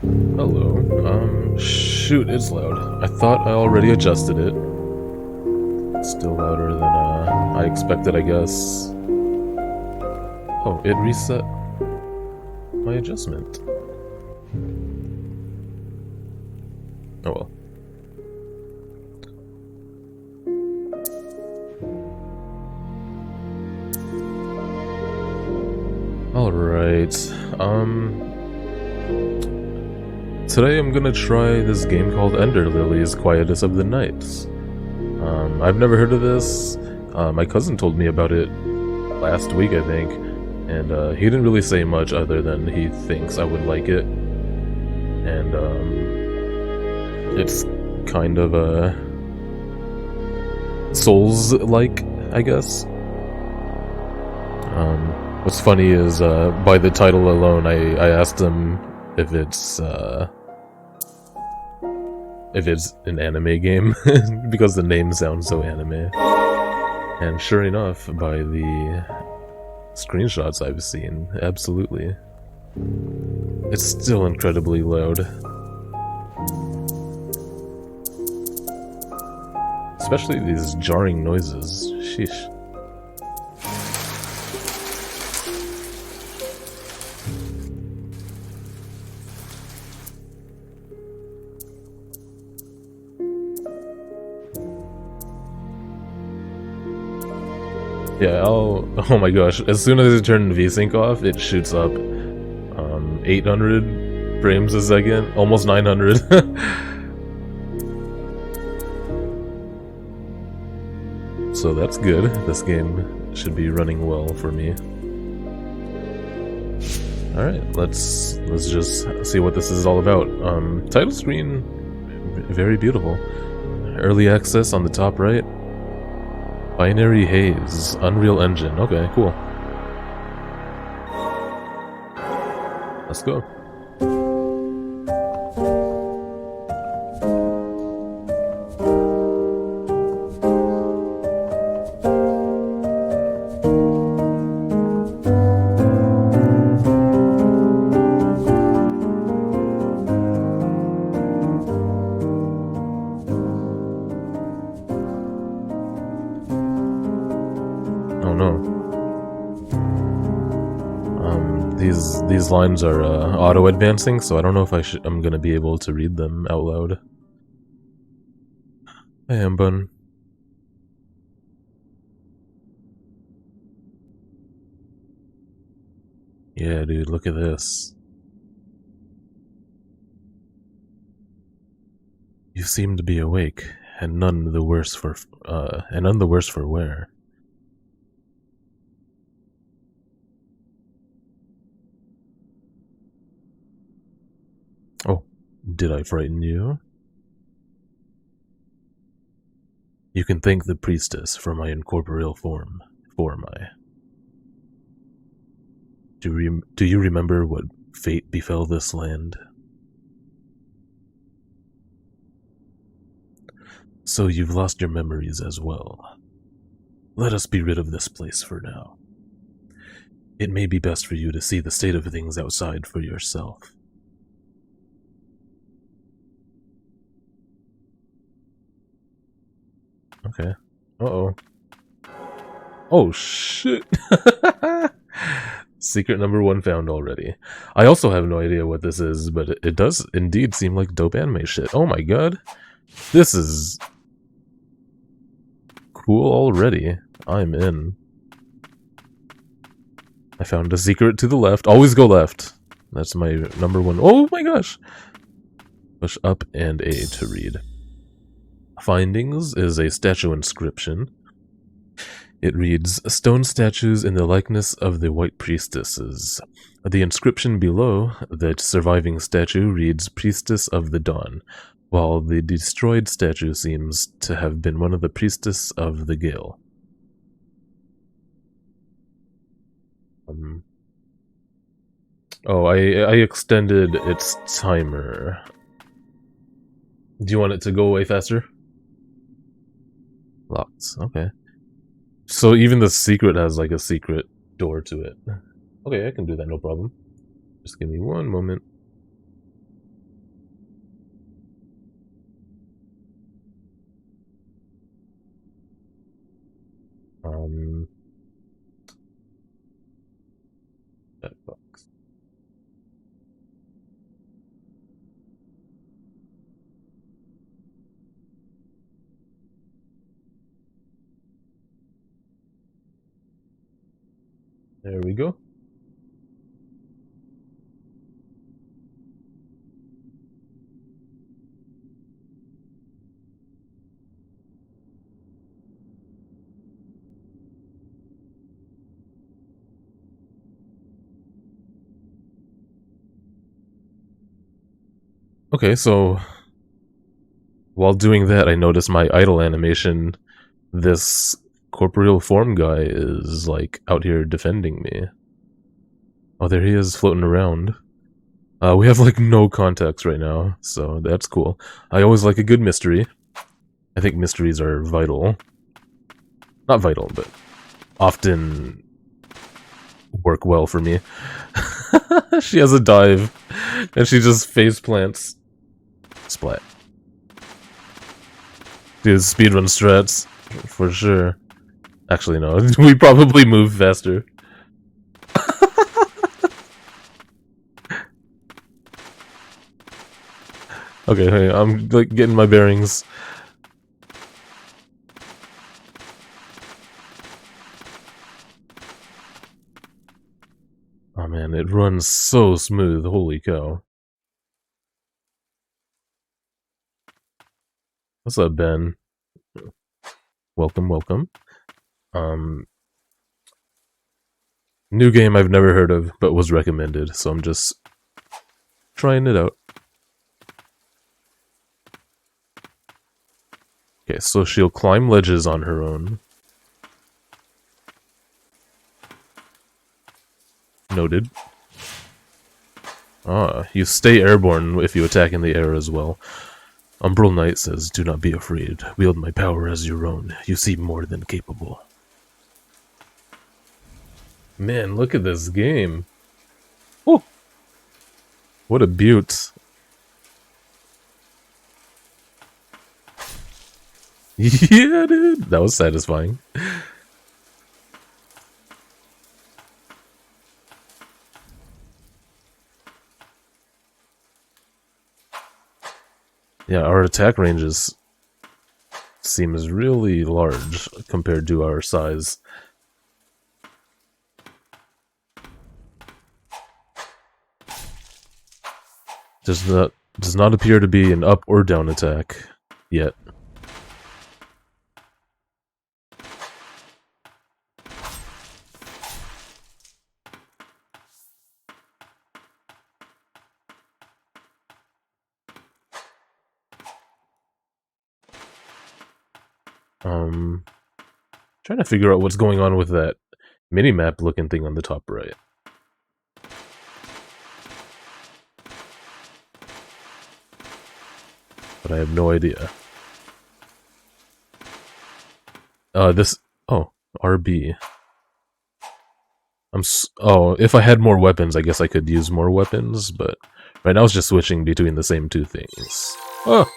Hello. Shoot, it's loud. I thought I already adjusted it. It's still louder than, I expected, I guess. Oh, it reset my adjustment. Oh well. Alright, today I'm gonna try this game called Ender Lilies, Quietus of the Nights. I've never heard of this. My cousin told me about it last week, I think, and he didn't really say much other than he thinks I would like it. And it's kind of a Souls-like, I guess. What's funny is by the title alone, I asked him if it's an anime game because the name sounds so anime. And sure enough, by the screenshots I've seen, absolutely. It's still incredibly loud. Especially these jarring noises. Sheesh. Yeah, oh my gosh, as soon as I turn VSync off, it shoots up 800 frames a second, almost 900. So that's good. This game should be running well for me. Alright, let's just see what this is all about. Title screen, very beautiful. Early access on the top right. Binary Haze, Unreal Engine. Okay, cool. Let's go. Oh no. These lines are auto-advancing, so I don't know if I'm gonna be able to read them out loud. I am, Bun. Yeah, dude, look at this. You seem to be awake, and none the worse for wear. Oh, did I frighten you? You can thank the priestess for my incorporeal form. Do you remember what fate befell this land? So you've lost your memories as well. Let us be rid of this place for now. It may be best for you to see the state of things outside for yourself. Okay. Uh-oh. Oh, shit! Secret number 1 found already. I also have no idea what this is, but it does indeed seem like dope anime shit. Oh my god. This is cool already. I'm in. I found a secret to the left. Always go left. That's my number 1. Oh my gosh! Push up and A to read. Findings is a statue inscription. It reads, stone statues in the likeness of the white priestesses. The inscription below the surviving statue reads, Priestess of the Dawn, while the destroyed statue seems to have been one of the priestess of the Gale. Oh, I extended its timer. Do you want it to go away faster? Locked, okay. So even the secret has like a secret door to it. Okay, I can do that, no problem. Just give me one moment. Um, that box. There we go. Okay, so while doing that, I noticed my idle animation. This corporeal form guy is like out here defending me. Oh, there he is floating around. We have like no context right now, so that's cool. I always like a good mystery. I think mysteries are vital. Not vital, but often work well for me. She has a dive, and she just face plants. Splat. Dude, speedrun strats, for sure. Actually, no. We probably move faster. Okay, hey, I'm like getting my bearings. Oh man, it runs so smooth. Holy cow. What's up, Ben? Welcome, welcome. New game I've never heard of, but was recommended, so I'm just trying it out. Okay, so she'll climb ledges on her own. Noted. Ah, you stay airborne if you attack in the air as well. Umbral Knight says, "Do not be afraid. Wield my power as your own. You seem more than capable." Man, look at this game. Oh, what a beaut. Yeah, dude. That was satisfying. Yeah, our attack ranges seems really large compared to our size. Does not appear to be an up or down attack yet. Trying to figure out what's going on with that mini-map looking thing on the top right. But I have no idea. Oh, RB. Oh, if I had more weapons, I guess I could use more weapons, but right now it's just switching between the same two things. Oh!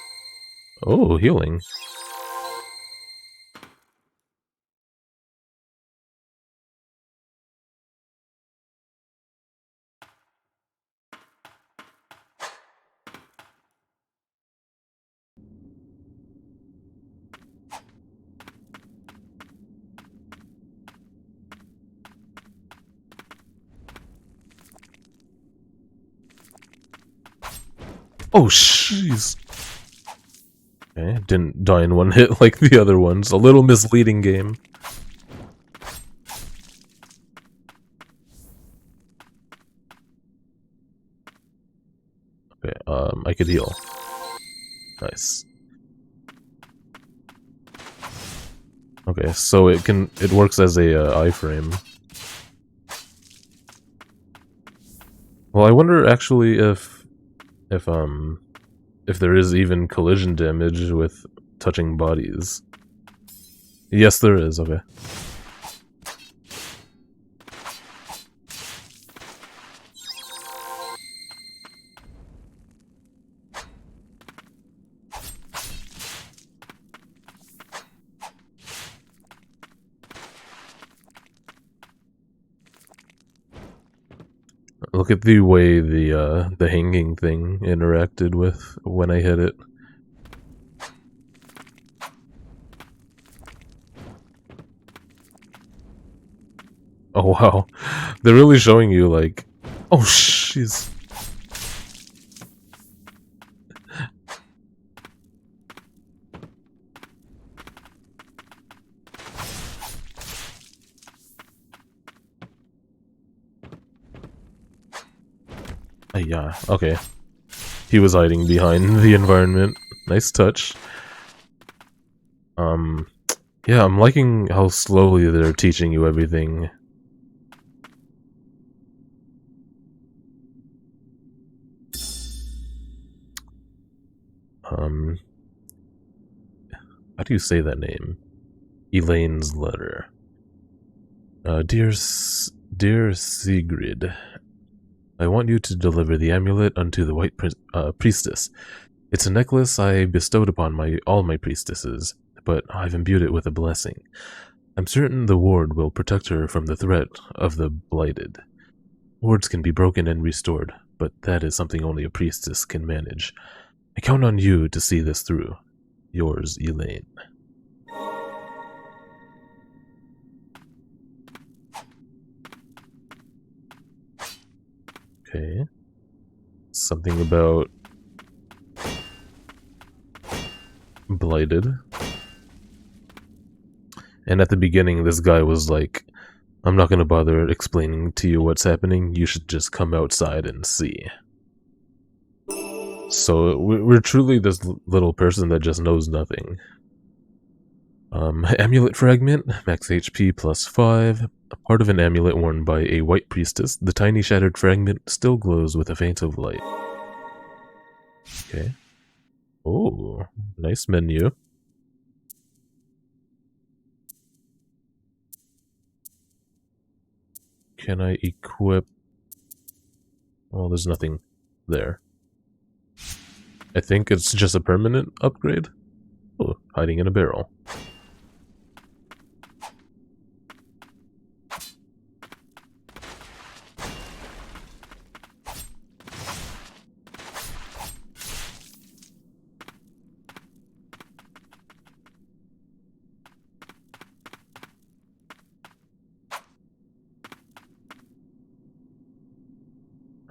Oh, healing. Oh, jeez. Okay, didn't die in one hit like the other ones. A little misleading game. Okay, I could heal. Nice. Okay, so it works as a iframe. Well, I wonder actually if there is even collision damage with touching bodies. Yes, there is. Okay. Look at the way the hanging thing interacted with when I hit it. Oh wow, they're really showing you like, oh jeez. Yeah, okay. He was hiding behind the environment. Nice touch. Yeah, I'm liking how slowly they're teaching you everything. How do you say that name? Elaine's letter. Dear Sigrid, I want you to deliver the amulet unto the white priestess. It's a necklace I bestowed upon all my priestesses, but I've imbued it with a blessing. I'm certain the ward will protect her from the threat of the blighted. Wards can be broken and restored, but that is something only a priestess can manage. I count on you to see this through. Yours, Elaine. Okay. Something about blighted. And at the beginning, this guy was like, I'm not going to bother explaining to you what's happening. You should just come outside and see. So we're truly this little person that just knows nothing. Amulet fragment, max HP plus 5. A part of an amulet worn by a white priestess. The tiny shattered fragment still glows with a faint of light. Okay. Oh, nice menu. Can I equip... Well, there's nothing there. I think it's just a permanent upgrade. Oh, hiding in a barrel.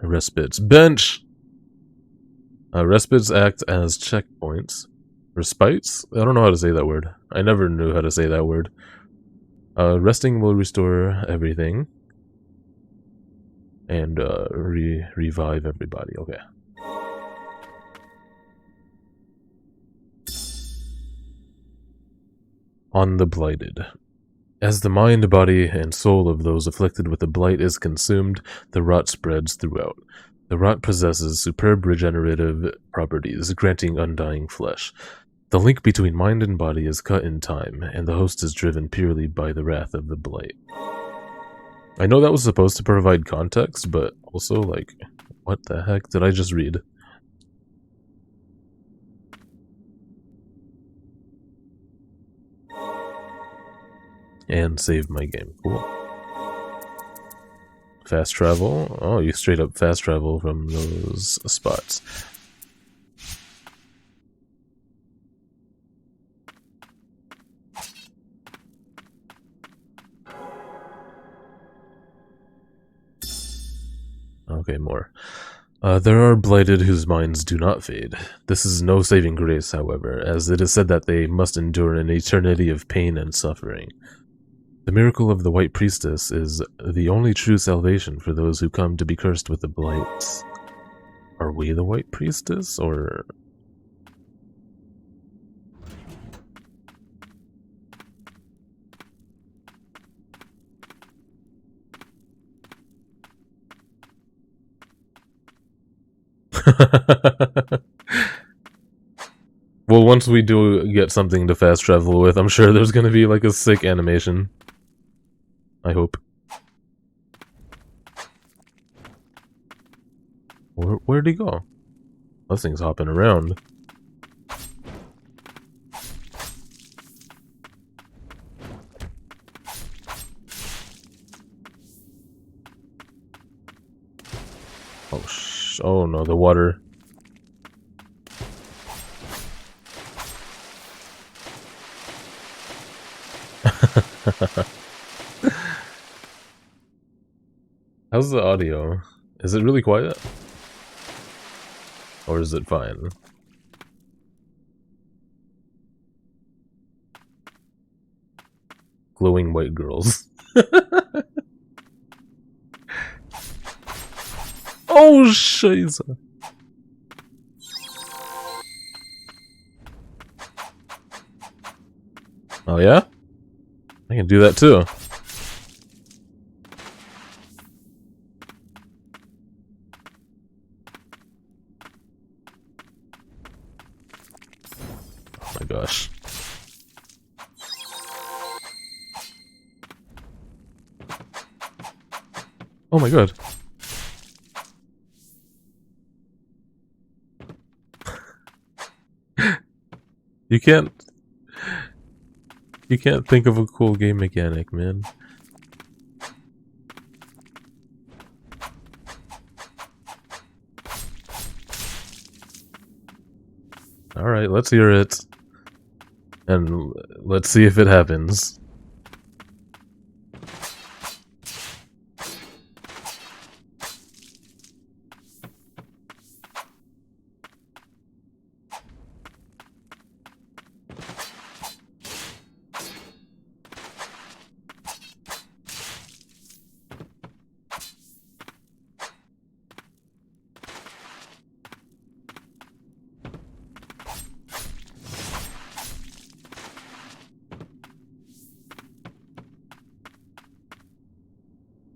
Respites. Bench! Respites act as checkpoints. Respites? I don't know how to say that word. I never knew how to say that word. Resting will restore everything. And revive everybody. Okay. On the blighted. As the mind, body, and soul of those afflicted with the blight is consumed, the rot spreads throughout. The rot possesses superb regenerative properties, granting undying flesh. The link between mind and body is cut in time, and the host is driven purely by the wrath of the blight. I know that was supposed to provide context, but also, like, what the heck did I just read? And save my game. Cool. Fast travel. Oh, you straight up fast travel from those spots. Okay, more. There are blighted whose minds do not fade. This is no saving grace, however, as it is said that they must endure an eternity of pain and suffering. The miracle of the White Priestess is the only true salvation for those who come to be cursed with the blight. Are we the White Priestess, or... Well, once we do get something to fast travel with, I'm sure there's gonna be like a sick animation. I hope. Where'd he go? This thing's hopping around. gosh. Oh no, the water. How's the audio? Is it really quiet? Or is it fine? Glowing white girls. Oh, scheiße. Oh yeah? I can do that too. Oh my gosh. Oh my god. You can't think of a cool game mechanic, man. Alright, let's hear it. And let's see if it happens.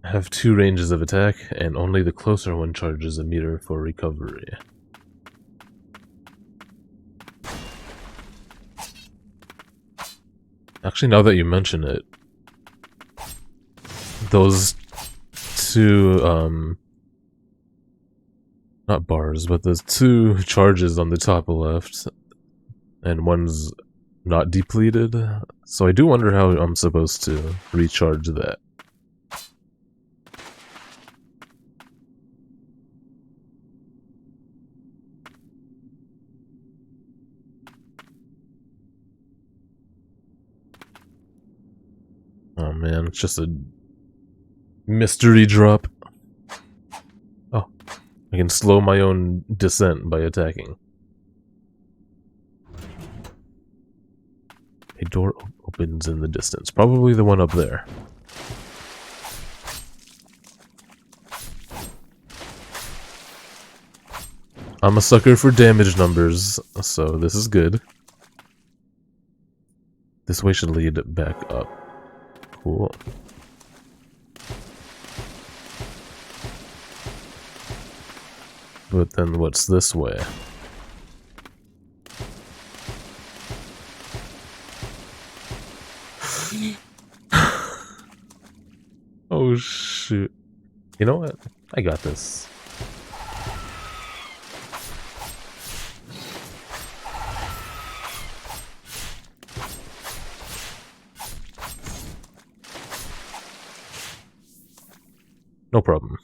I have 2 ranges of attack, and only the closer one charges a meter for recovery. Actually, now that you mention it, those 2, not bars, but those 2 charges on the top left, and one's not depleted, so I do wonder how I'm supposed to recharge that. Oh man, it's just a mystery drop. Oh, I can slow my own descent by attacking. A door opens in the distance. Probably the one up there. I'm a sucker for damage numbers, so this is good. This way should lead back up. Cool. But then what's this way? Oh shoot. You know what? I got this. No problem.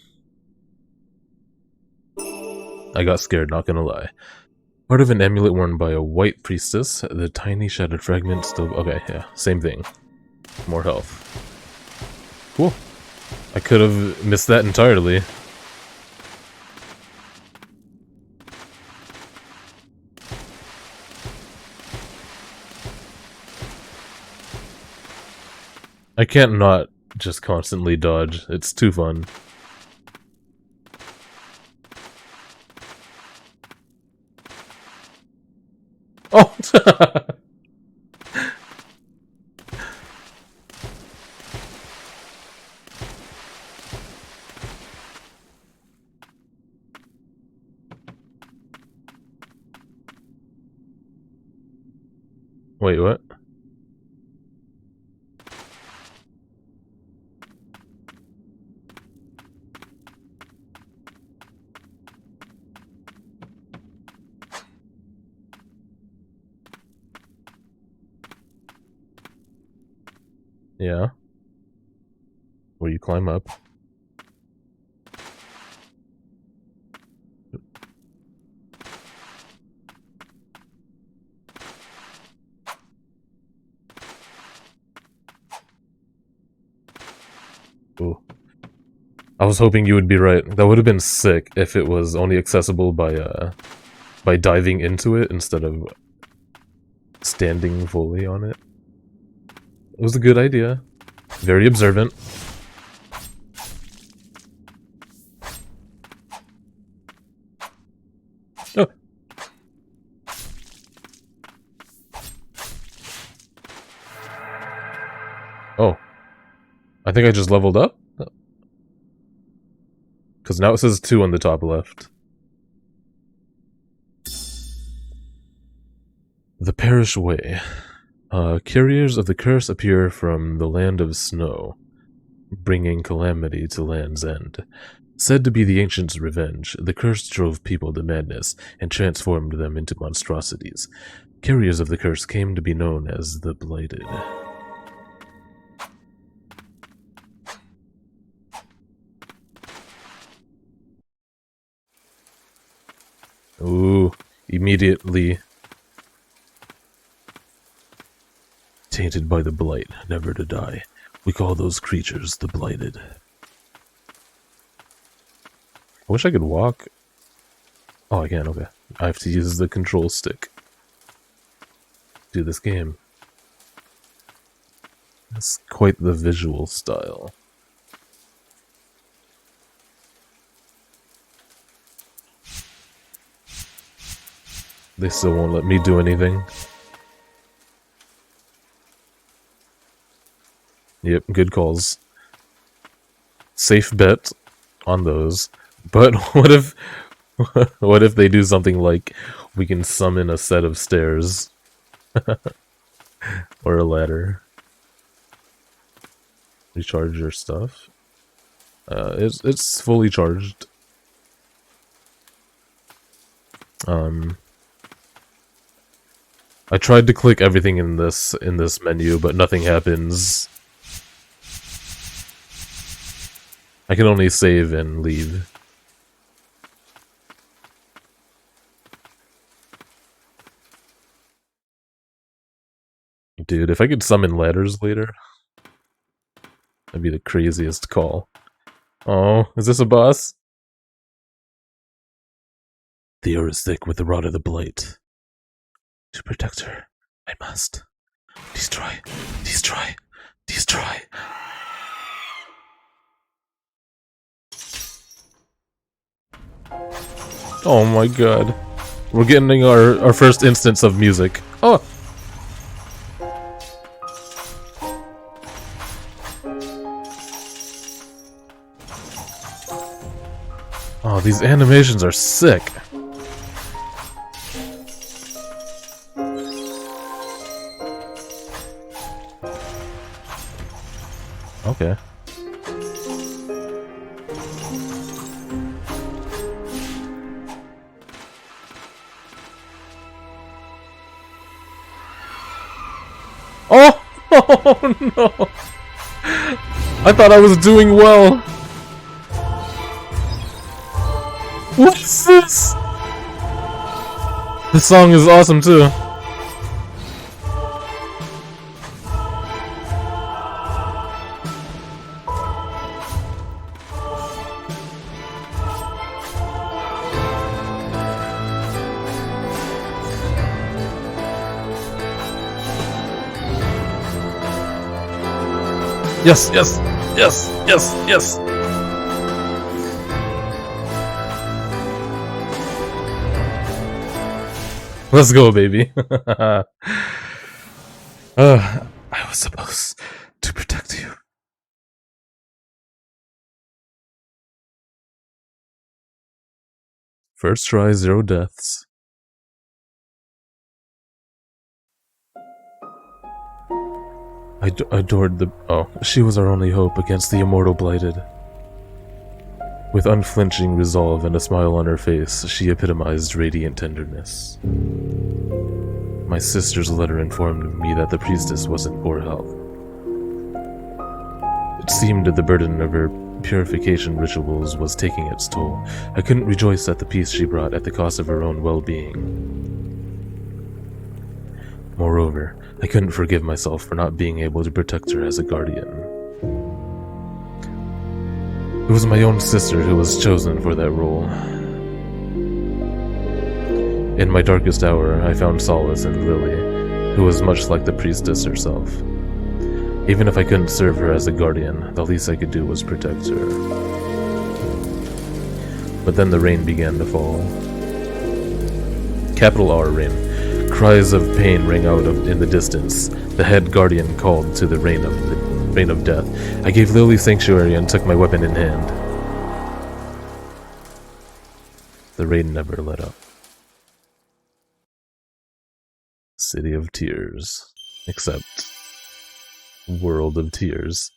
I got scared, not gonna lie. Part of an amulet worn by a white priestess, the tiny shattered fragment still... Okay, yeah, same thing. More health. Cool. I could have missed that entirely. I can't not just constantly dodge. It's too fun. Oh! Wait, what? Yeah. Where you climb up. Ooh. I was hoping you would be right. That would have been sick if it was only accessible by diving into it instead of standing fully on it. It was a good idea. Very observant. Oh. Oh. I think I just leveled up? Because now it says 2 on the top left. The Parish Way. Carriers of the curse appear from the land of snow, bringing calamity to land's end. Said to be the ancients' revenge, the curse drove people to madness and transformed them into monstrosities. Carriers of the curse came to be known as the Blighted. Ooh, immediately tainted by the blight, never to die. We call those creatures the Blighted. I wish I could walk. Oh, I can, okay. I have to use the control stick. Do this game. That's quite the visual style. They still won't let me do anything. Yep, good calls. Safe bet on those. But what if what if they do something like we can summon a set of stairs or a ladder? Recharge your stuff. It's fully charged. I tried to click everything in this menu, but nothing happens. I can only save and leave. Dude, if I could summon ladders later, that'd be the craziest call. Oh, is this a boss? The air is thick with the rod of the blight. To protect her, I must destroy, destroy, destroy. Oh my god. We're getting our first instance of music. Oh! Oh, these animations are sick. Okay. Oh! Oh no! I thought I was doing well! What is this? This song is awesome too. Yes, yes, yes, yes, yes. Let's go, baby. I was supposed to protect you. First try, 0 deaths. I adored the... Oh, she was our only hope against the immortal blighted. With unflinching resolve and a smile on her face, she epitomized radiant tenderness. My sister's letter informed me that the priestess was in poor health. It seemed that the burden of her purification rituals was taking its toll. I couldn't rejoice at the peace she brought at the cost of her own well-being. Moreover, I couldn't forgive myself for not being able to protect her as a guardian. It was my own sister who was chosen for that role. In my darkest hour, I found solace in Lily, who was much like the priestess herself. Even if I couldn't serve her as a guardian, the least I could do was protect her. But then the rain began to fall. Capital R rain. Cries of pain rang out in the distance. The head guardian called to the rain of death. I gave Lily sanctuary and took my weapon in hand. The rain never let up. City of Tears. Except World of Tears.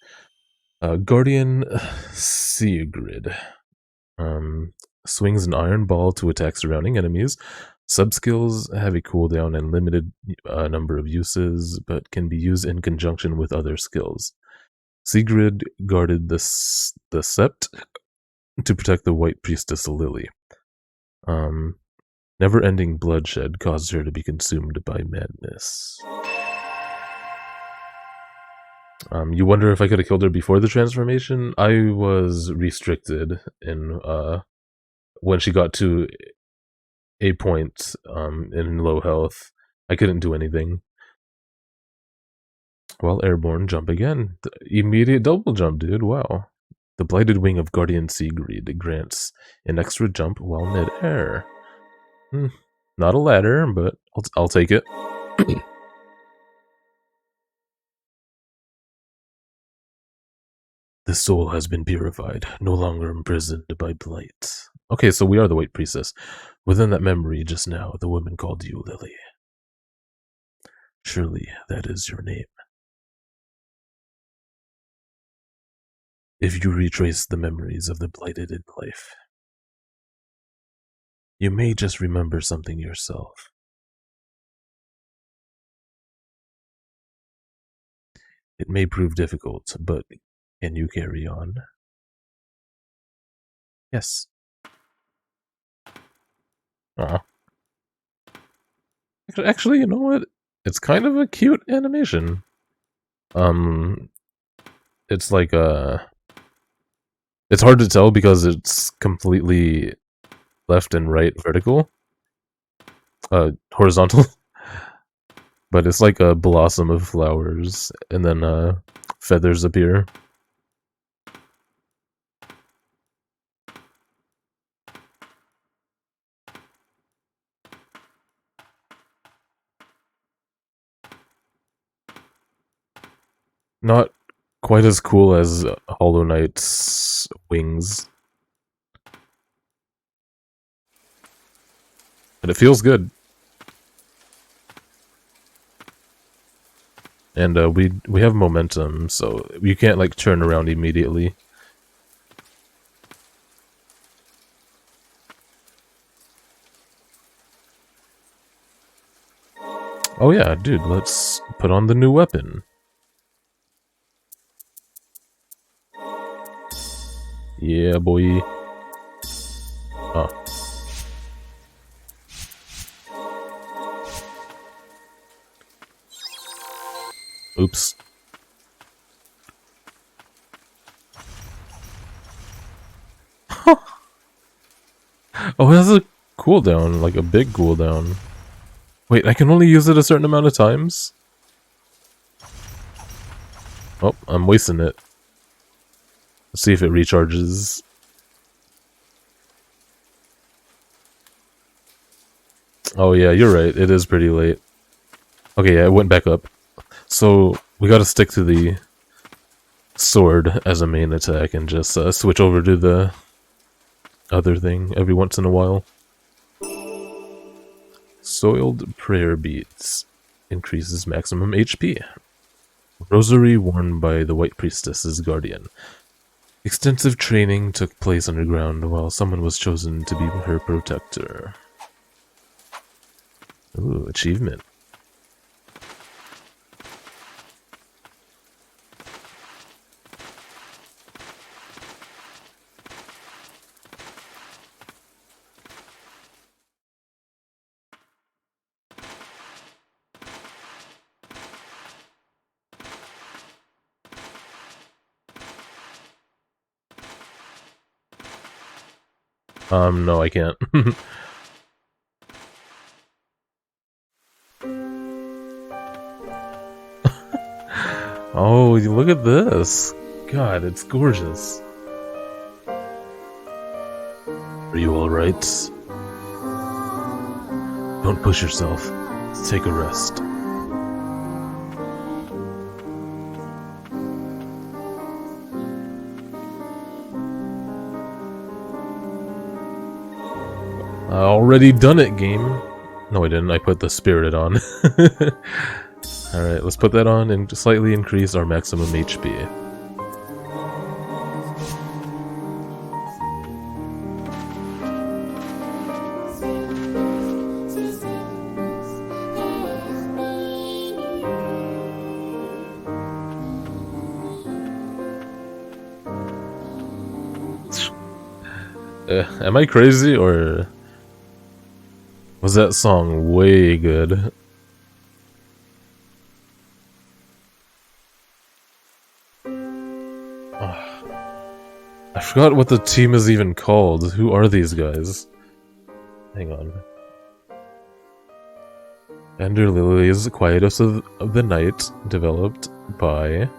Guardian Sigrid. Swings an iron ball to attack surrounding enemies. Subskills have a cooldown and limited number of uses, but can be used in conjunction with other skills. Sigrid guarded the sept to protect the White Priestess Lily. Never-ending bloodshed caused her to be consumed by madness. You wonder if I could have killed her before the transformation? I was restricted in when she got to a point in low health. I couldn't do anything. Well, airborne, jump again. Immediate double jump, dude. Wow. The blighted wing of Guardian Sigrid grants an extra jump while mid-air. Not a ladder, but I'll take it. The soul has been purified, no longer imprisoned by blight. Okay, so we are the White Priestess. Within that memory just now, the woman called you Lily. Surely that is your name. If you retrace the memories of the blighted in life, you may just remember something yourself. It may prove difficult, but can you carry on? Yes. Actually, you know what? It's kind of a cute animation. It's like it's hard to tell because it's completely left and right vertical. Horizontal. But it's like a blossom of flowers, and then feathers appear. Not quite as cool as Hollow Knight's wings. But it feels good. And we have momentum, so you can't like turn around immediately. Oh yeah, dude, let's put on the new weapon. Yeah, boy. Oh. Oops. Oh, it has a cooldown, like a big cooldown. Wait, I can only use it a certain amount of times? Oh, I'm wasting it. Let's see if it recharges. Oh yeah, you're right. It is pretty late. Okay, yeah, it went back up. So, we gotta stick to the sword as a main attack and just switch over to the other thing every once in a while. Soiled prayer beads. Increases maximum HP. Rosary worn by the White Priestess's guardian. Extensive training took place underground while someone was chosen to be her protector. Ooh, achievement. No, I can't. Oh, look at this. God, it's gorgeous. Are you alright? Don't push yourself. Take a rest. I already done it, game. No, I didn't. I put the Spirited on. Alright, let's put that on and slightly increase our maximum HP. Am I crazy, or was that song way good? I forgot what the team is even called. Who are these guys? Hang on. Ender Lilies, Quietus of the Night, developed by...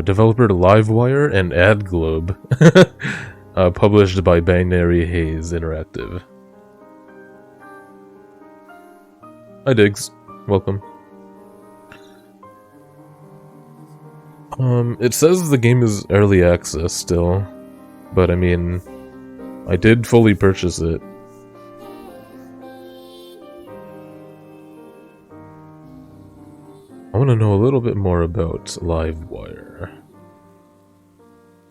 developer Livewire and AdGlobe. Published by Binary Haze Interactive. Hi Diggs, welcome. It says the game is early access still, but I mean, I did fully purchase it. I want to know a little bit more about Livewire.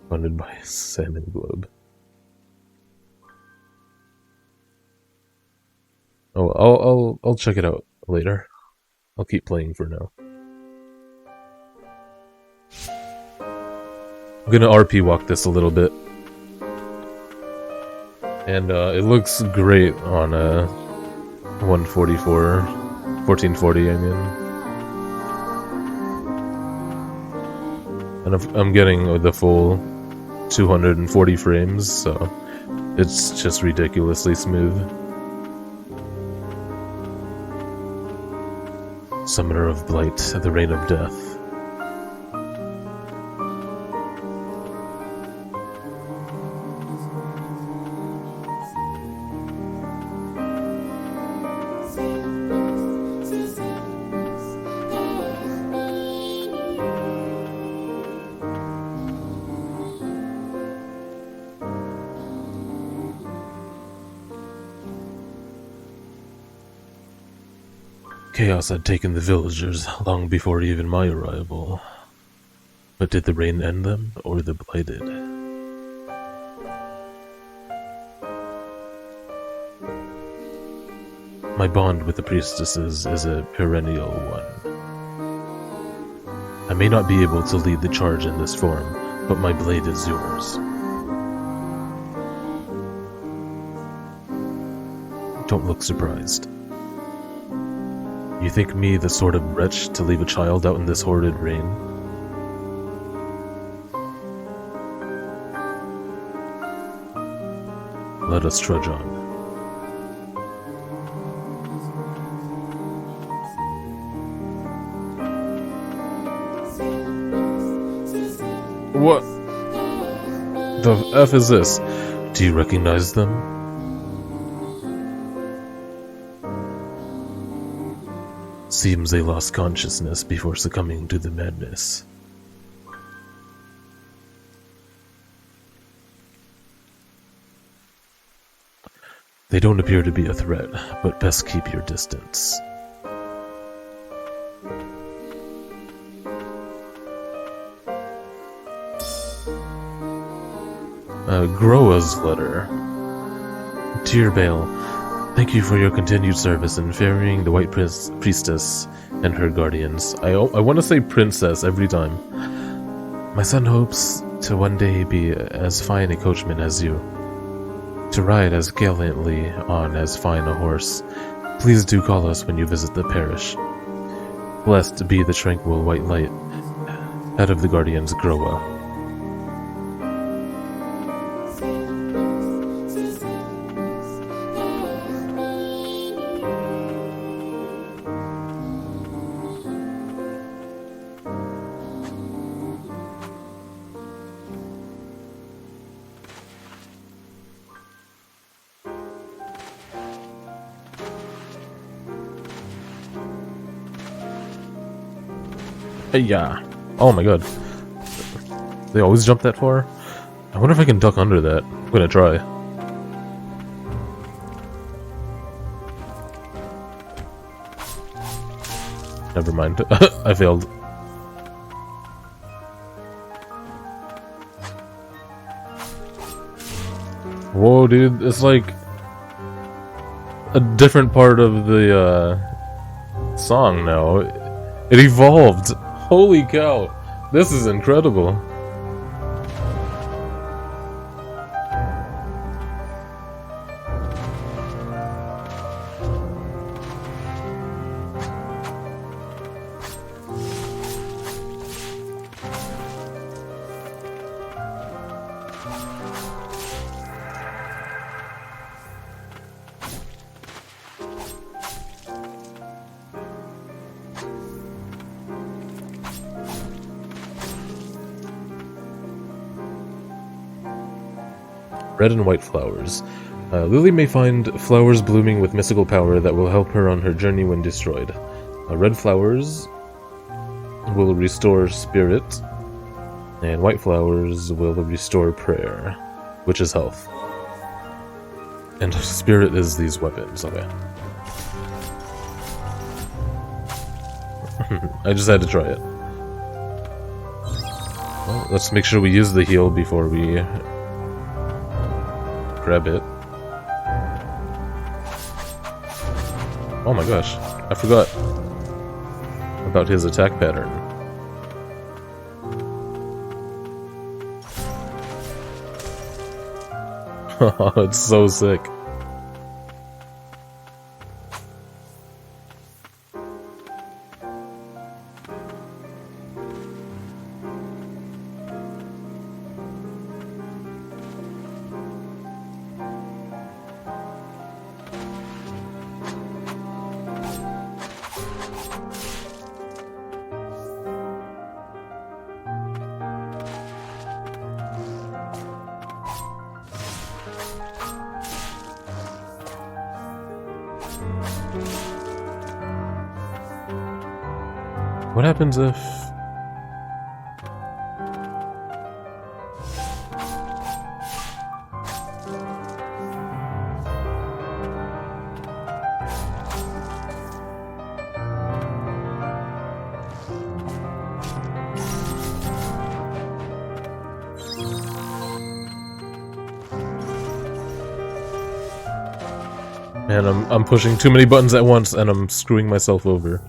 Funded by Salmon Globe. Oh, I'll check it out later. I'll keep playing for now. I'm gonna RP walk this a little bit. And it looks great on 1440, I mean. And I'm getting the full 240 frames, so it's just ridiculously smooth. Summoner of Blight, the Reign of Death. Chaos had taken the villagers long before even my arrival. But did the rain end them, or the blighted? My bond with the priestesses is a perennial one. I may not be able to lead the charge in this form, but my blade is yours. Don't look surprised. You think me the sort of wretch to leave a child out in this horrid rain? Let us trudge on. What the F is this? Do you recognize them? Seems they lost consciousness before succumbing to the madness. They don't appear to be a threat, but best keep your distance. Groa's letter. Dear Bale, thank you for your continued service in ferrying the White Priestess and her guardians. I want to say princess every time. My son hopes to one day be as fine a coachman as you. To ride as gallantly on as fine a horse. Please do call us when you visit the parish. Blessed be the tranquil white light, head of the Guardians Groa. Yeah. Oh my god. They always jump that far? I wonder if I can duck under that. I'm gonna try. Never mind. I failed. Whoa, dude. It's like a different part of the song now. It evolved. Holy cow. This is incredible. Red and white flowers. Lily may find flowers blooming with mystical power that will help her on her journey when destroyed. Red flowers will restore spirit, and white flowers will restore prayer, which is health. And spirit is these weapons. Okay. I just had to try it. Well, let's make sure we use the heal before we grab it. Oh my gosh, I forgot about his attack pattern. It's so sick. What happens if... Man, I'm pushing too many buttons at once and I'm screwing myself over.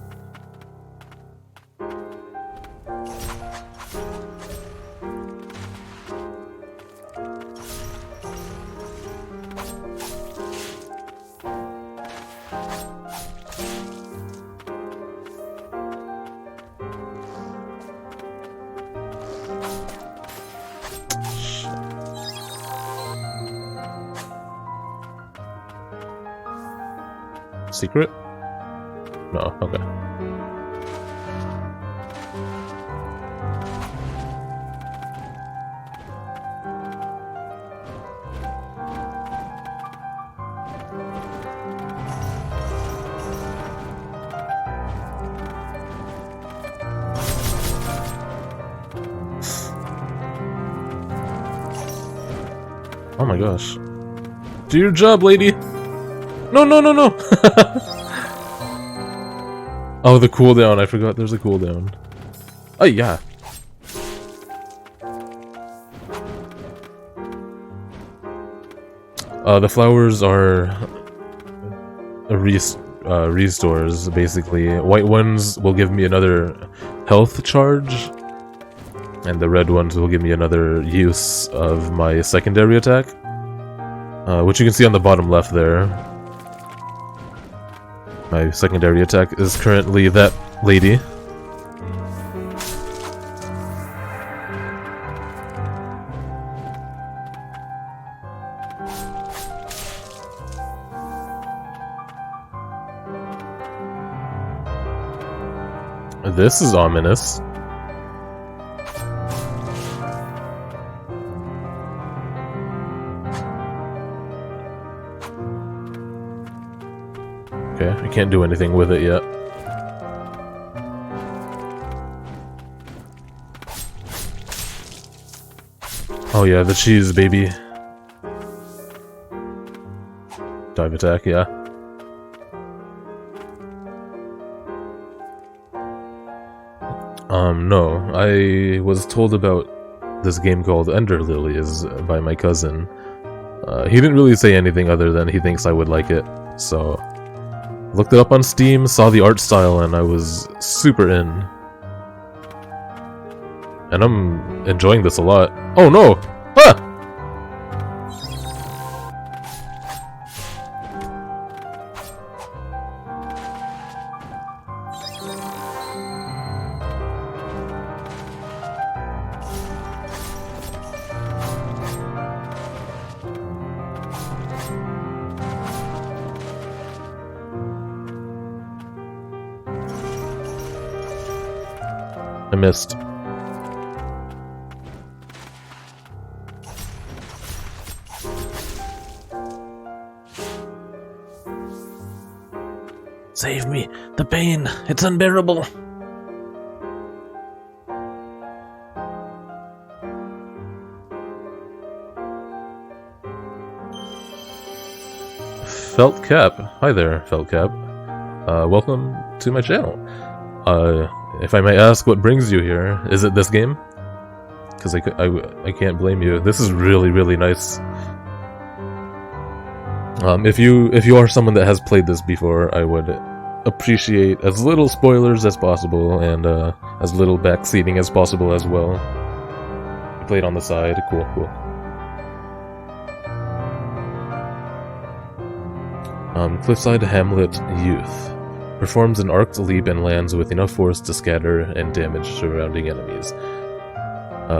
Secret? No, okay. Oh my gosh. Do your job, lady! No, no, no, no! Oh, the cooldown. I forgot there's a cooldown. Oh, yeah. The flowers are restores, basically. White ones will give me another health charge, and the red ones will give me another use of my secondary attack, which you can see on the bottom left there. My secondary attack is currently that lady. This is ominous. Okay, I can't do anything with it yet. Oh yeah, the cheese, baby. Dive attack, yeah. No. I was told about this game called Ender Lilies by my cousin. He didn't really say anything other than he thinks I would like it, so... Looked it up on Steam, saw the art style, and I was super in. And I'm enjoying this a lot. Oh no! Ah! I missed. Save me! The pain! It's unbearable! Felt Cap. Hi there, Felt Cap. Welcome to my channel. If I may ask, what brings you here? Is it this game? Because I can't blame you. This is really, really nice. If you are someone that has played this before, I would appreciate as little spoilers as possible and as little backseating as possible as well. You played on the side. Cool, cool. Cliffside Hamlet Youth. Performs an arced leap and lands with enough force to scatter and damage surrounding enemies.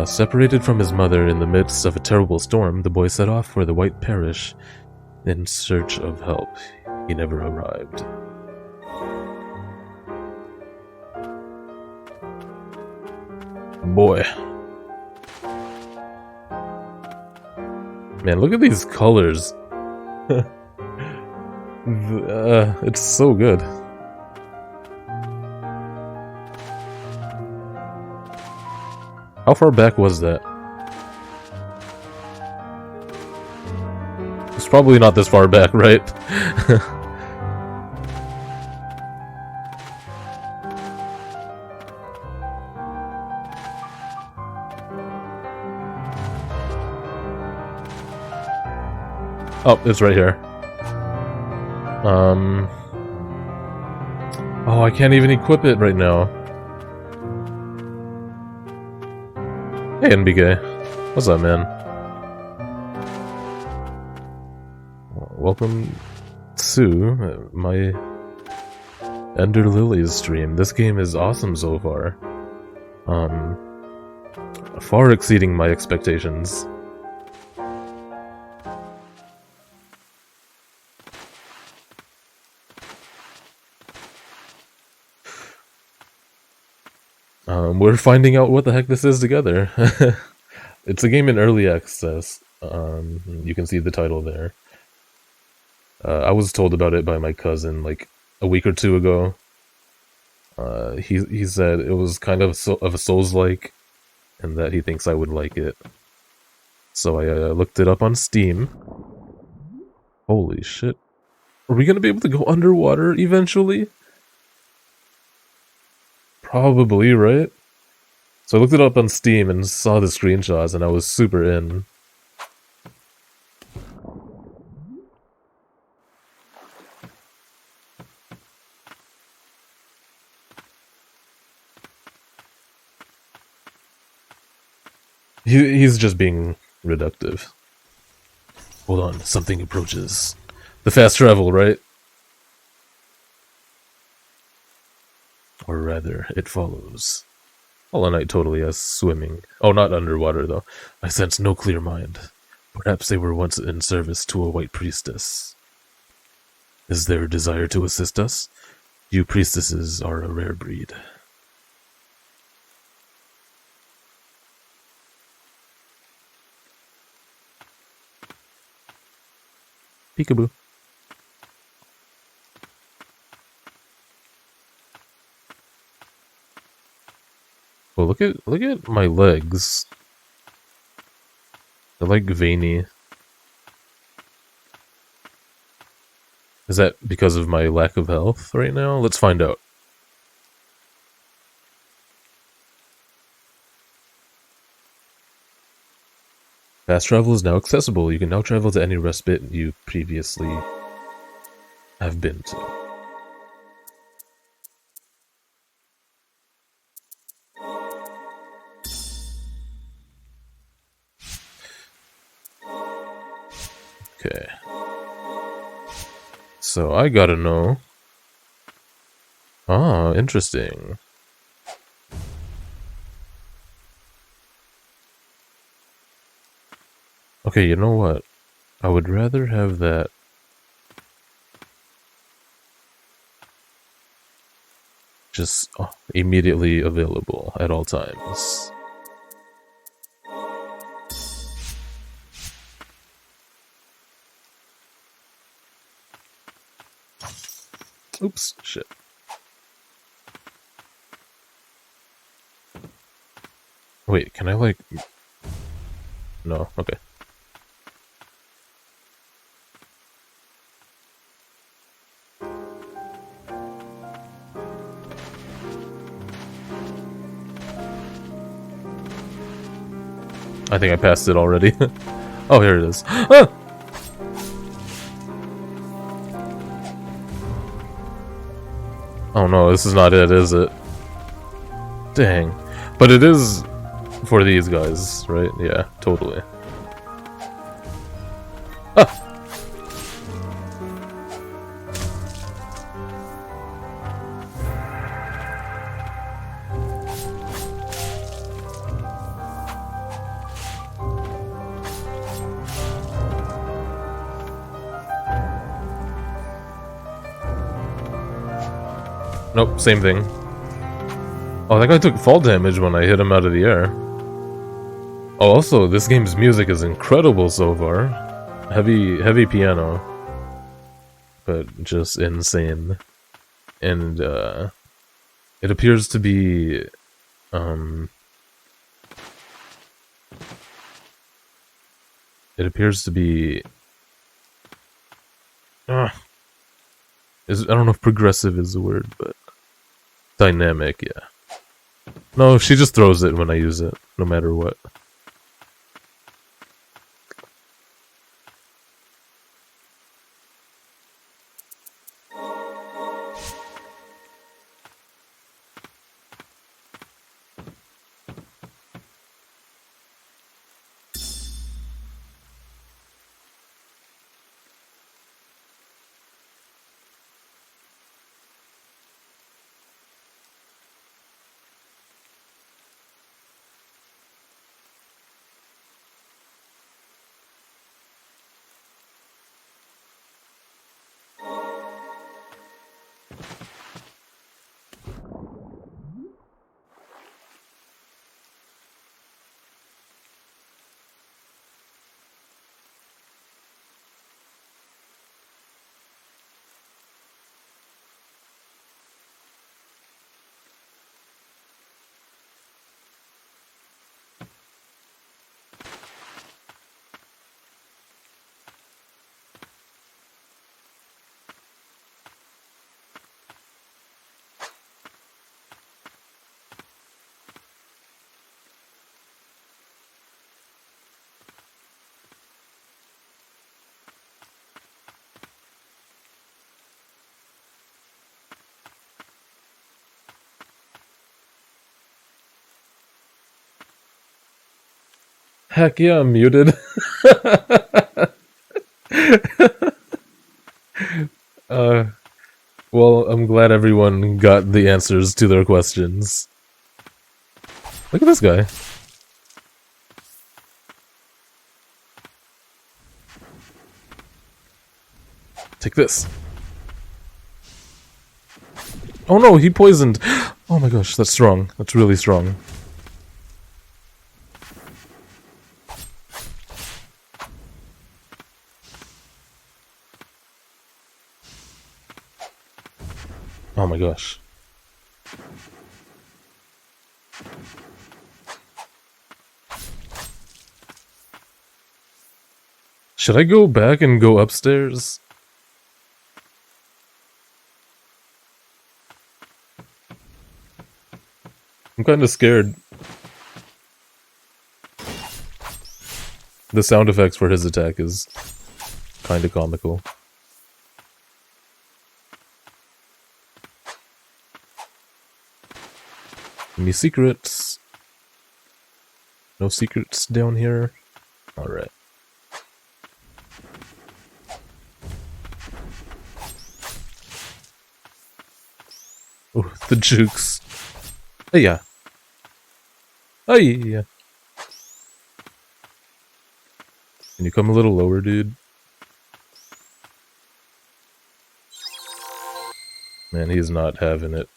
Separated from his mother in the midst of a terrible storm, the boy set off for the White Parish in search of help. He never arrived. Boy. Man, look at these colors. It's so good. How far back was that? It's probably not this far back, right? Oh, it's right here. Oh, I can't even equip it right now. Hey, NBK. What's up, man? Welcome to my Ender Lilies stream. This game is awesome so far. Far exceeding my expectations. We're finding out what the heck this is together. It's a game in early access. You can see the title there. I was told about it by my cousin like a week or two ago. He said it was kind of a Souls-like, and that he thinks I would like it. So I looked it up on Steam. Holy shit. Are we gonna be able to go underwater eventually? Probably, right? So I looked it up on Steam and saw the screenshots, and I was super in. He's just being reductive. Hold on, something approaches. The fast travel, right? Or rather, it follows. Hollow Knight totally has swimming. Oh, not underwater, though. I sense no clear mind. Perhaps they were once in service to a white priestess. Is there a desire to assist us? You priestesses are a rare breed. Peekaboo. Well, look at my legs. They're like veiny. Is that because of my lack of health right now? Let's find out. Fast travel is now accessible. You can now travel to any respite you previously have been to. Okay. So I gotta know. Ah, interesting. Okay, you know what? I would rather have that just immediately available at all times. Oops, shit. Wait, can I like... No, okay. I think I passed it already. Oh, here it is. Ah! Oh no, this is not it, is it? Dang. But it is for these guys, right? Yeah, totally. Ah! Nope, same thing. Oh, that guy took fall damage when I hit him out of the air. Oh, also, this game's music is incredible so far. Heavy piano. But just insane. And, it appears to be, it appears to be, I don't know if progressive is the word, but dynamic, yeah. No, she just throws it when I use it, no matter what. Heck yeah, I'm muted. uh, Well, I'm glad everyone got the answers to their questions. Look at this guy. Take this. Oh no, he poisoned. Oh my gosh, that's strong. That's really strong. Oh my gosh. Should I go back and go upstairs? I'm kinda scared. The sound effects for his attack is kinda comical. Any secrets? No secrets down here? Alright. Oh, the jukes. Hey, yeah. Hey, yeah. Can you come a little lower, dude? Man, he's not having it.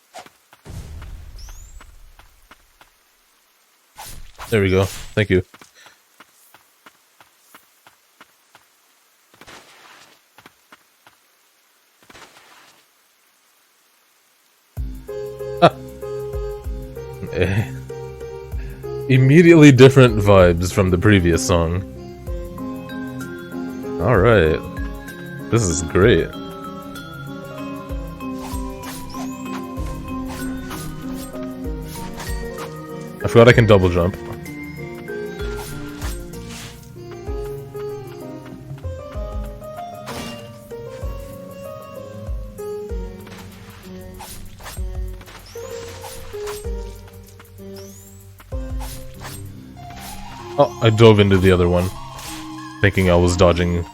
There we go. Thank you. Ah. Immediately different vibes from the previous song. Alright. This is great. I forgot I can double jump. Oh, I dove into the other one, thinking I was dodging.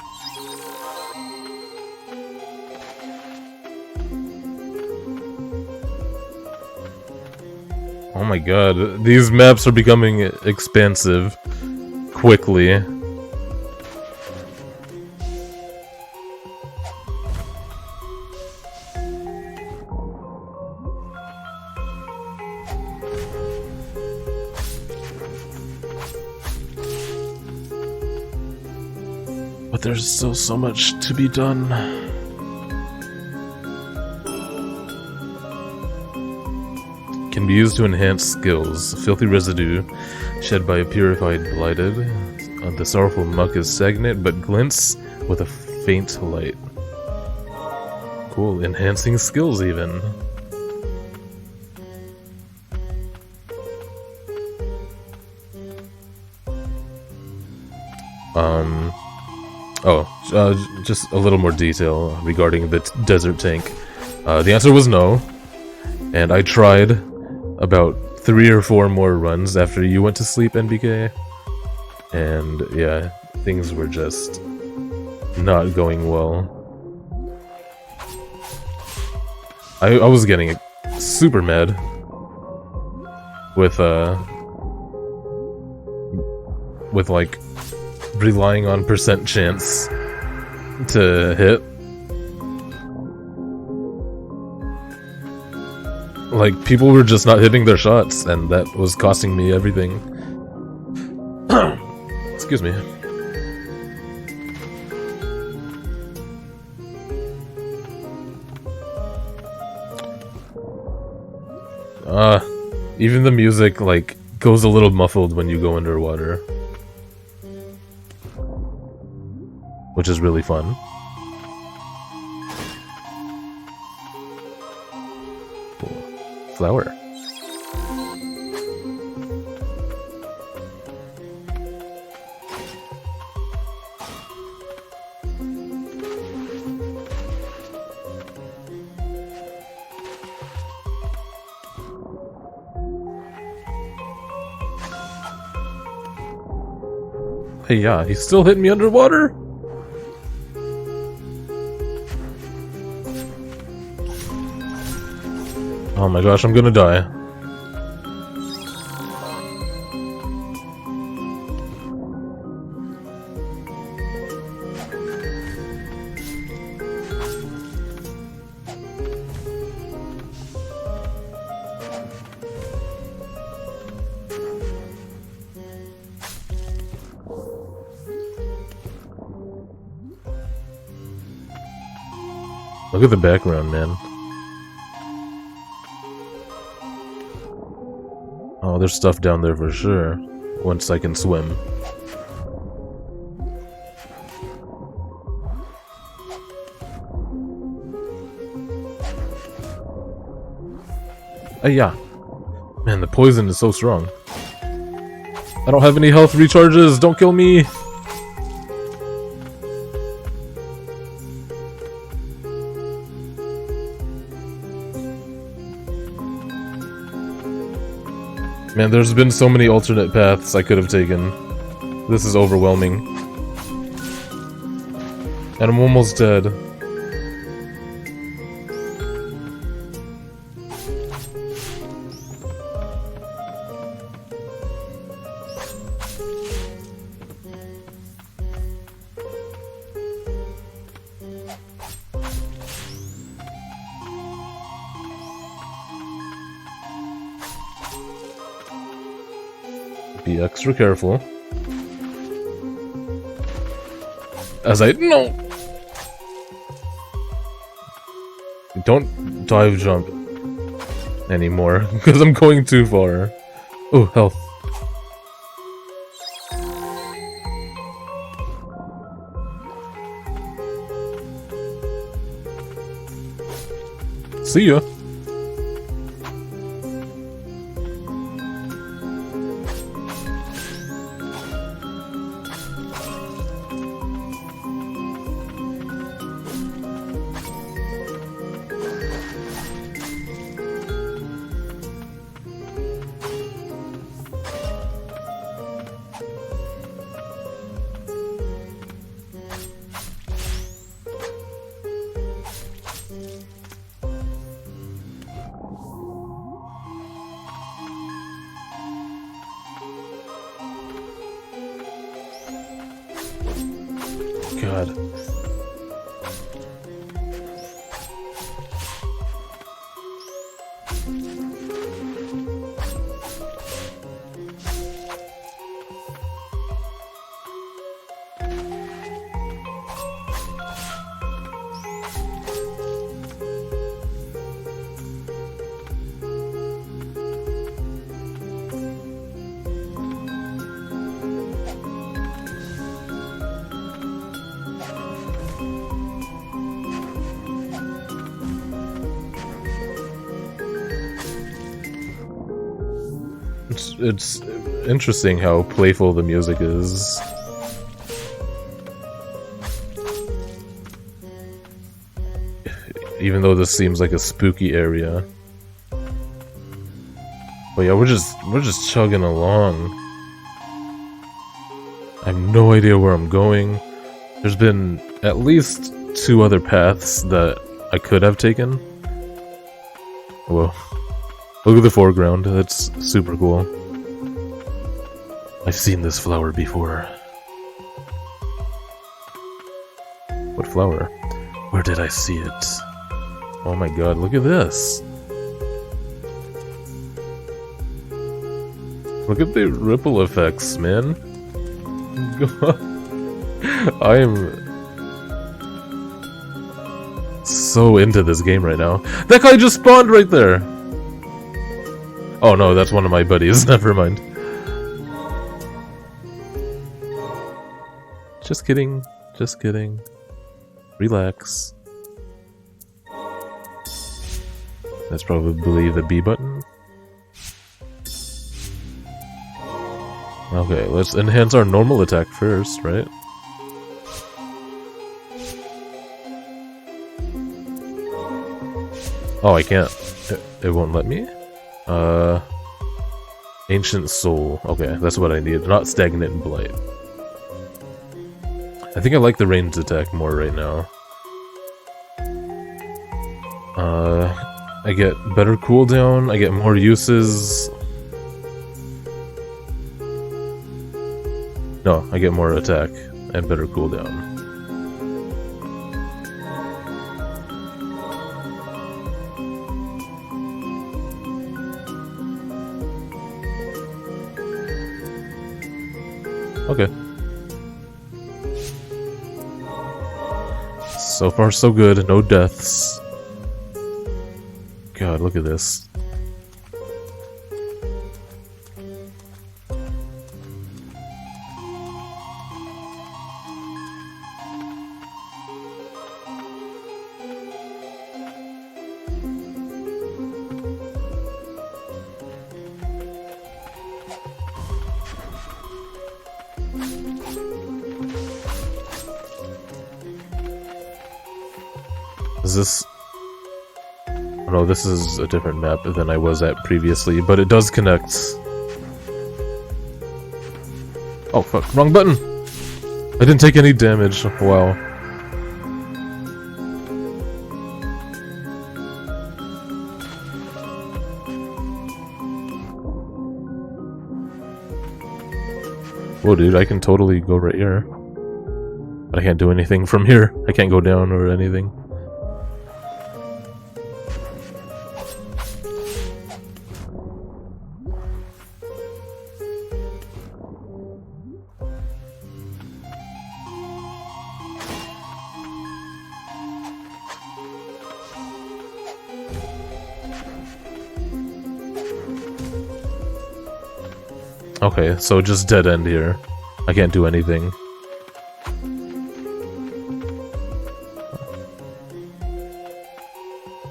Oh my god, these maps are becoming expansive quickly. But there's still so much to be done. Can be used to enhance skills. Filthy residue shed by a purified blighted. The sorrowful muck is stagnant but glints with a faint light. Cool, enhancing skills even. Just a little more detail regarding the desert tank. The answer was no, and I tried about 3 or 4 more runs after you went to sleep, NBK, and yeah, things were just not going well. I was getting super mad with like relying on percent chance to hit. Like, people were just not hitting their shots, and that was costing me everything. Excuse me. Even the music, like, goes a little muffled when you go underwater. Which is really fun. Cool. Flower. Hey, yeah, he's still hitting me underwater? Oh my gosh, I'm gonna die. Look at the background, man. Oh, there's stuff down there for sure. Once I can swim. Yeah. Man, the poison is so strong. I don't have any health recharges. Don't kill me. Man, there's been so many alternate paths I could have taken. This is overwhelming. And I'm almost dead. Be extra careful. As I... No! Don't dive jump anymore, because I'm going too far. Oh, health. See ya. God. It's interesting how playful the music is. Even though this seems like a spooky area. But yeah, we're just chugging along. I have no idea where I'm going. There's been at least 2 other paths that I could have taken. Whoa. Look at the foreground, that's super cool. I've seen this flower before. What flower? Where did I see it? Oh my god, look at this! Look at the ripple effects, man. I am so into this game right now. That guy just spawned right there! Oh no, that's one of my buddies. Never mind. Just kidding. Just kidding. Relax. That's probably the B button. Okay, let's enhance our normal attack first, right? Oh, I can't. It won't let me? Ancient Soul. Okay, that's what I need. Not Stagnant Blight. I think I like the ranged attack more right now. I get better cooldown, I get more uses. No, I get more attack and better cooldown. Okay. So far so good, no deaths. God, look at this. Is this... Oh, no, this is a different map than I was at previously, but it does connect. Oh, fuck. Wrong button! I didn't take any damage. Wow. Whoa, dude, I can totally go right here. But I can't do anything from here. I can't go down or anything. Okay, so just dead end here. I can't do anything.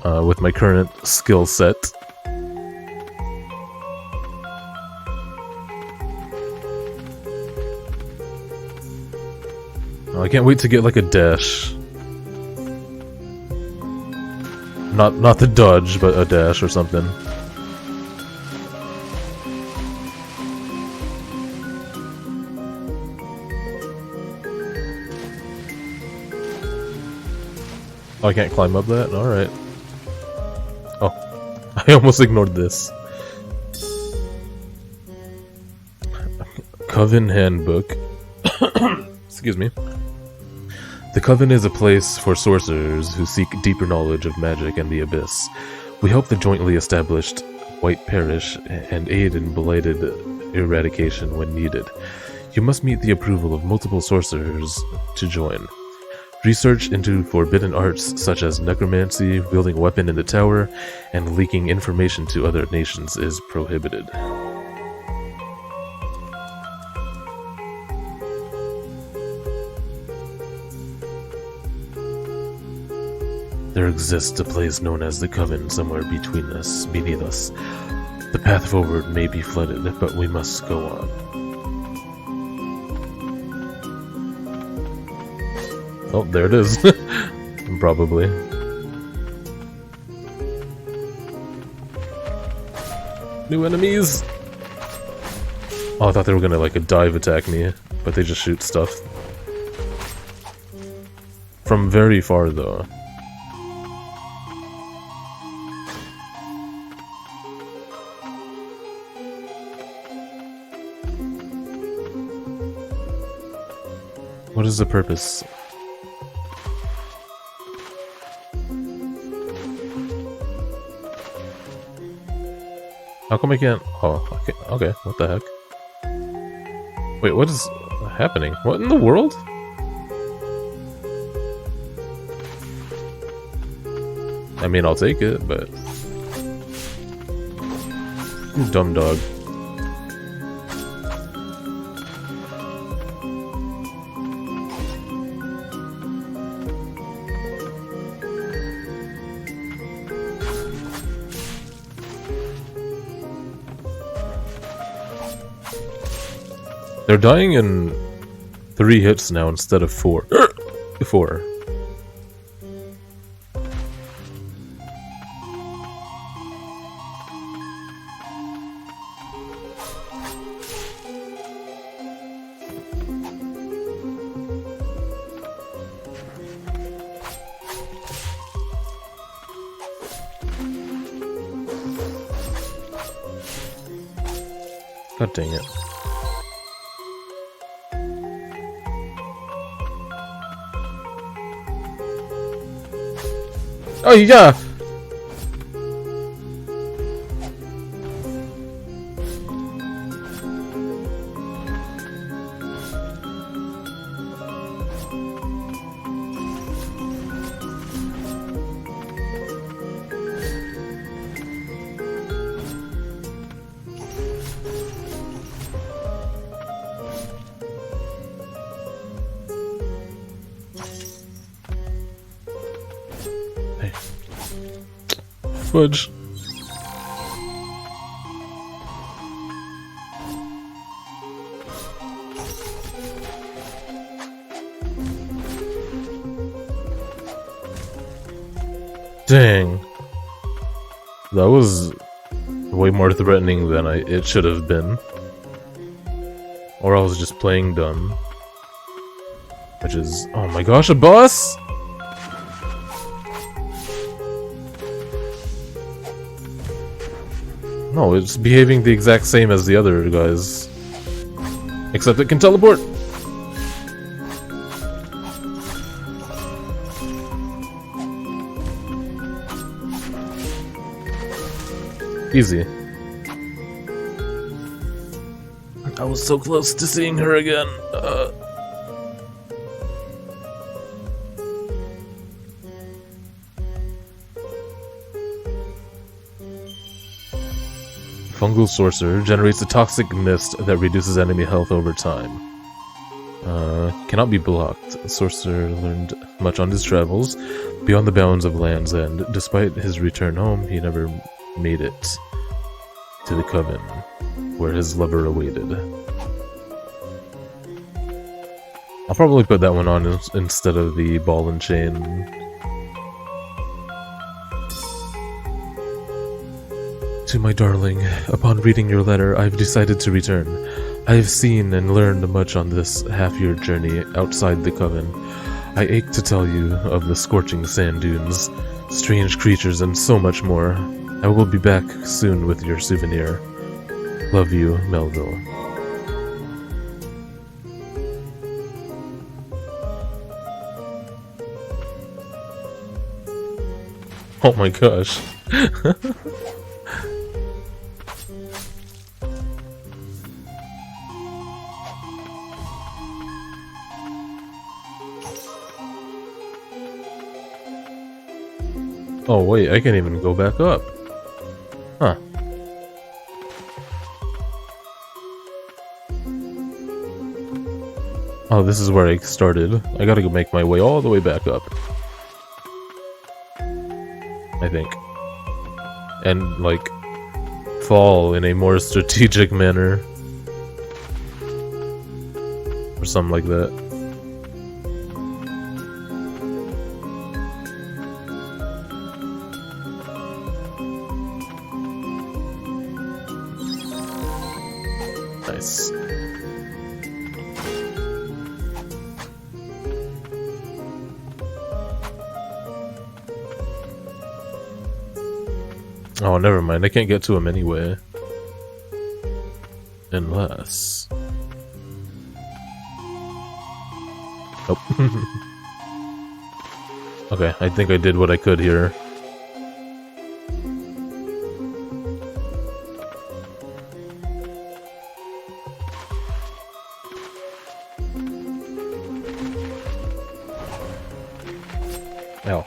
With my current skill set. Oh, I can't wait to get like a dash. Not the dodge, but a dash or something. Oh, I can't climb up that? Alright. Oh, I almost ignored this. Coven Handbook. Excuse me. The Coven is a place for sorcerers who seek deeper knowledge of magic and the abyss. We help the jointly established White Parish and aid in blighted eradication when needed. You must meet the approval of multiple sorcerers to join. Research into forbidden arts such as necromancy, wielding a weapon in the tower, and leaking information to other nations is prohibited. There exists a place known as the Coven somewhere beneath us. The path forward may be flooded, but we must go on. Oh, there it is. Probably. New enemies! Oh, I thought they were gonna like a dive attack me, but they just shoot stuff. From very far though. What is the purpose? How come I can't? Oh, okay, okay, what the heck? Wait, what is happening? What in the world? I mean, I'll take it, but... You dumb dog. They're dying in 3 hits now instead of 4. 4. God dang it. Oh yeah! Hey. Fudge. Dang. That was way more threatening than it should have been. Or I was just playing dumb. Which is... oh my gosh, a boss?! No, it's behaving the exact same as the other guys. Except it can teleport! Easy. I was so close to seeing her again. Fungal Sorcerer generates a toxic mist that reduces enemy health over time. Cannot be blocked. The sorcerer learned much on his travels beyond the bounds of Land's End. Despite his return home, he never made it to the Coven, where his lover awaited. I'll probably put that one on instead of the ball and chain. To my darling, upon reading your letter, I've decided to return. I have seen and learned much on this half-year journey outside the Coven. I ache to tell you of the scorching sand dunes, strange creatures, and so much more. I will be back soon with your souvenir. Love you, Melville. Oh my gosh. Oh wait, I can't even go back up. Huh. Oh, this is where I started. I gotta go make my way all the way back up. I think. And, like, fall in a more strategic manner. Or something like that. Nice. Oh, never mind. I can't get to him anyway. Unless... oh. Okay, I think I did what I could here. Ow.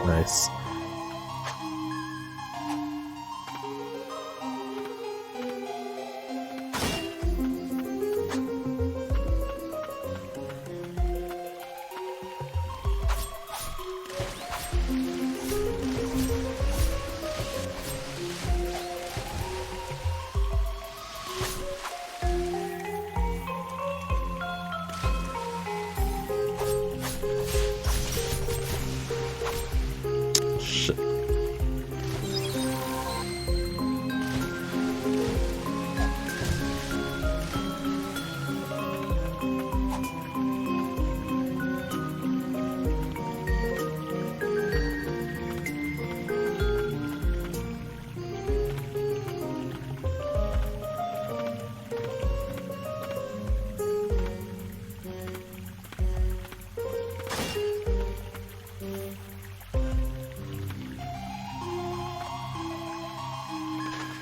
Nice.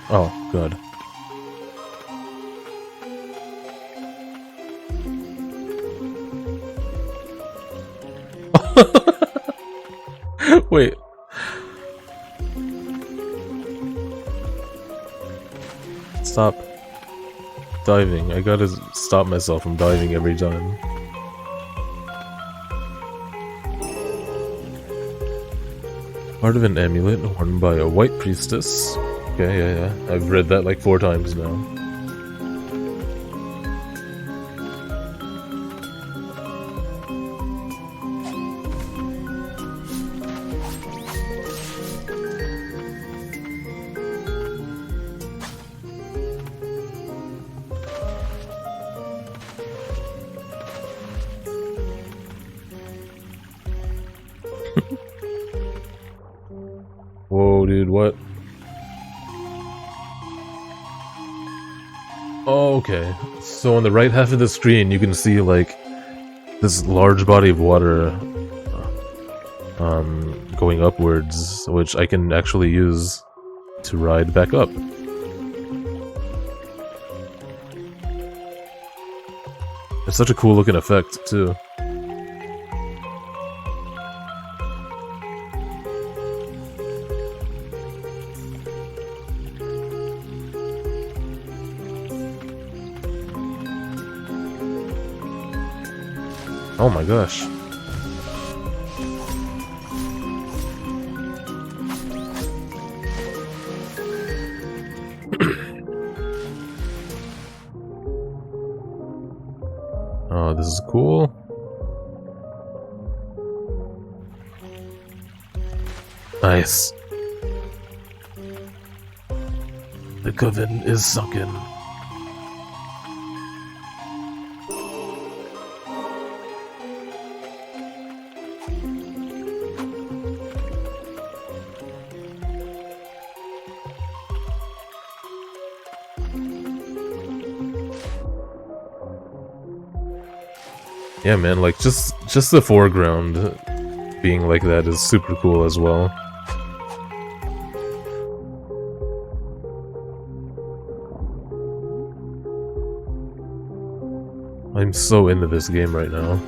Oh, God. Wait. Stop diving. I gotta stop myself from diving every time. Part of an amulet worn by a white priestess. Okay, yeah. I've read that like 4 times now. Whoa, dude, what? Oh, okay. So on the right half of the screen, you can see, like, this large body of water going upwards, which I can actually use to ride back up. It's such a cool looking effect, too. Oh my gosh. Oh, this is cool. Nice. The coven is sunken. Yeah, man, like, just the foreground being like that is super cool as well. I'm so into this game right now.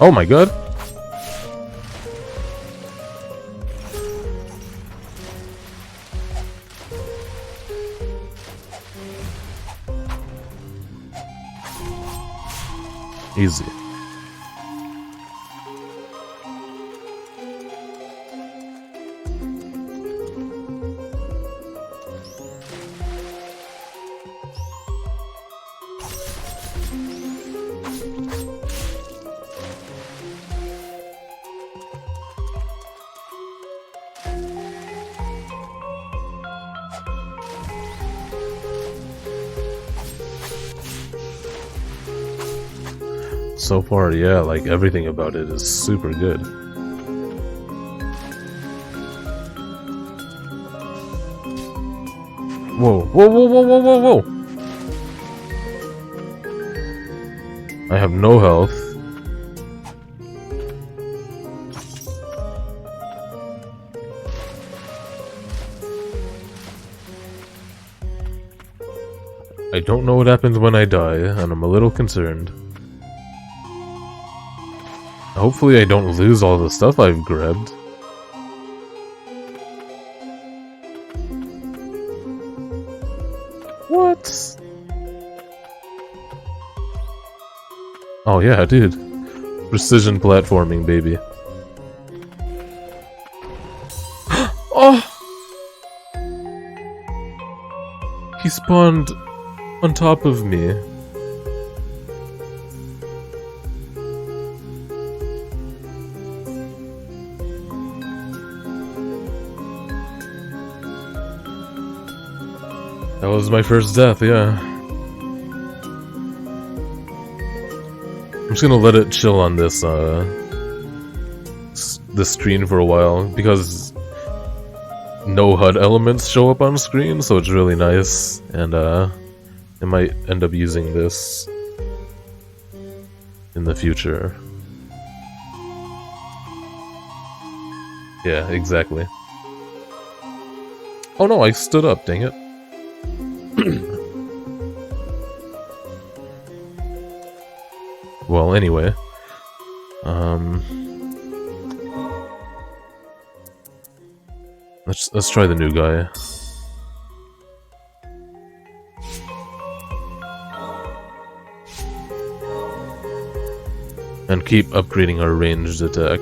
Oh my god. Easy. So far, yeah, like everything about it is super good. Whoa, whoa, whoa, whoa, whoa, whoa, whoa! I have no health. I don't know what happens when I die, and I'm a little concerned. Hopefully I don't lose all the stuff I've grabbed. What? Oh yeah, dude. Precision platforming, baby. Oh! He spawned on top of me. That was my first death, yeah. I'm just gonna let it chill on this screen for a while, because no HUD elements show up on screen, so it's really nice. And I might end up using this in the future. Yeah, exactly. Oh no, I stood up, dang it. Well, anyway. Let's try the new guy. And keep upgrading our ranged attack.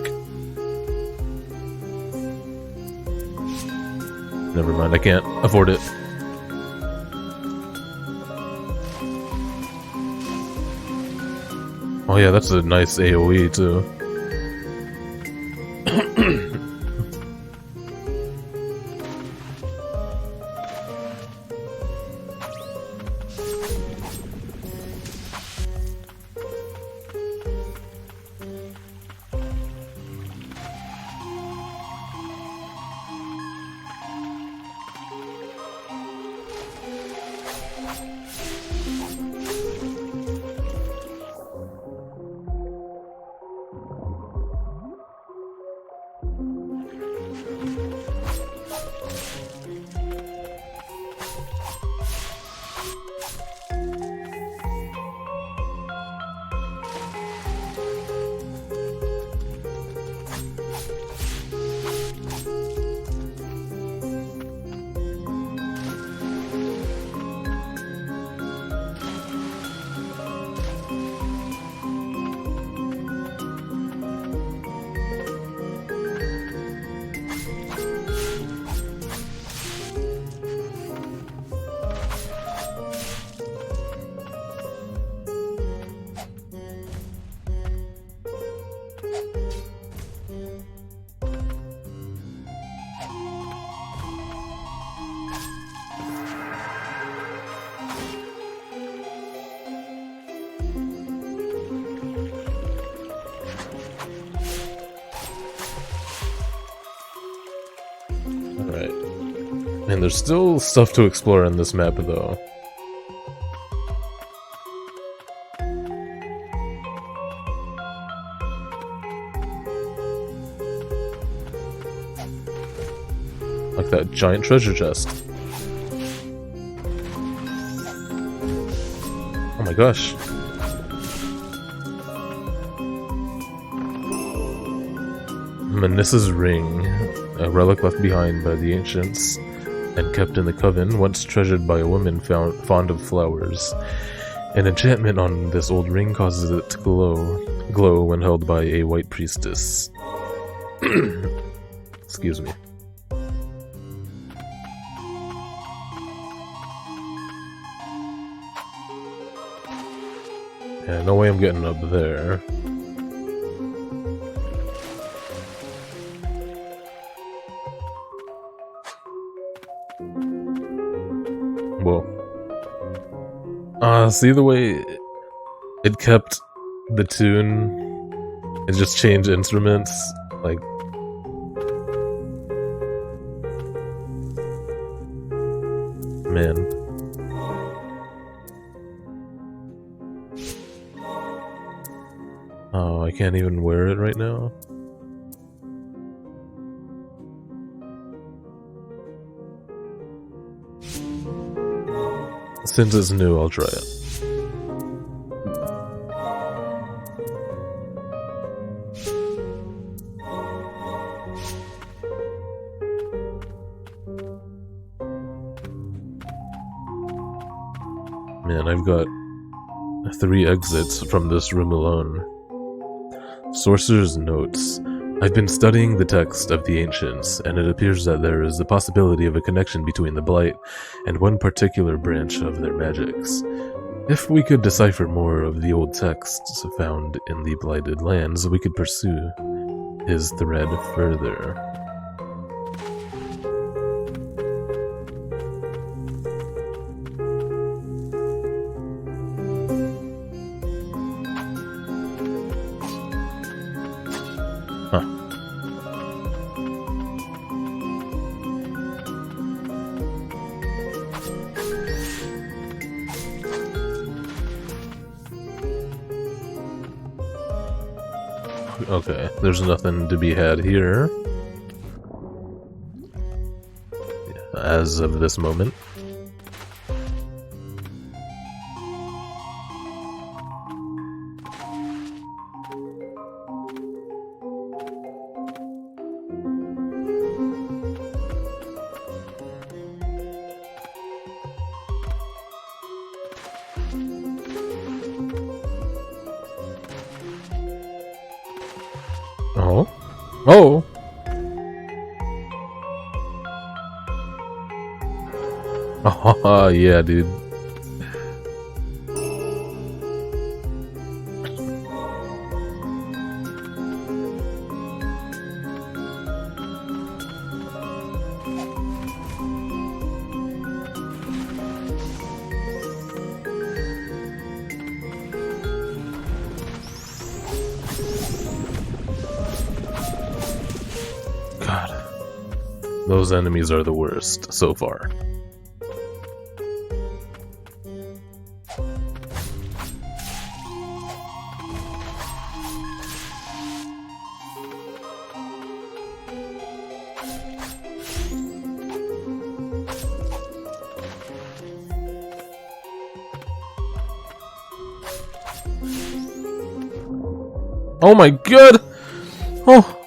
Never mind, I can't afford it. Oh yeah, that's a nice AoE too. Alright. And there's still stuff to explore on this map, though. Like that giant treasure chest. Oh my gosh. Manissa's ring, a relic left behind by the ancients and kept in the coven, once treasured by a woman fond of flowers. An enchantment on this old ring causes it to glow when held by a white priestess. Excuse me. Yeah, no way I'm getting up there. Whoa. See the way it kept the tune? It just changed instruments? Like... Man. Oh, I can't even wear it right now? Since it's new, I'll try it. Man, I've got 3 exits from this room alone. Sorcerer's Notes. I've been studying the text of the ancients, and it appears that there is the possibility of a connection between the Blight and one particular branch of their magics. If we could decipher more of the old texts found in the Blighted Lands, we could pursue his thread further. Okay, there's nothing to be had here. As of this moment. Oh. Oh! Oh, yeah, dude. God. Those enemies are the worst so far. Oh my god! Oh!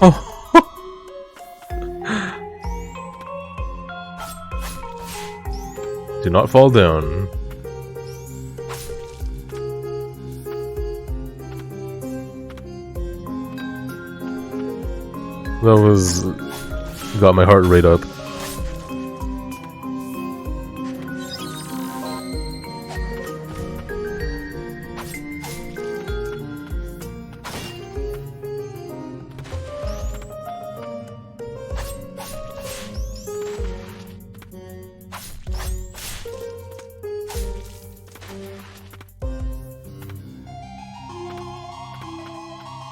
Oh! Do not fall down. That was... got my heart rate up.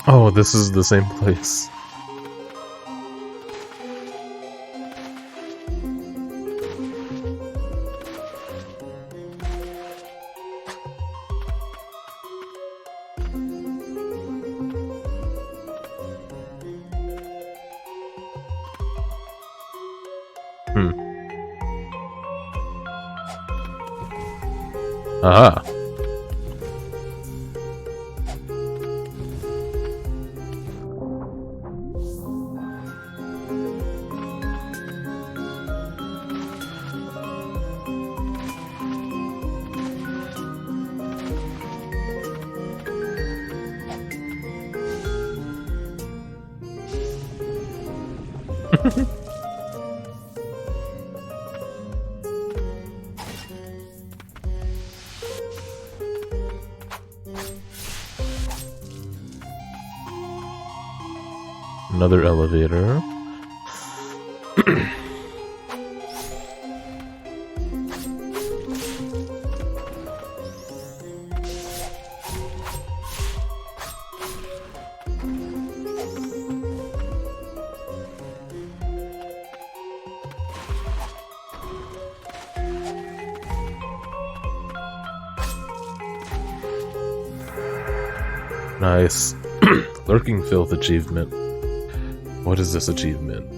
Oh, this is the same place. Aha. Another elevator. Nice. Lurking Filth achievement. What is this achievement?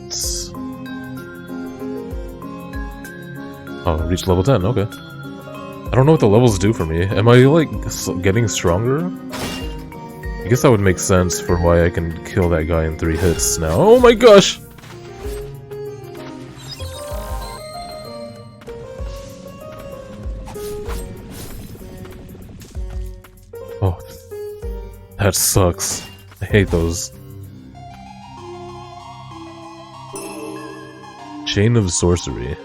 Oh, reach level 10, okay. I don't know what the levels do for me. Am I, like, getting stronger? I guess that would make sense for why I can kill that guy in 3 hits now. Oh my gosh! Oh, that sucks. I hate those. Chain of Sorcery.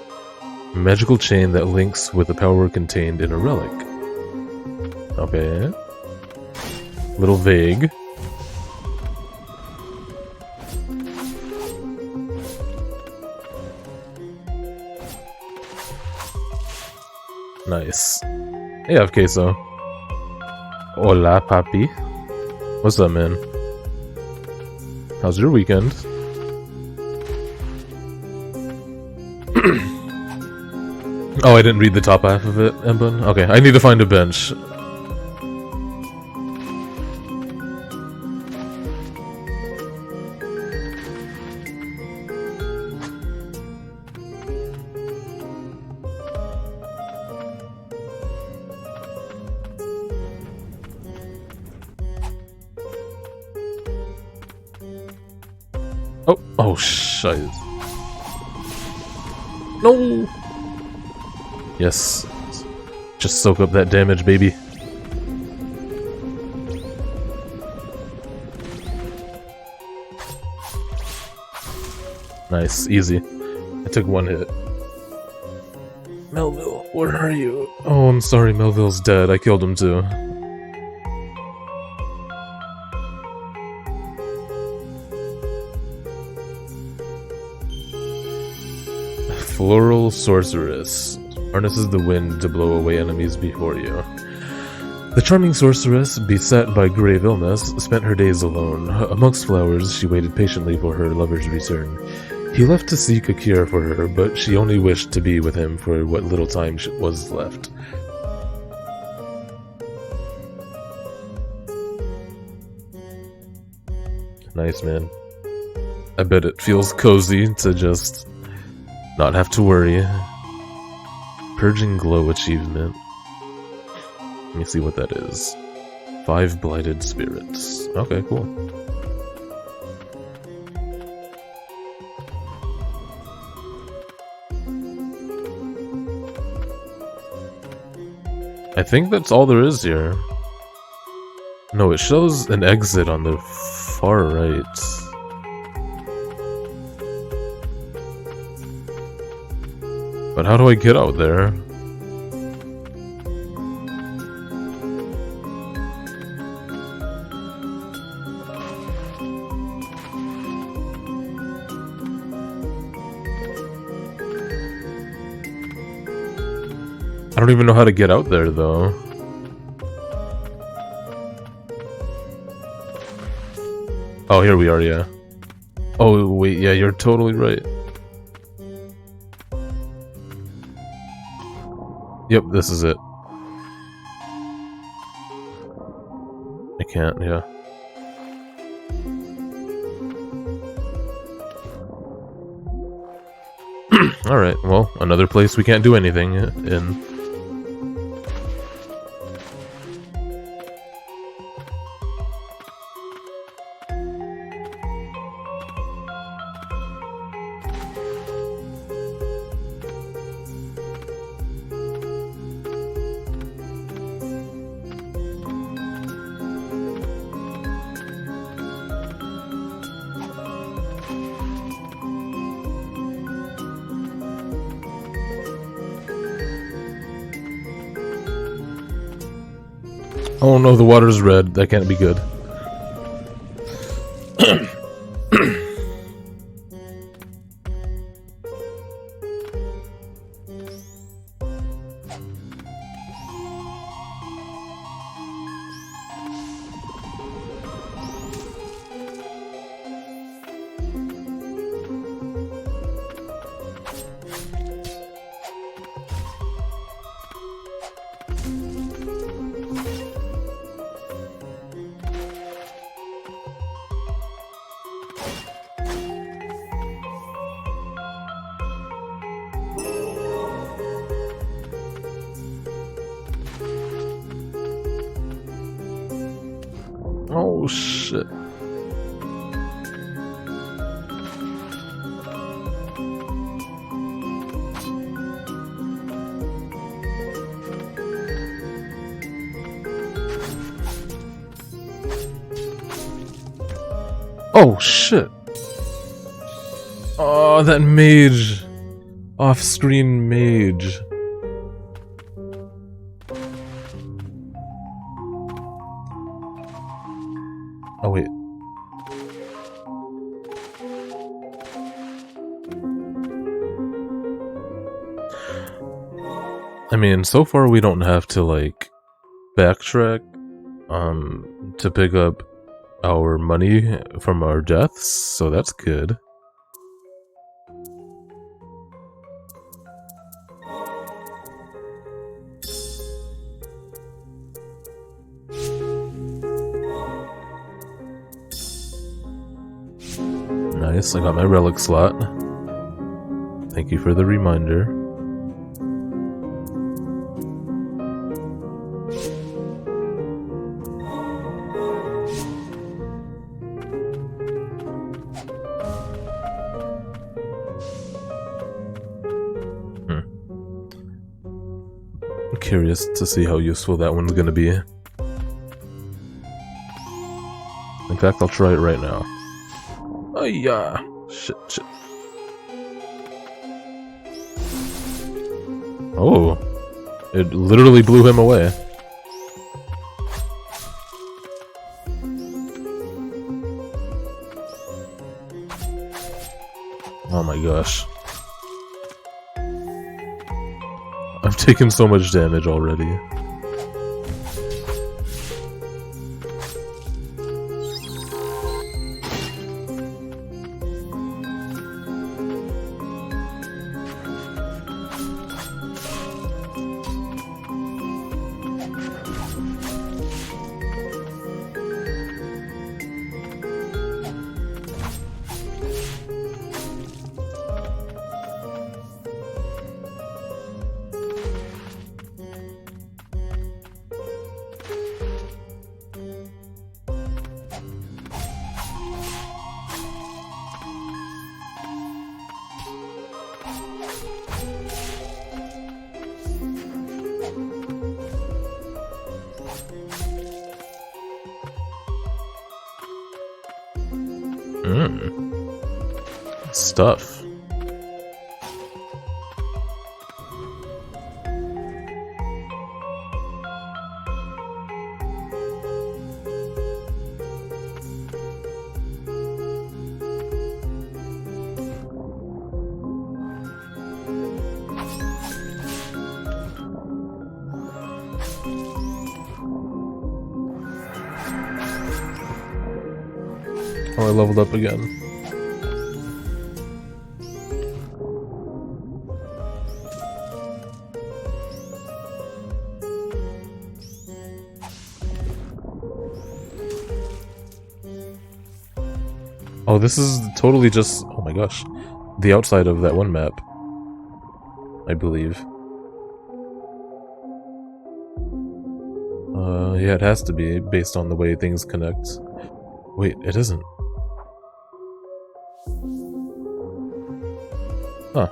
A magical chain that links with the power contained in a relic. Okay. Little vague. Nice. Hey, Queso. Hola, papi. What's up, man? How's your weekend? Oh, I didn't read the top half of it, Embun? Okay, I need to find a bench. Oh, shit. No! Yes. Just soak up that damage, baby. Nice, easy. I took one hit. Melville, where are you? Oh, I'm sorry, Melville's dead. I killed him too. Floral Sorceress. Harnesses the wind to blow away enemies before you. The charming sorceress, beset by grave illness, spent her days alone. Amongst flowers, she waited patiently for her lover's return. He left to seek a cure for her, but she only wished to be with him for what little time was left. Nice, man. I bet it feels cozy to just not have to worry. Purging Glow achievement. Let me see what that is. 5 blighted spirits. Okay, cool. I think that's all there is here. No, it shows an exit on the far right. But how do I get out there? I don't even know how to get out there, though. Oh, here we are, yeah. Oh, wait, yeah, you're totally right. Yep, this is it. I can't, yeah. Alright, well, another place we can't do anything in. Oh no, the water's red. That can't be good. Oh shit. Oh shit. Oh, that mage. Off-screen mage. Oh wait. I mean, so far we don't have to like backtrack to pick up our money from our deaths, so that's good. Nice, I got my relic slot. Thank you for the reminder. curious to see how useful that one's gonna be. In fact, I'll try it right now. Oh yeah! Shit. Oh! It literally blew him away. Oh my gosh. I've taken so much damage already. Stuff. Oh, I leveled up again. Oh, this is totally just... oh my gosh. The outside of that one map. I believe. Yeah, it has to be, based on the way things connect. Wait, it isn't. Huh.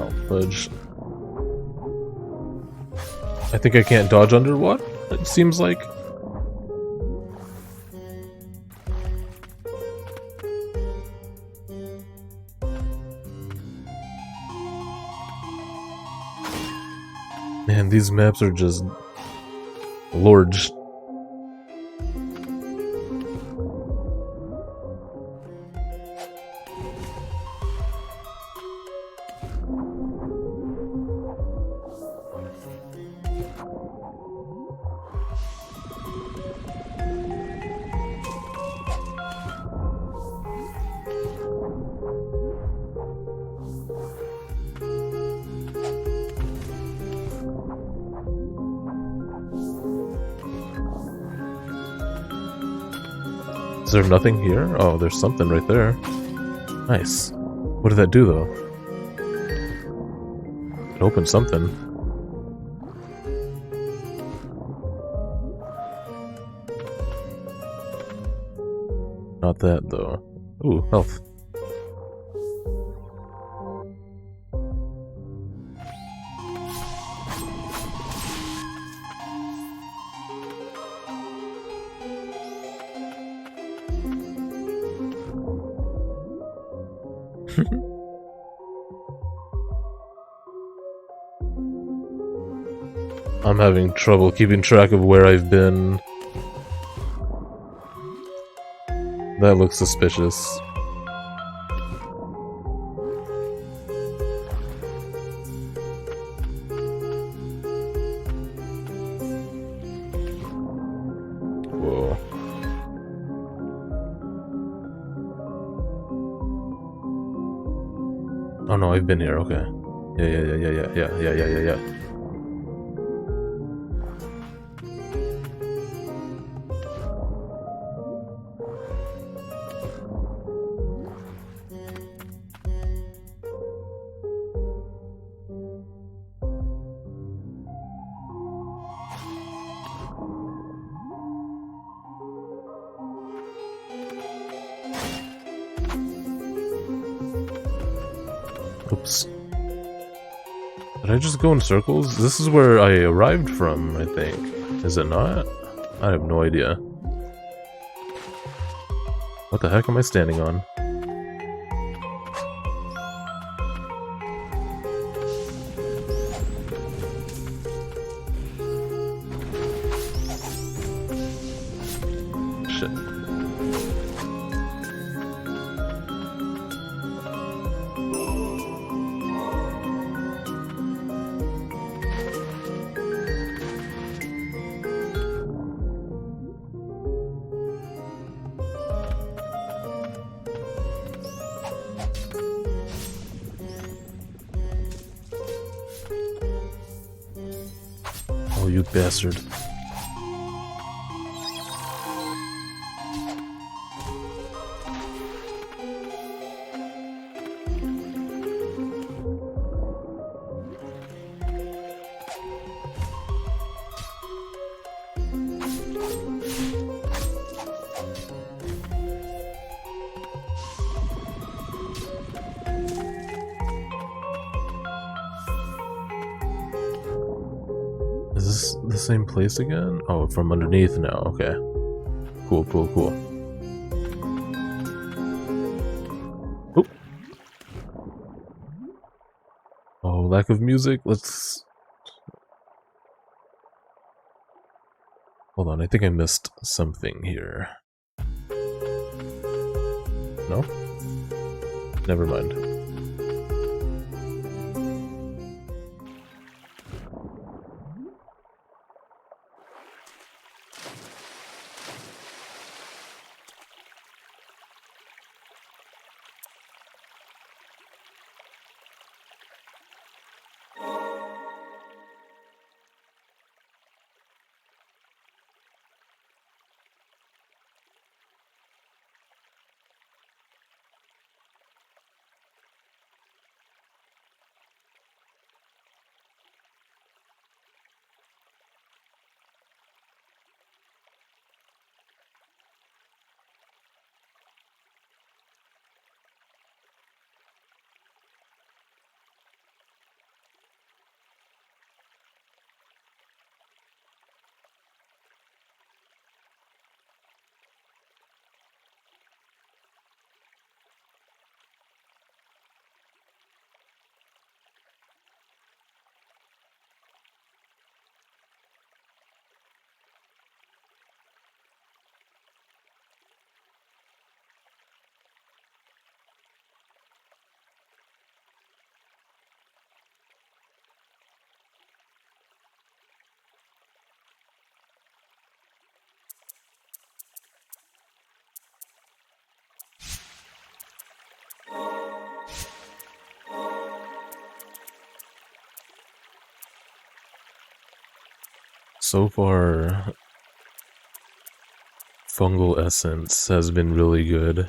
Oh, fudge. I think I can't dodge underwater, it seems like. Man, these maps are just large. Is there nothing here? Oh, there's something right there. Nice. What did that do, though? It opened something. Not that, though. Ooh, health. I'm having trouble keeping track of where I've been. That looks suspicious. Whoa. Oh no, I've been here, okay. Yeah. Oops. Did I just go in circles? This is where I arrived from, I think. Is it not? I have no idea. What the heck am I standing on? Shit. Oh, you bastard. Is this the same place again? Oh, from underneath now, okay. Cool, cool, cool. Oop. Oh, lack of music? Let's... Hold on, I think I missed something here. No? Never mind. So far, fungal essence has been really good,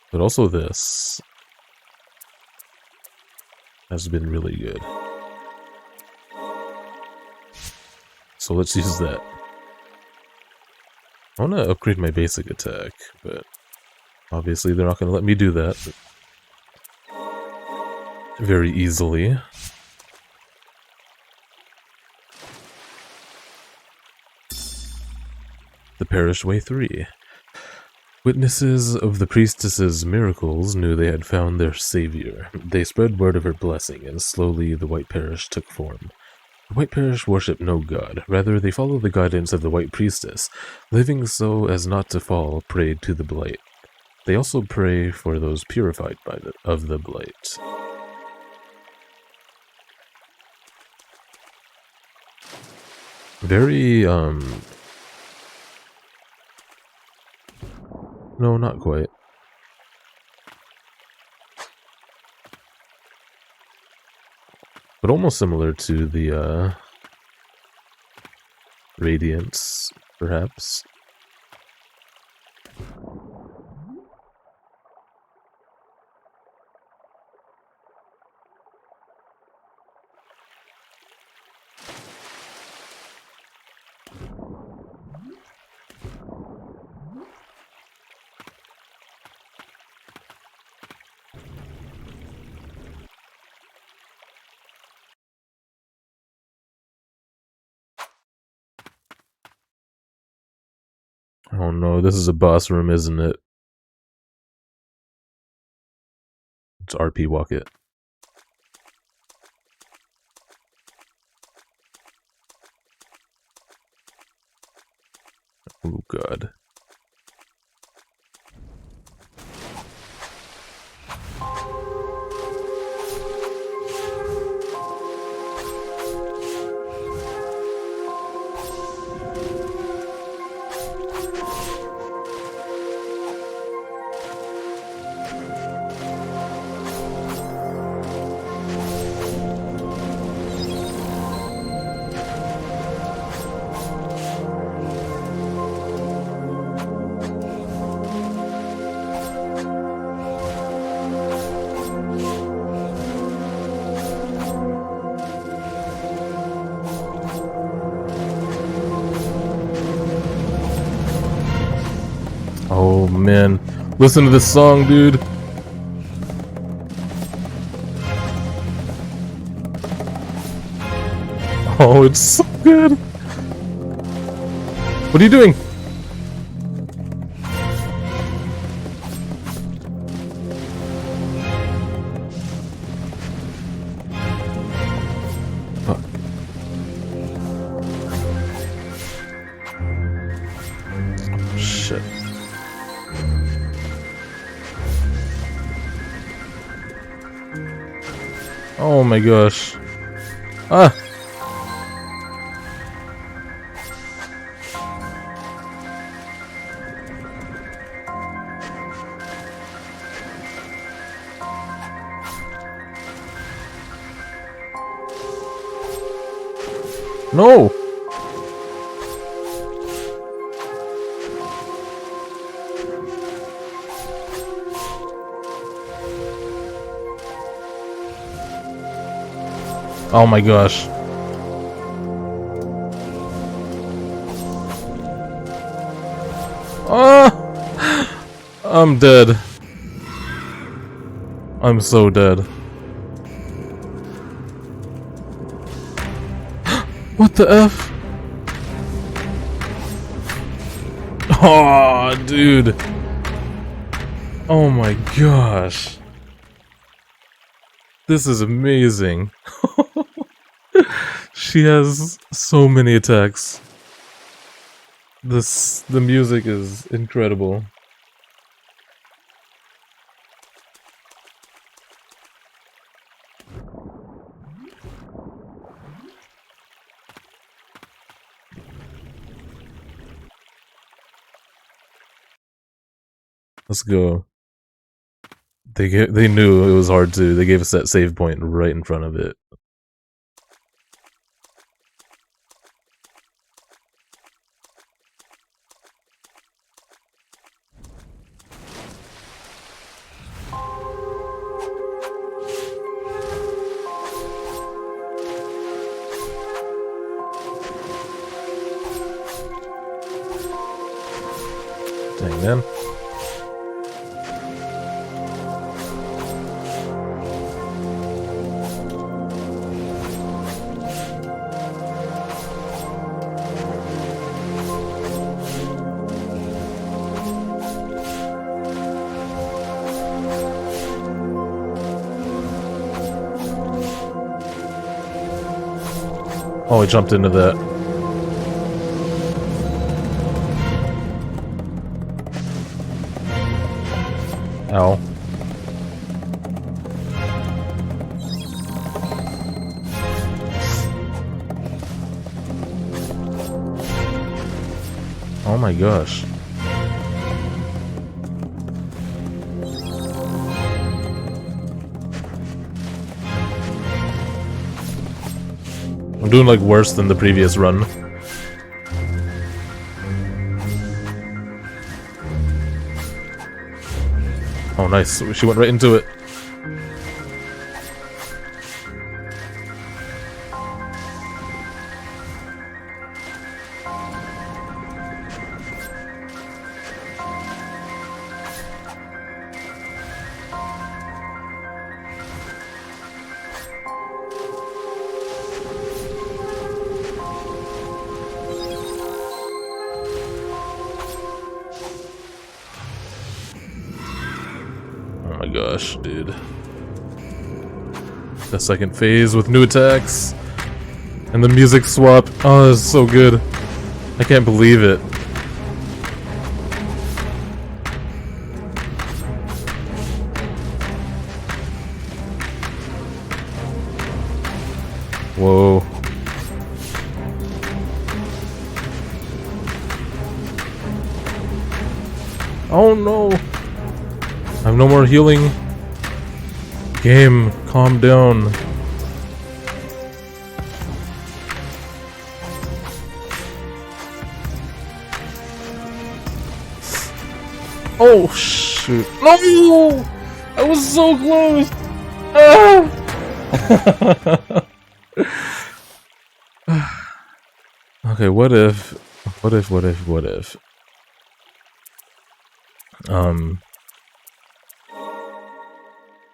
but also this has been really good. So let's use that. I want to upgrade my basic attack, but obviously they're not going to let me do that very easily. The Parish Way 3. Witnesses of the priestess's miracles knew they had found their savior. They spread word of her blessing, and slowly the White Parish took form. The White Parish worship no god, rather they follow the guidance of the White Priestess, living so as not to fall prey to the blight. They also pray for those purified by of the blight. Very, no, not quite. But almost similar to the, Radiance, perhaps. Oh no, this is a boss room, isn't it? Let's RP walk it. Oh god. Oh man, listen to this song, dude. Oh, it's so good. What are you doing? Fuck. Shit. Oh my gosh. Ah! No! Oh my gosh. Ah! I'm dead. I'm so dead. What the F? Oh, dude. Oh my gosh. This is amazing. She has so many attacks. The music is incredible. Let's go. They knew it was hard too. They gave us that save point right in front of it. Dang, man. Oh, I jumped into that. Ow. Oh my gosh. I'm doing like worse than the previous run. Oh nice, she went right into it. gosh, dude. The second phase with new attacks. And the music swap. Oh, this is so good. I can't believe it. Whoa. Oh no! I have no more healing. Game, calm down. Oh shoot. No! I was so close! Ah! Okay, what if...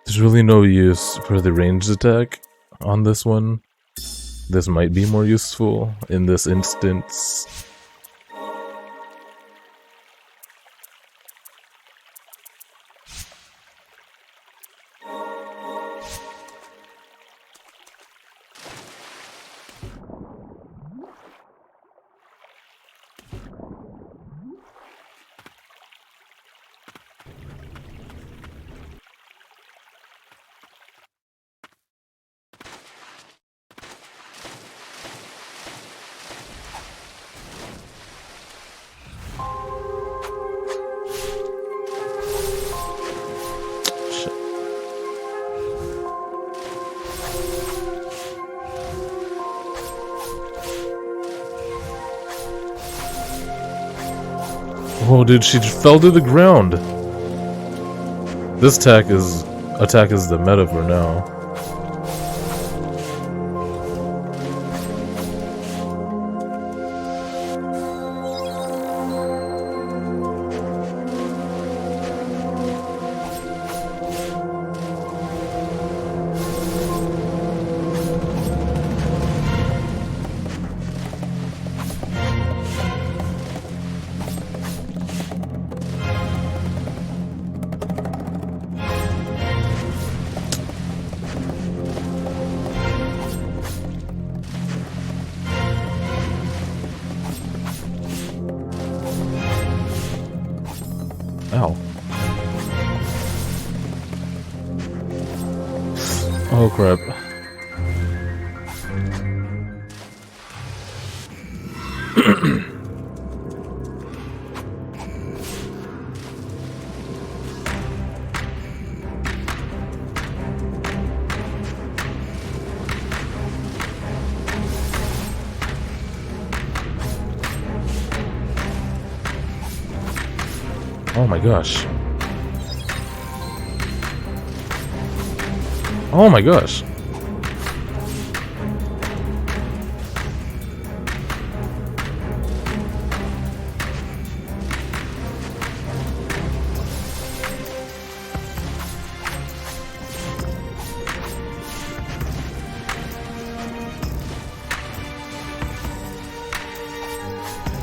There's really no use for the ranged attack on this one. This might be more useful in this instance. Oh, dude, she fell to the ground. This attack is the meta for now. Ow. Oh crap. Oh my gosh. Oh my gosh.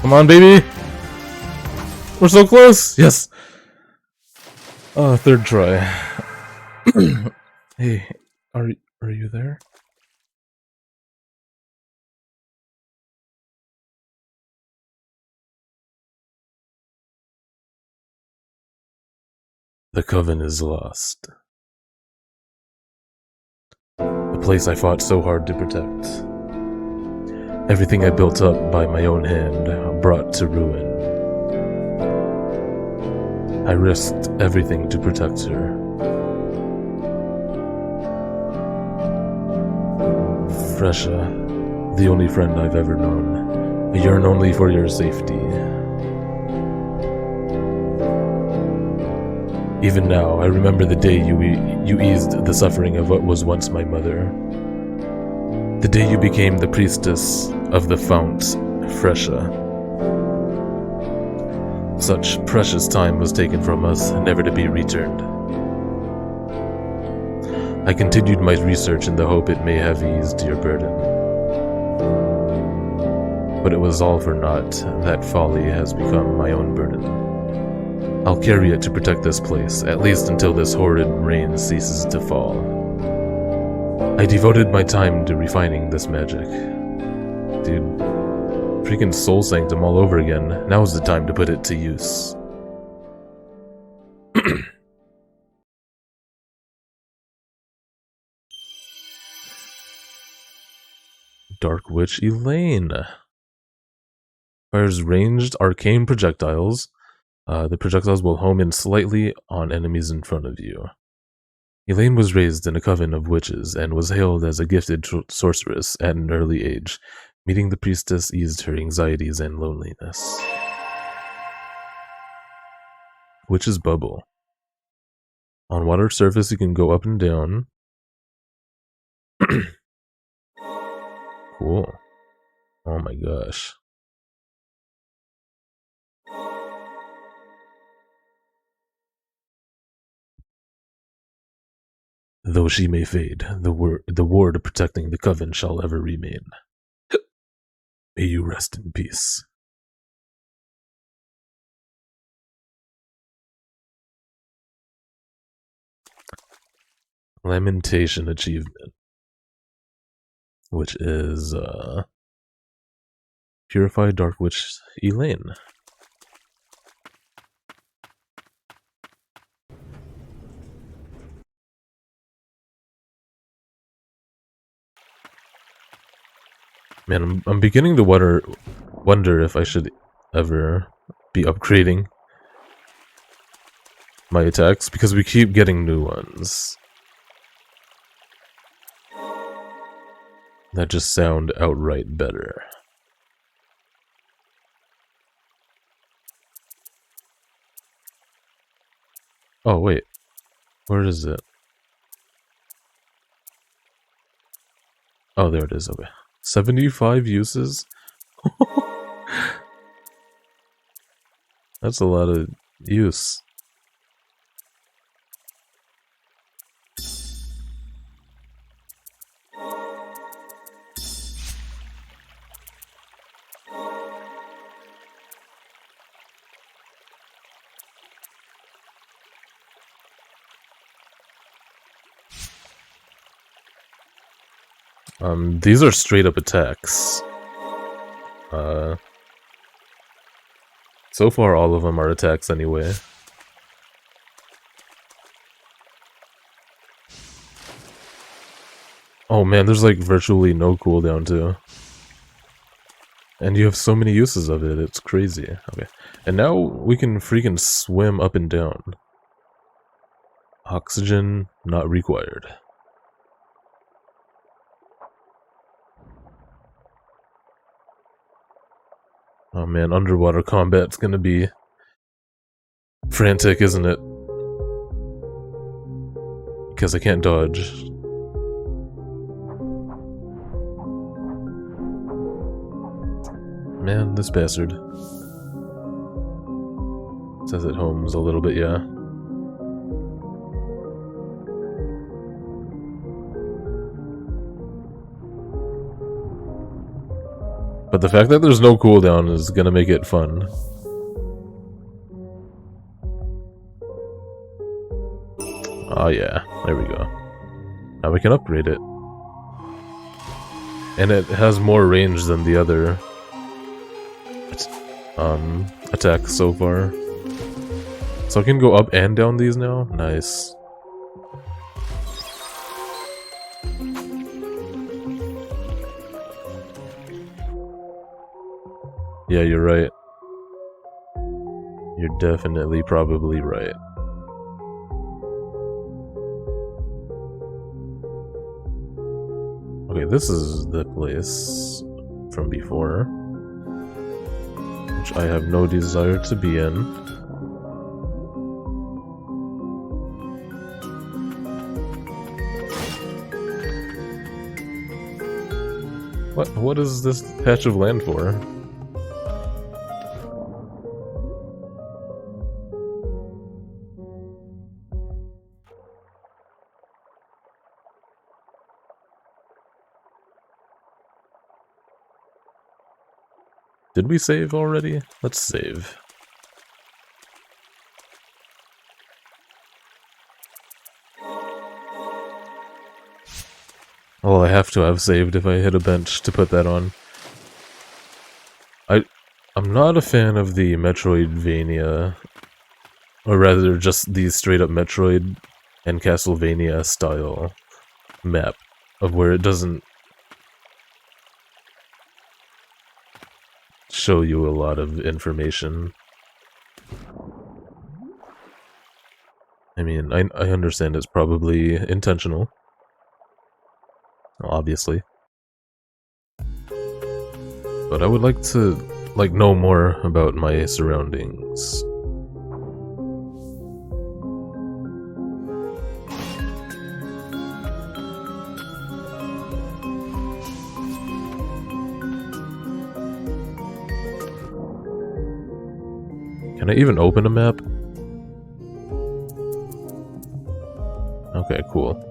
Come on, baby. We're so close! Yes! Oh, third try. Hey, are you there? The Coven is lost. The place I fought so hard to protect. Everything I built up by my own hand, brought to ruin. I risked everything to protect her. Fresha, the only friend I've ever known. I yearn only for your safety. Even now, I remember the day you eased the suffering of what was once my mother. The day you became the priestess of the fount, Fresha. Such precious time was taken from us, never to be returned. I continued my research in the hope it may have eased your burden. But it was all for naught. That folly has become my own burden. I'll carry it to protect this place, at least until this horrid rain ceases to fall. I devoted my time to refining this magic. Dude, freaking Soul Sanctum all over again. Now's the time to put it to use. Dark Witch Elaine. Fires ranged arcane projectiles. The projectiles will home in slightly on enemies in front of you. Elaine was raised in a coven of witches and was hailed as a gifted sorceress at an early age. Meeting the priestess eased her anxieties and loneliness. Witch's Bubble. On water surface, you can go up and down. Cool. Oh my gosh. Though she may fade, the ward protecting the coven shall ever remain. May you rest in peace. Lamentation achievement, which is Purify Dark Witch Elaine. Man, I'm beginning to wonder if I should ever be upgrading my attacks, because we keep getting new ones that just sound outright better. Oh wait, where is it? Oh, there it is. Okay, 75 uses. That's a lot of use. These are straight up attacks. So far all of them are attacks anyway. Oh man, there's like virtually no cooldown too. And you have so many uses of it, it's crazy. Okay, and now we can freaking swim up and down. Oxygen not required. Oh man, underwater combat's gonna be frantic, isn't it? Because I can't dodge. Man, this bastard. Says it homes a little bit, yeah. But the fact that there's no cooldown is gonna make it fun. Oh yeah, there we go. Now we can upgrade it. And it has more range than the other attacks so far. So I can go up and down these now? Nice. Yeah, you're right. You're definitely probably right. Okay, this is the place from before, which I have no desire to be in. What is this patch of land for? Did we save already? Let's save. Well, I have to have saved if I hit a bench to put that on. I'm not a fan of the Metroidvania, or rather just the straight-up Metroid and Castlevania style map, of where it doesn't show you a lot of information. I mean, I understand it's probably intentional, obviously. But I would like to, know more about my surroundings. Can I even open a map? Okay, cool.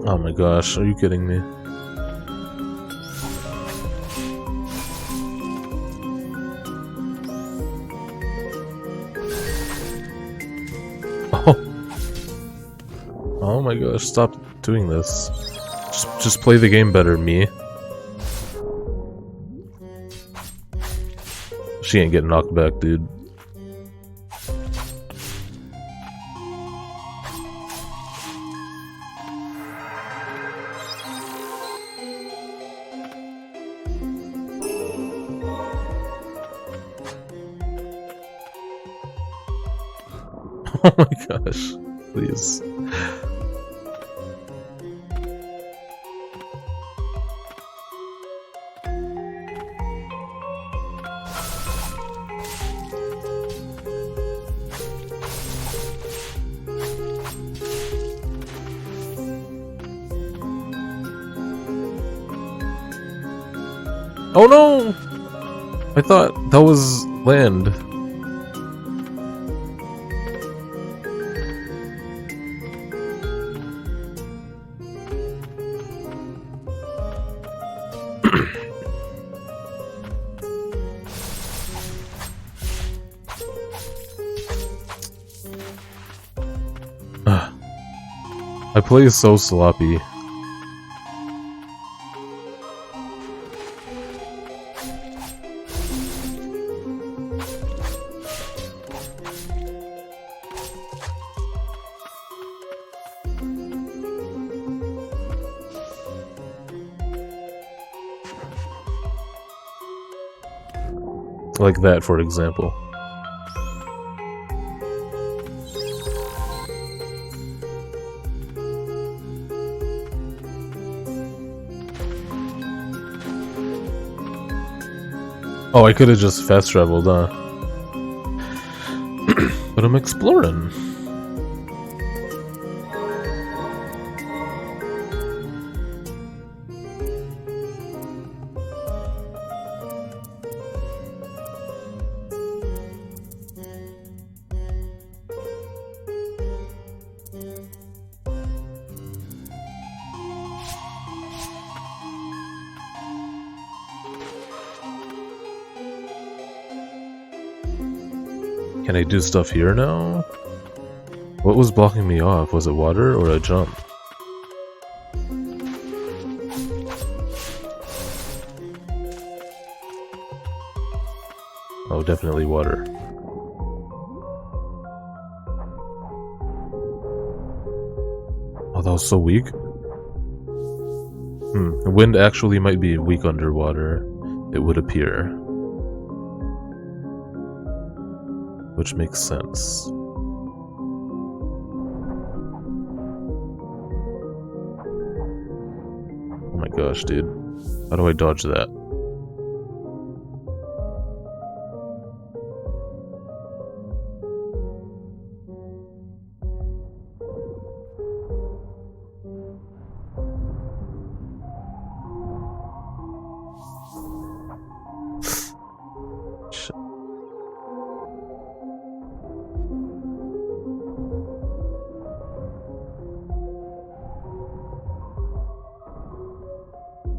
Oh my gosh, are you kidding me? Oh. Oh my gosh, stop doing this. Just play the game better, me. She ain't getting knocked back, dude. Oh my gosh, please. Oh no! I thought that was land. I play so sloppy. Like that, for example. Oh, I could have just fast traveled, huh? But I'm exploring. Can I do stuff here now? What was blocking me off? Was it water or a jump? Oh, definitely water. Oh, that was so weak. The wind actually might be weak underwater, it would appear. Which makes sense. Oh my gosh, dude. How do I dodge that?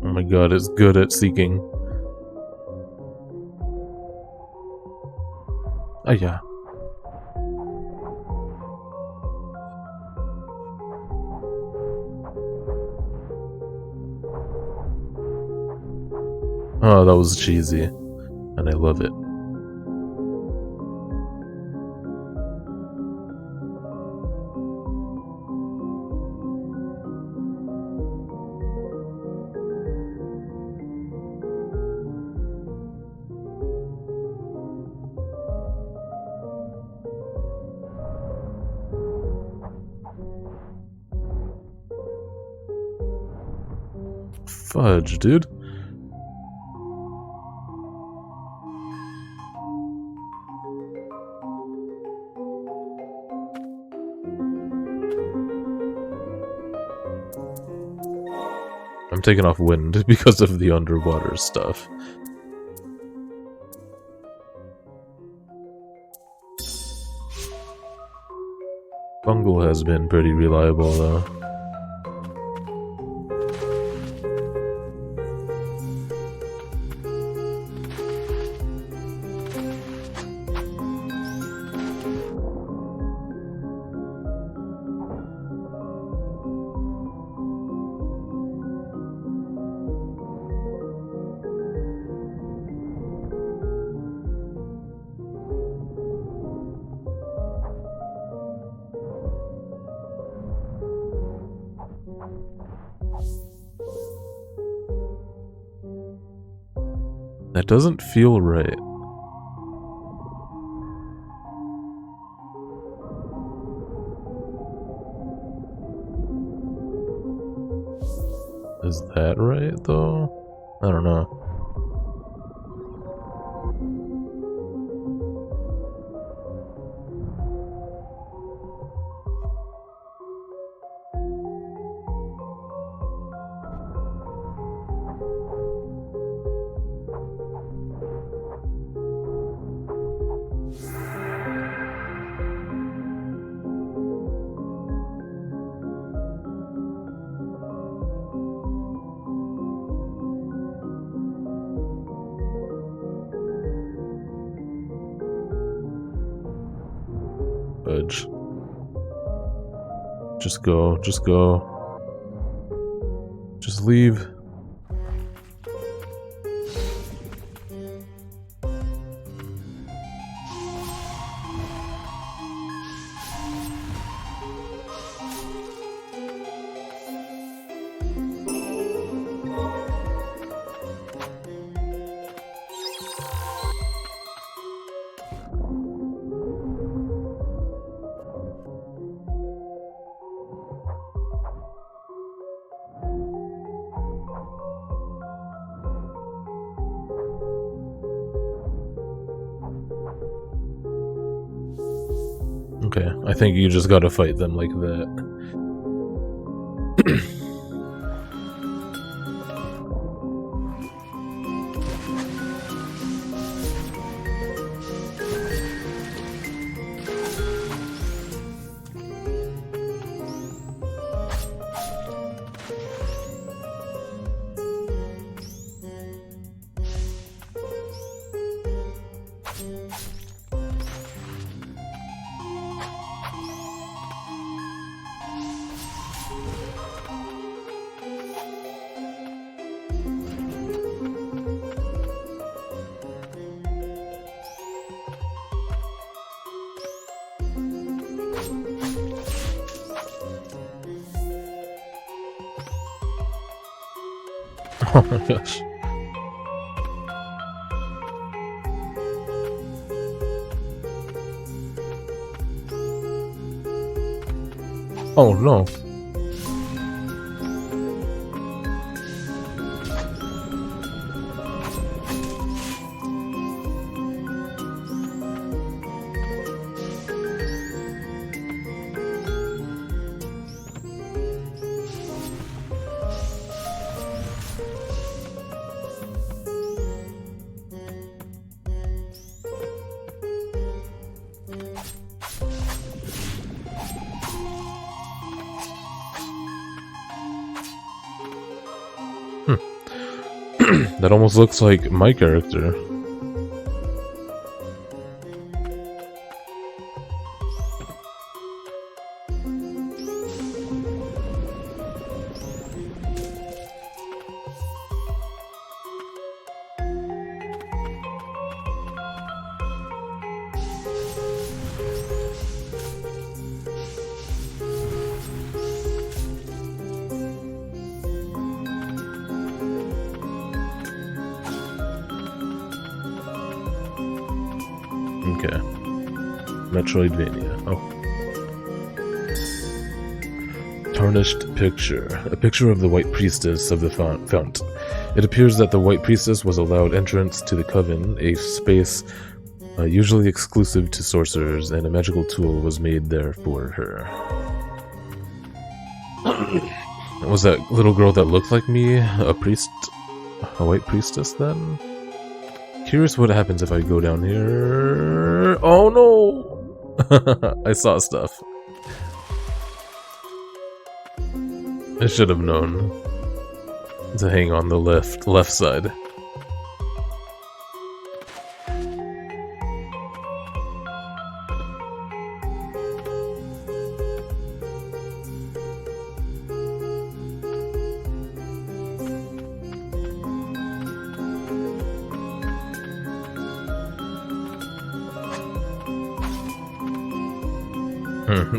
Oh my god, it's good at seeking. Oh yeah. Oh, that was cheesy. And I love it. Fudge, dude. I'm taking off wind because of the underwater stuff. Bungle has been pretty reliable though. That doesn't feel right. Is that right, though? I don't know. Fudge. Just go, just go. Just leave. Okay, I think you just gotta fight them like that. Oh my gosh. Oh no. That almost looks like my character. Okay. Metroidvania. Oh. Tarnished picture. A picture of the White Priestess of the Fount. It appears that the White Priestess was allowed entrance to the Coven, a space usually exclusive to sorcerers, and a magical tool was made there for her. Was that little girl that looked like me a White Priestess then? Curious what happens if I go down here. Oh no! I saw stuff. I should have known to hang on the left side.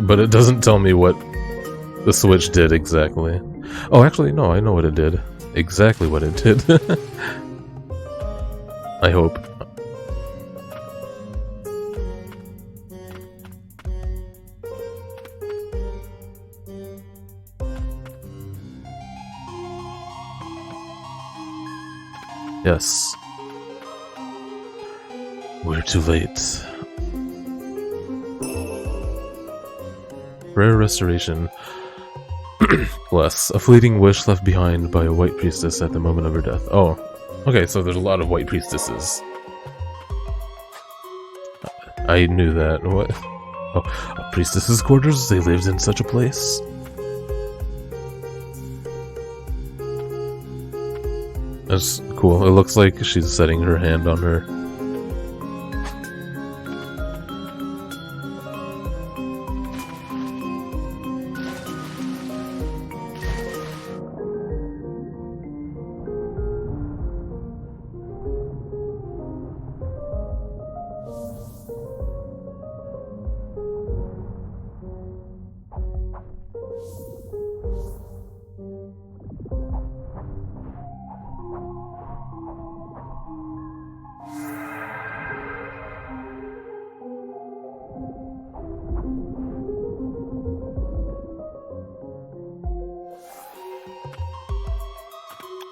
But it doesn't tell me what the switch did exactly. Oh, actually, no, I know what it did. Exactly what it did. I hope. Yes. We're too late. Rare restoration. Bless. A fleeting wish left behind by a White Priestess at the moment of her death. Oh. Okay, so there's a lot of White Priestesses. I knew that. What? Oh, a priestess's quarters? They lived in such a place? That's cool. It looks like she's setting her hand on her.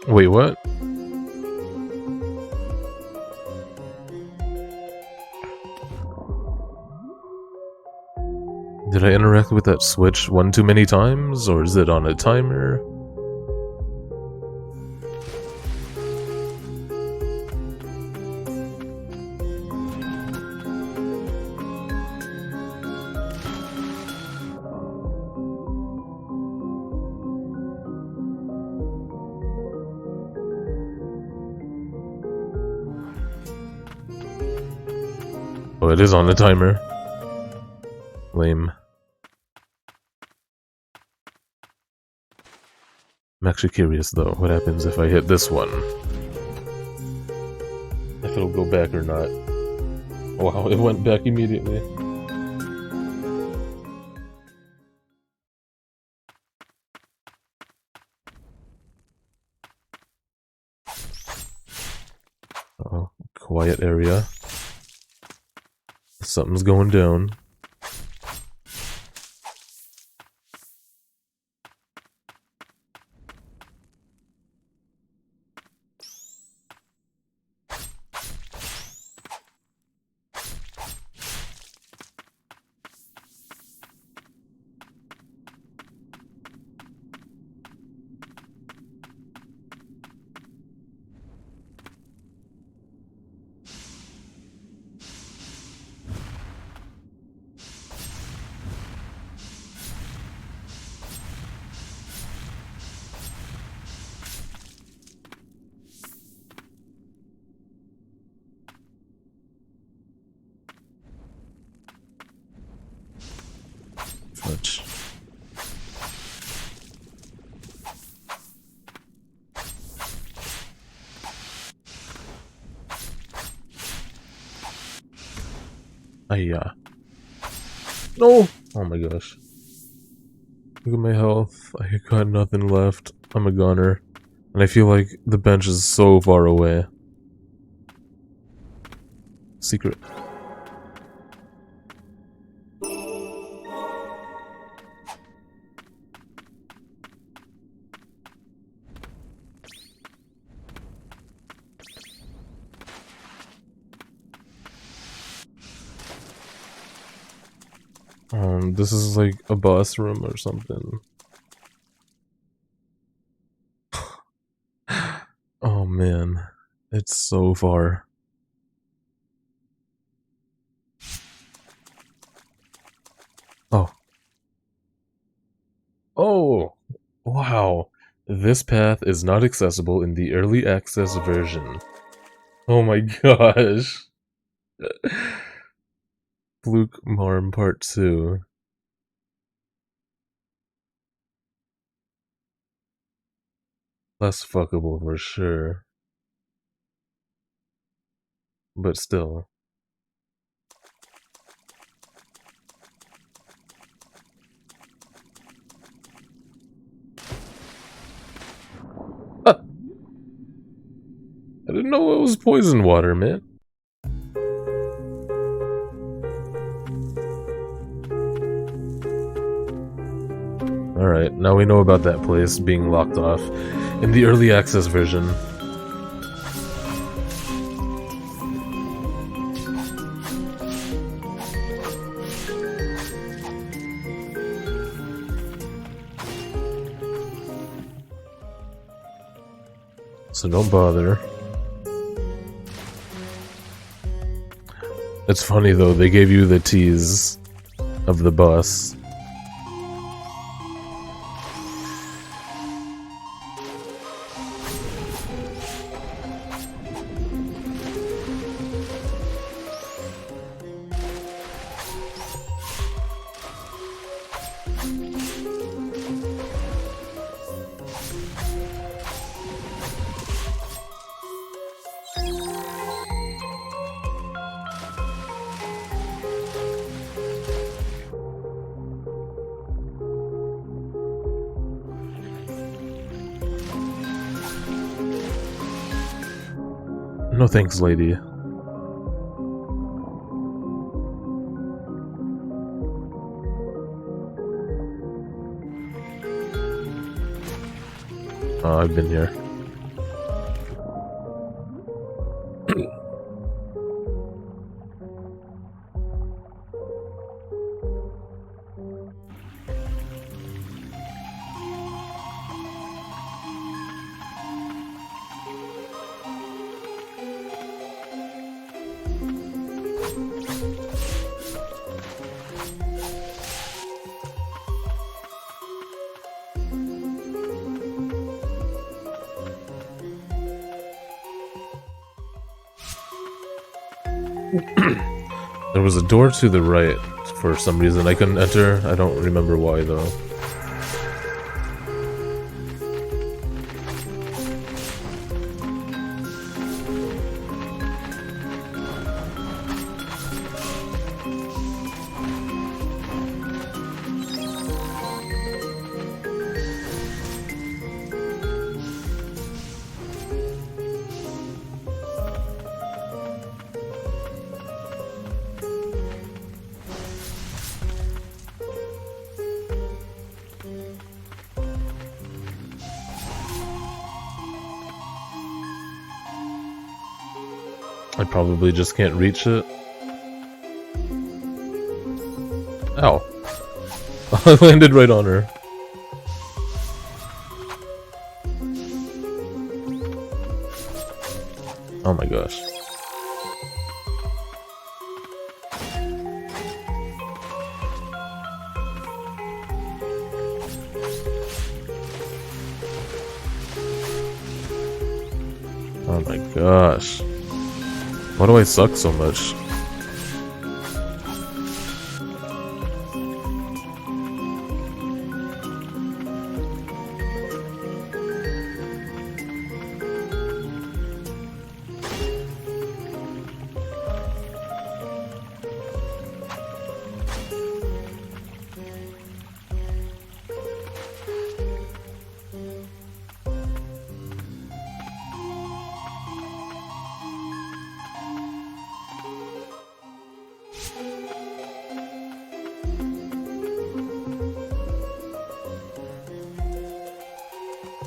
Wait, what? Did I interact with that switch one too many times, or is it on a timer? Oh, it is on the timer. Lame. I'm actually curious though, what happens if I hit this one? If it'll go back or not. Wow, it went back immediately. Oh, quiet area. Something's going down. Touch. Hiya. No! Oh my gosh. Look at my health. I got nothing left. I'm a gunner. And I feel like the bench is so far away. Secret. This is like a boss room or something. Oh man, it's so far. Oh. Oh! Wow. This path is not accessible in the early access version. Oh my gosh. Fluke Marm Part 2. Less fuckable for sure. But still. Ah! I didn't know it was poison water, man. Alright, now we know about that place being locked off in the early access version. So don't bother. It's funny though, they gave you the tease of the boss. No thanks, lady. Oh, I've been here. There was a door to the right for some reason. I couldn't enter. I don't remember why though. I probably just can't reach it. Ow. I landed right on her. Oh my gosh. Oh my gosh. Why do I suck so much?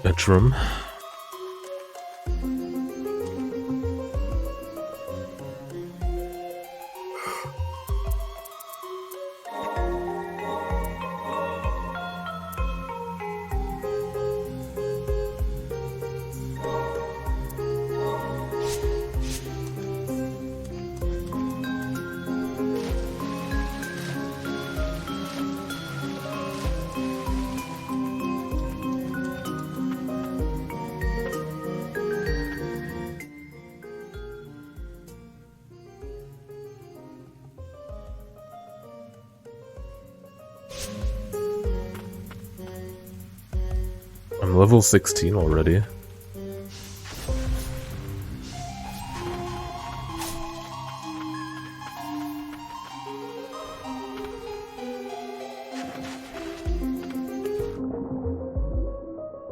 Etrum. I'm level 16 already.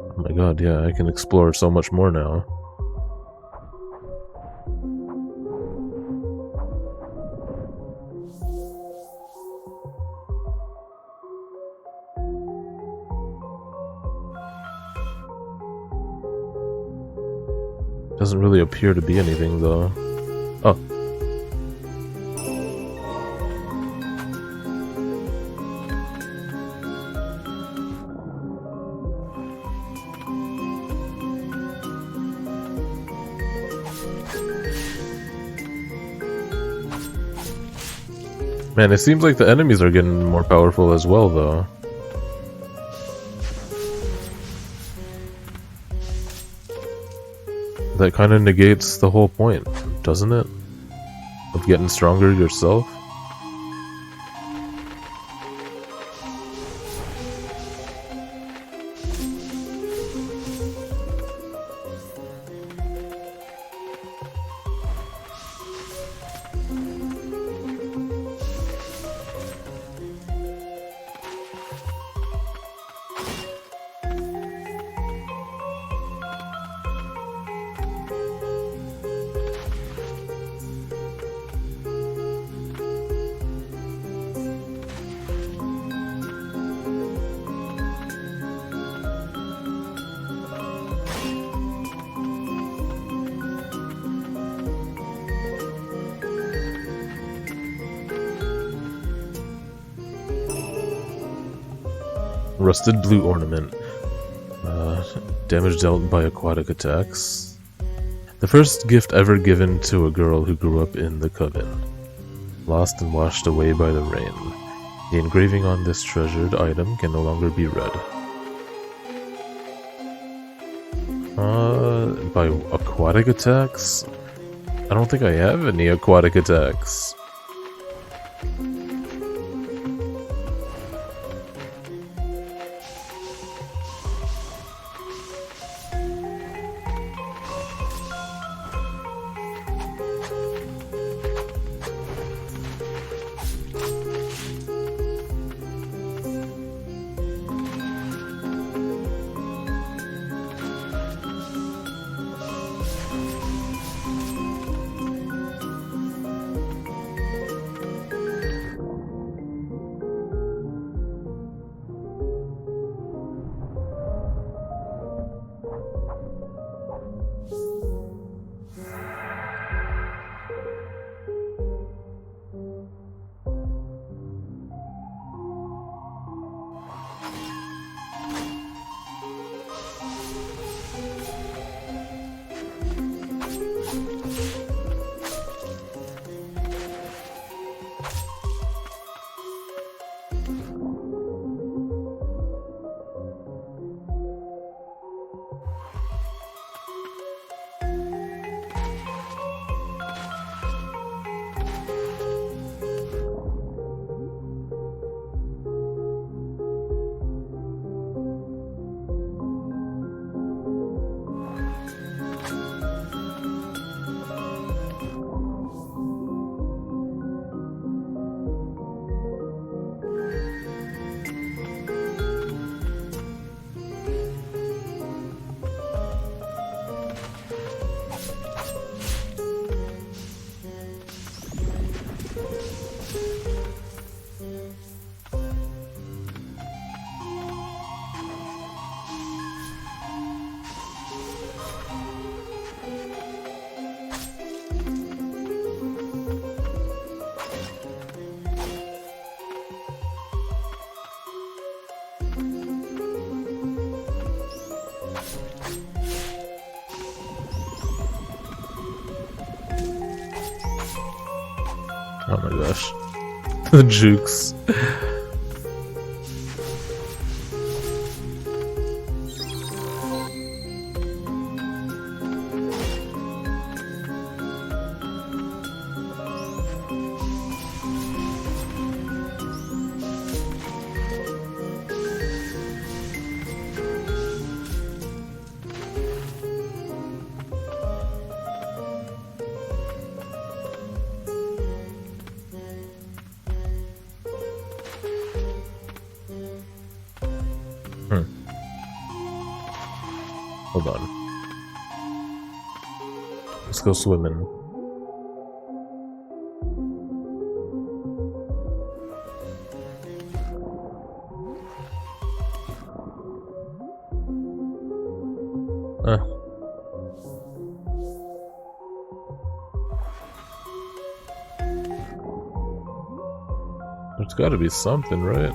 Oh my god, yeah, I can explore so much more now. Doesn't really appear to be anything, though. Oh. Man, it seems like the enemies are getting more powerful as well, though. That kind of negates the whole point, doesn't it? Of getting stronger yourself? Rusted blue ornament. Damage dealt by aquatic attacks. The first gift ever given to a girl who grew up in the Coven. Lost and washed away by the rain. The engraving on this treasured item can no longer be read. By aquatic attacks? I don't think I have any aquatic attacks. Oh my gosh. The jukes. Hold on. Let's go swimming. There's gotta be something, right?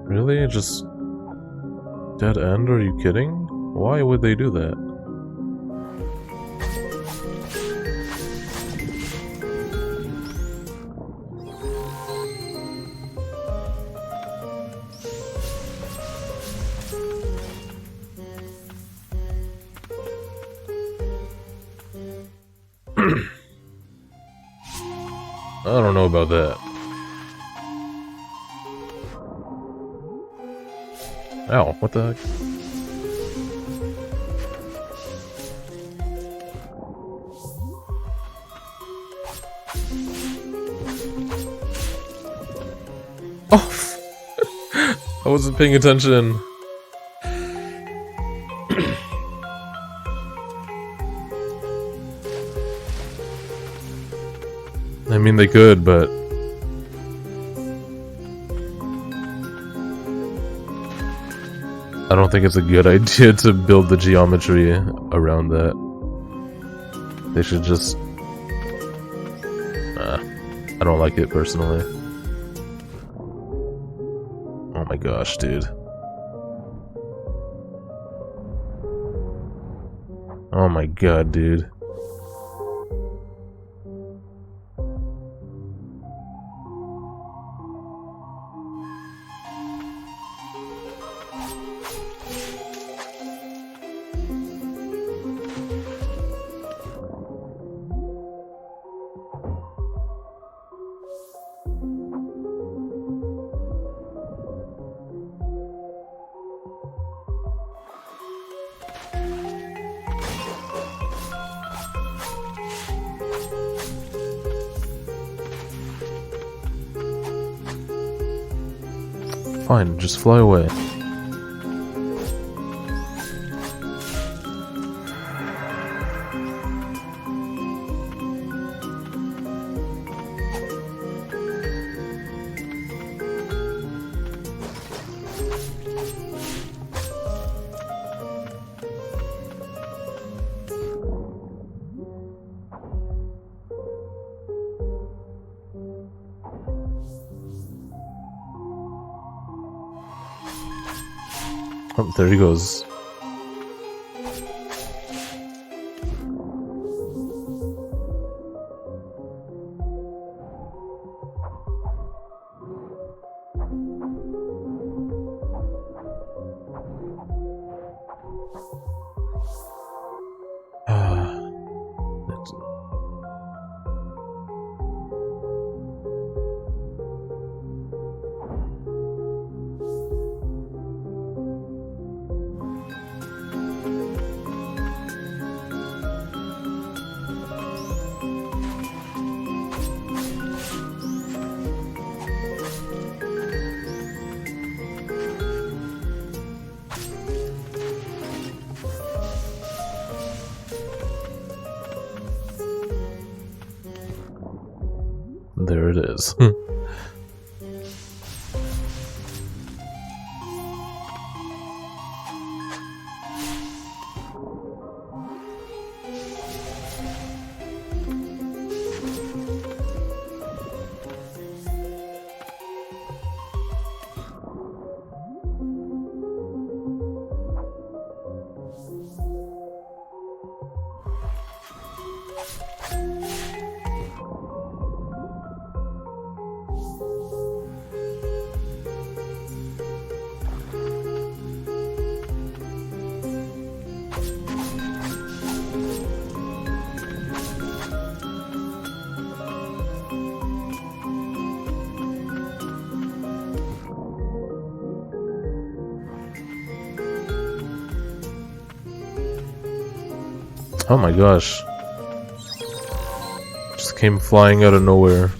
Really? Just dead end? Are you kidding? Why would they do that? I don't know about that. Ow, what the heck? Oh! I wasn't paying attention. I mean, they could, but... I don't think it's a good idea to build the geometry around that. They should just... I don't like it personally. Oh my gosh, dude. Oh my god, dude. Fine, just fly away. Oh, there he goes. There it is. Oh my gosh. Just came flying out of nowhere.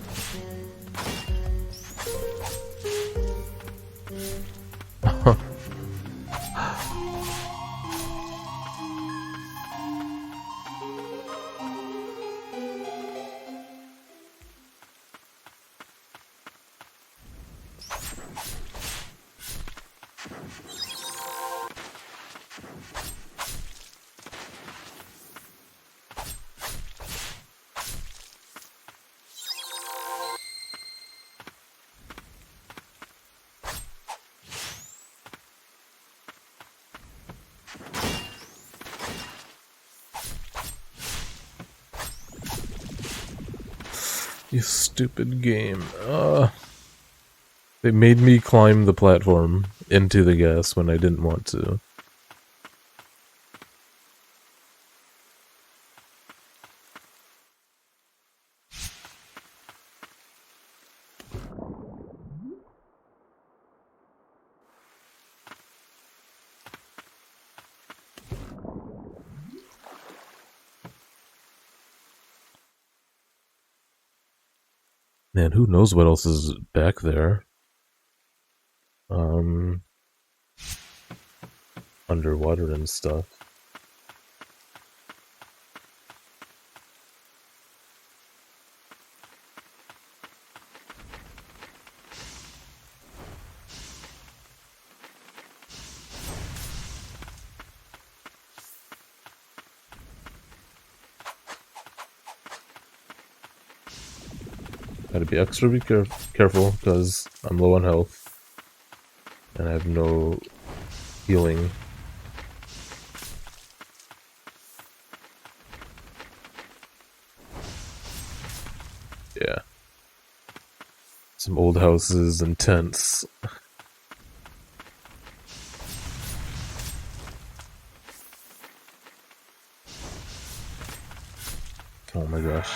You stupid game. They made me climb the platform into the gas when I didn't want to. Man, who knows what else is back there? Underwater and stuff. Gotta be extra careful because I'm low on health and I have no healing. Yeah. Some old houses and tents. Oh my gosh.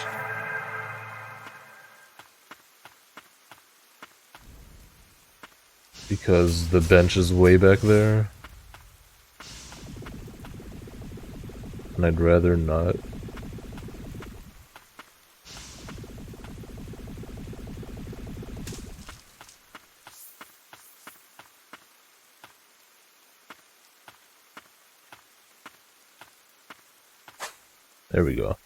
Because the bench is way back there. And I'd rather not. There we go.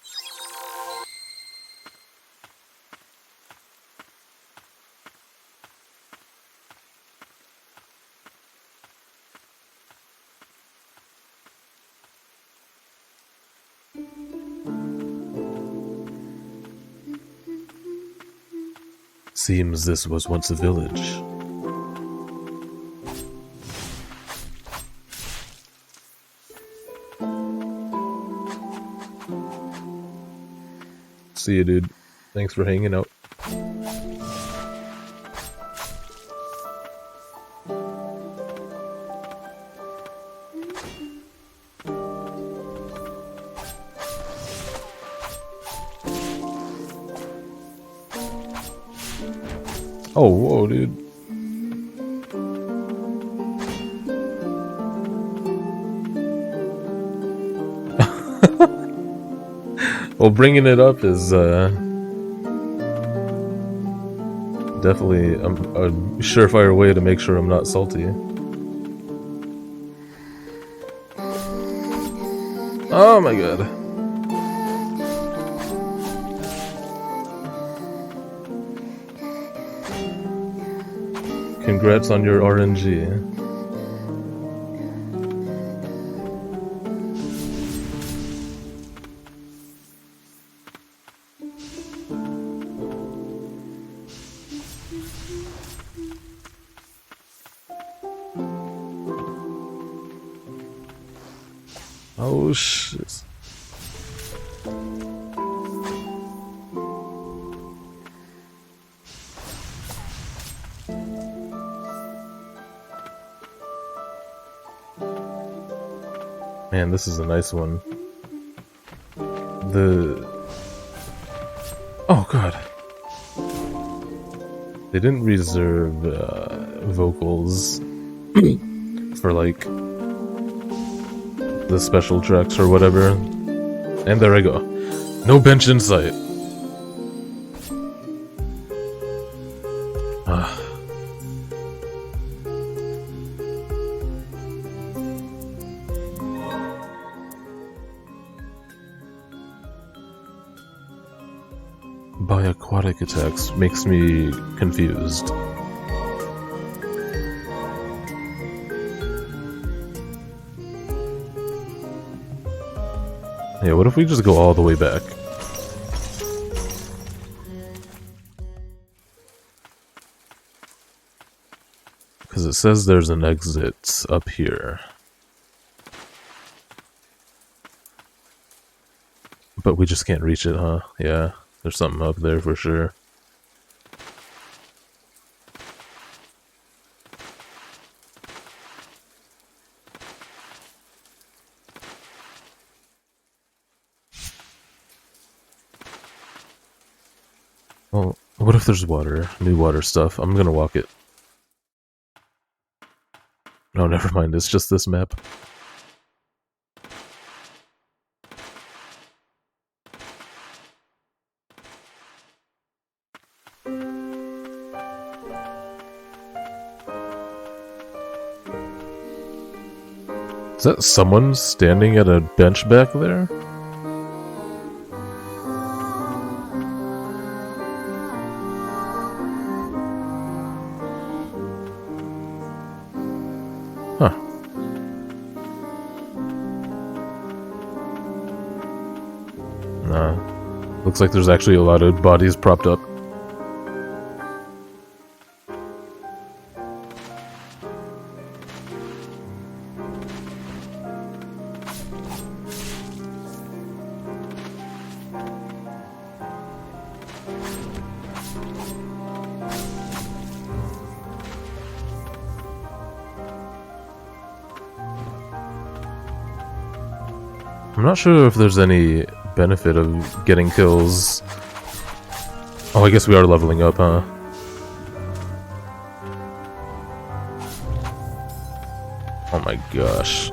Seems this was once a village. See you, dude. Thanks for hanging out. Oh, whoa, dude. Well, bringing it up is definitely a surefire way to make sure I'm not salty. Oh my god. Congrats on your RNG. Oh shit. Man, this is a nice one. Oh god. They didn't reserve vocals for like the special tracks or whatever. And there I go. No bench in sight. By aquatic attacks makes me confused. Yeah, what if we just go all the way back? Because it says there's an exit up here. But we just can't reach it, huh? Yeah, there's something up there for sure. Well, what if there's water? New water stuff. I'm gonna walk it. No, never mind. It's just this map. Is that someone standing at a bench back there? Huh. Nah. Looks like there's actually a lot of bodies propped up. I'm not sure if there's any benefit of getting kills. Oh, I guess we are leveling up, huh? Oh my gosh.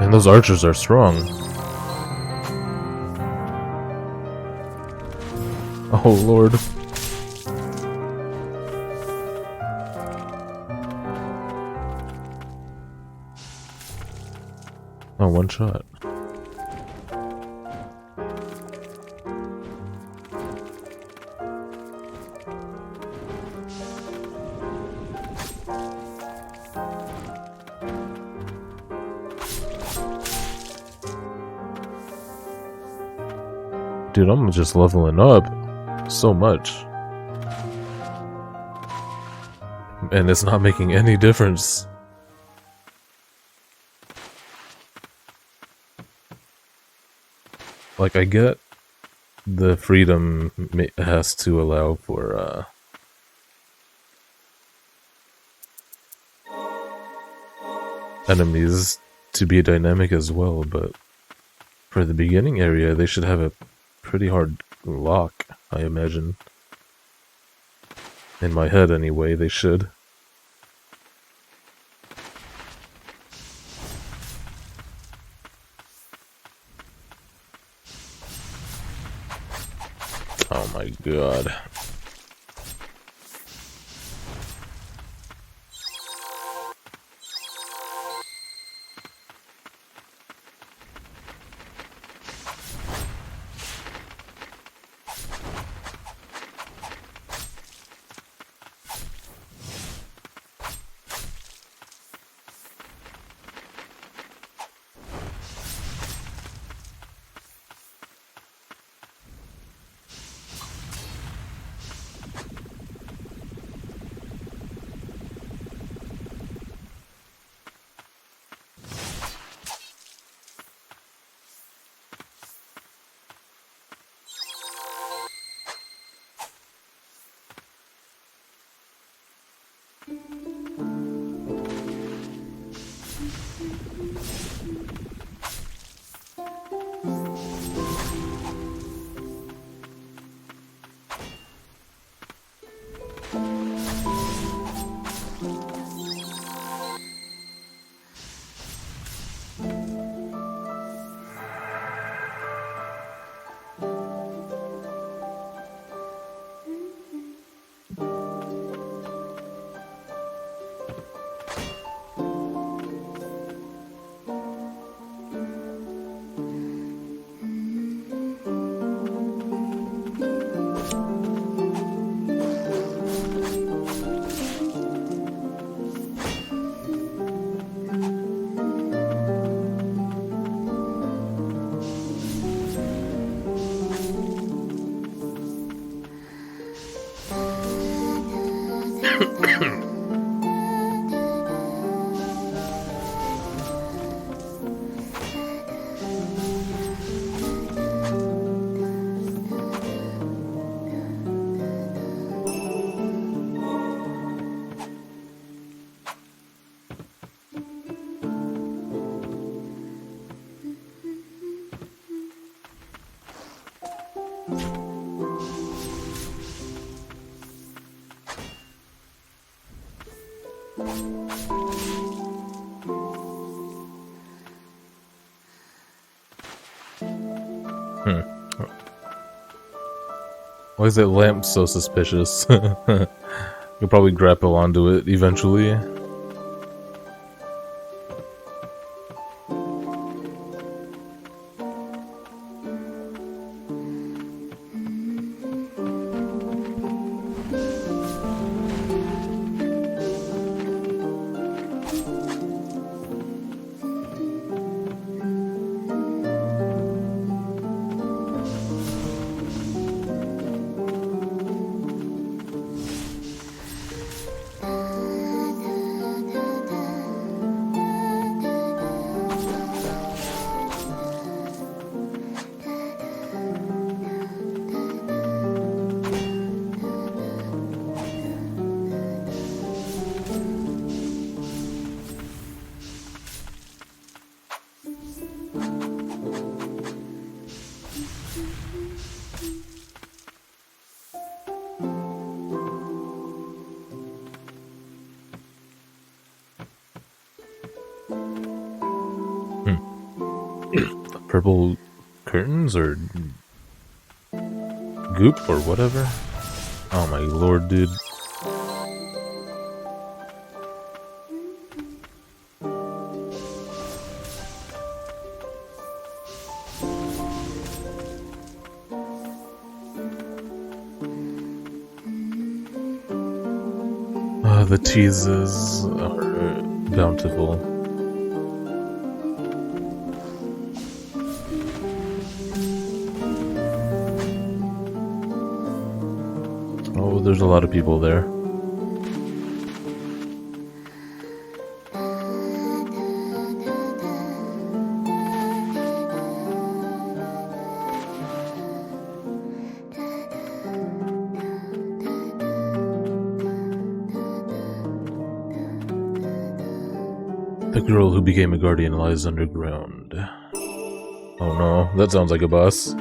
And those archers are strong. Oh lord. Oh, one shot. Dude, I'm just leveling up so much. And it's not making any difference. Like, I get the freedom has to allow for, enemies to be dynamic as well, but for the beginning area, they should have a pretty hard lock, I imagine. In my head, anyway, they should. Oh my god. Why is that lamp so suspicious? You'll probably grapple onto it eventually. Purple curtains or goop or whatever. Oh my lord, dude. The cheeses are bountiful. Oh, there's a lot of people there. The girl who became a guardian lies underground. Oh no, that sounds like a boss.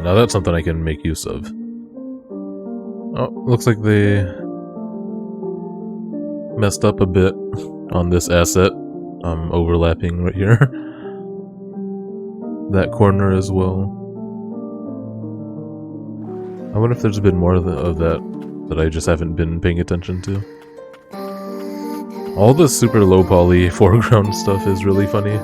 now that's something I can make use of. Oh, looks like they messed up a bit on this asset. I'm overlapping right here. That corner as well. I wonder if there's been more of that I just haven't been paying attention to. All the super low poly foreground stuff is really funny.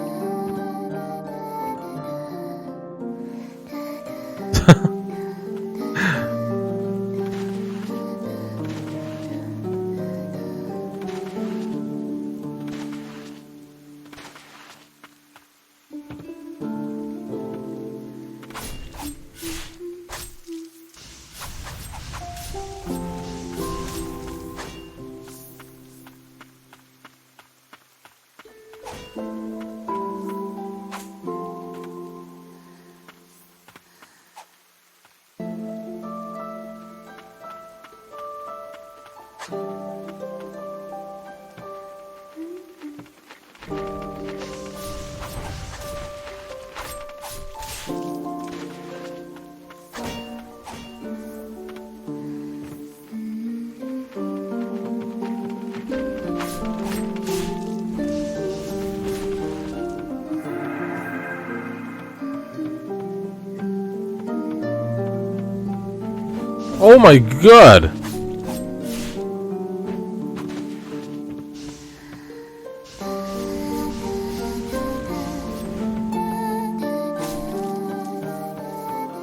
Oh my god!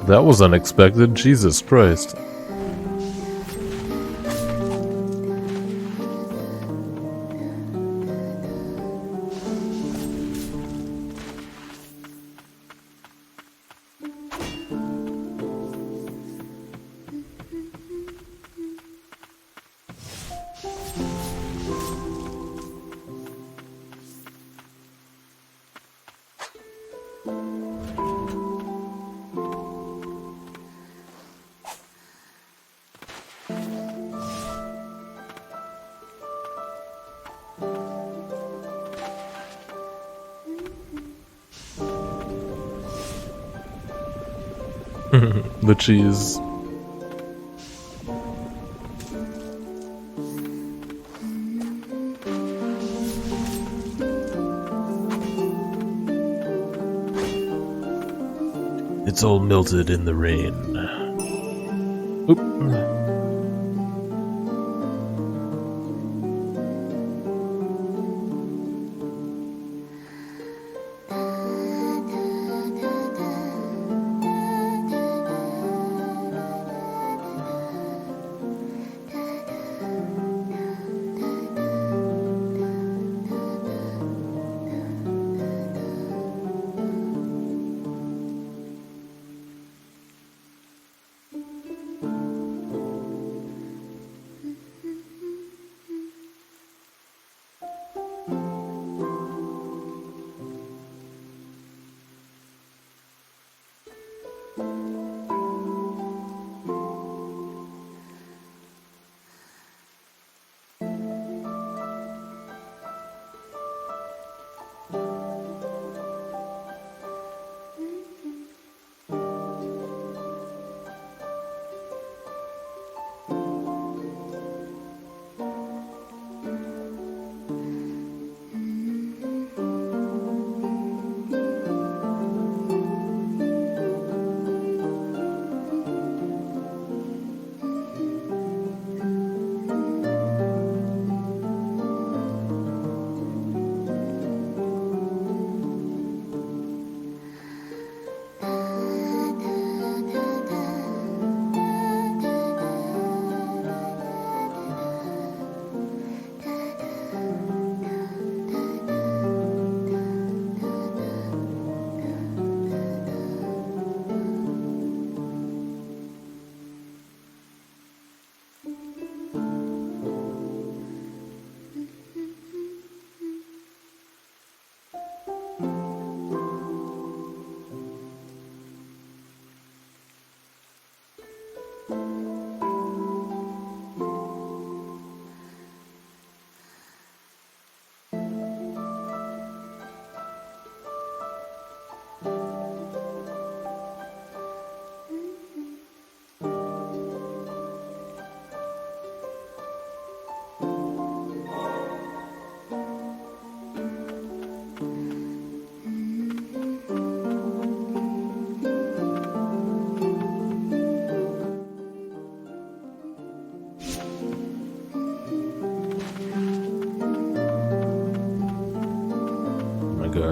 That was unexpected, Jesus Christ. The cheese. It's all melted in the rain. Oop.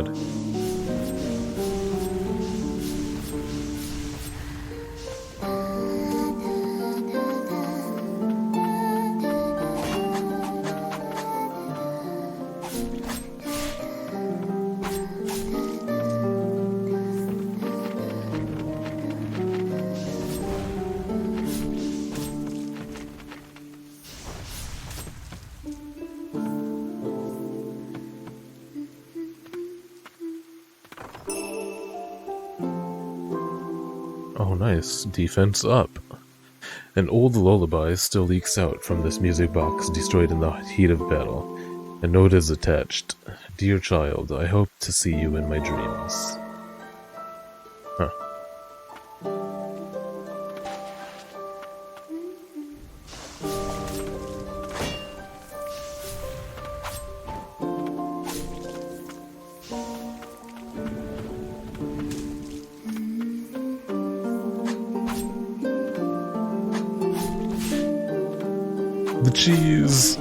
god. Oh, nice. Defense up. An old lullaby still leaks out from this music box destroyed in the heat of battle. A note is attached. Dear child, I hope to see you in my dreams. Huh. The cheese!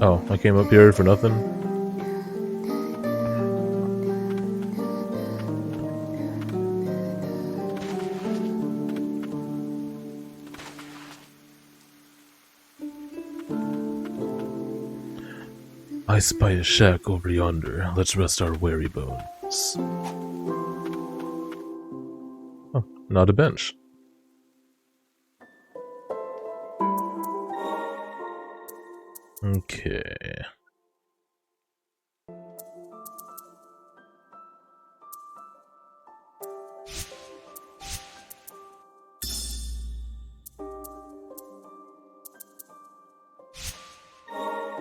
Oh, I came up here for nothing? I spy a shack over yonder. Let's rest our weary bones. Oh, not a bench. Okay.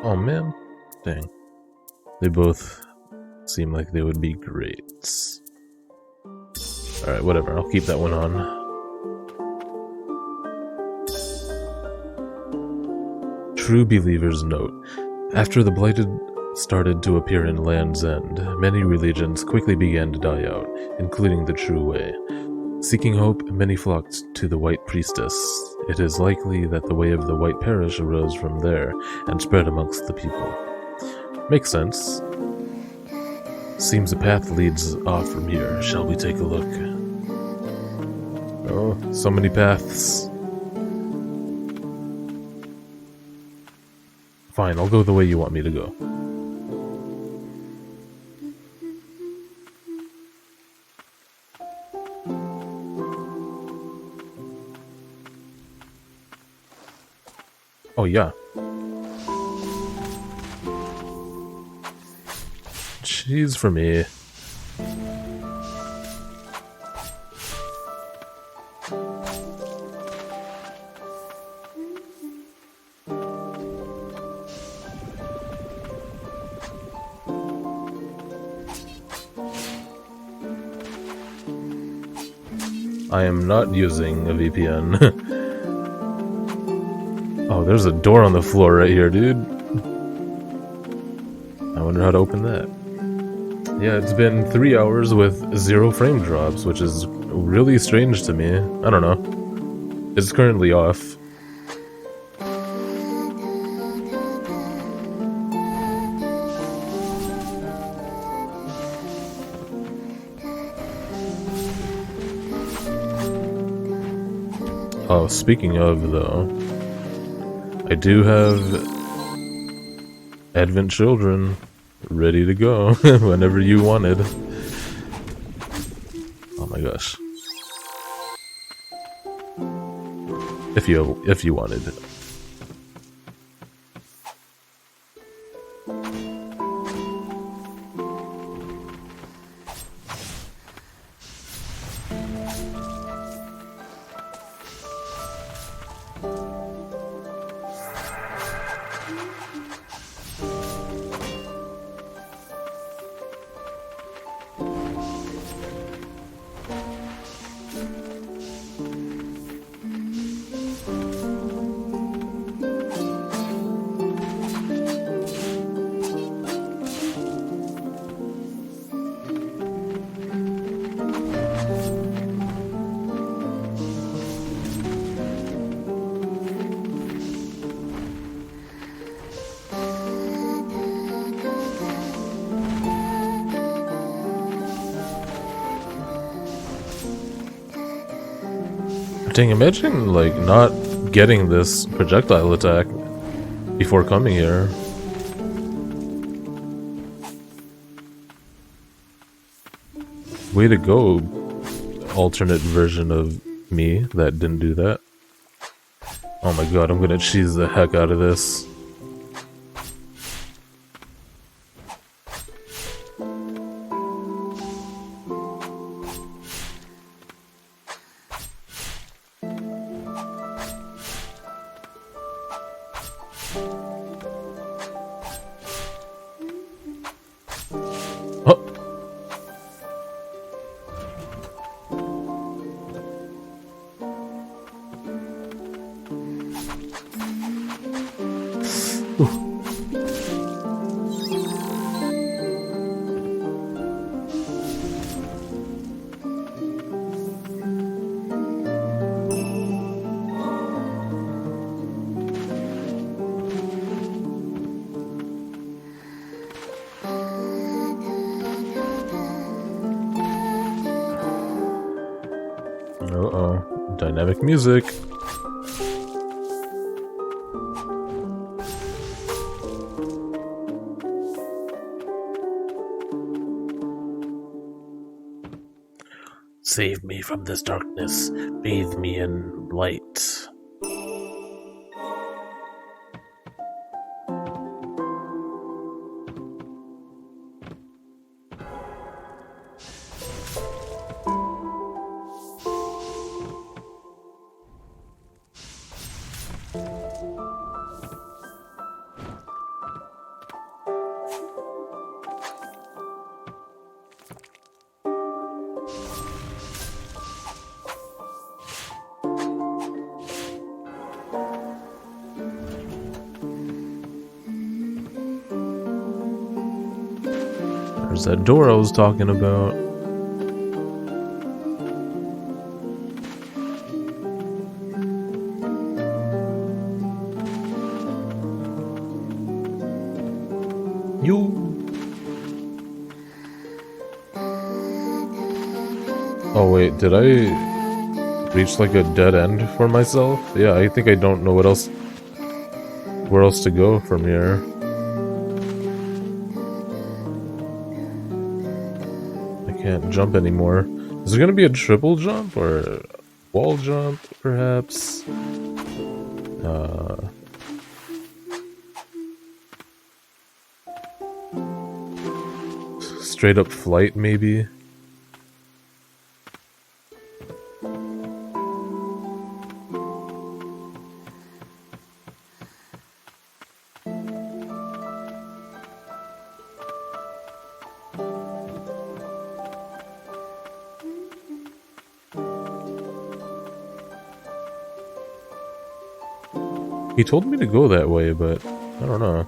Oh man. Dang. They both seem like they would be great. Alright, whatever. I'll keep that one on. True Believer's Note. After the Blighted started to appear in Land's End, many religions quickly began to die out, including the True Way. Seeking hope, many flocked to the White Priestess. It is likely that the way of the White Parish arose from there and spread amongst the people. Makes sense. Seems a path leads off from here. Shall we take a look? Oh, so many paths. Fine, I'll go the way you want me to go. Oh, yeah. Cheese for me. I am not using a VPN. Oh, there's a door on the floor right here, dude. I wonder how to open that. Yeah, it's been 3 hours with 0 frame drops, which is really strange to me. I don't know. It's currently off. Oh, speaking of, though, I do have Advent Children ready to go whenever you wanted. Oh my gosh. If you wanted. Dang, imagine, like, not getting this projectile attack before coming here. Way to go, alternate version of me that didn't do that. Oh my god, I'm gonna cheese the heck out of this. Uh-oh. Dynamic music. Save me from this darkness. Bathe me in light. There's that door I was talking about. Oh wait, did I reach like a dead end for myself? Yeah, I think I don't know where else to go from here. I can't jump anymore. Is there gonna be a triple jump or a wall jump, perhaps? Straight up flight, maybe? He told me to go that way, but I don't know.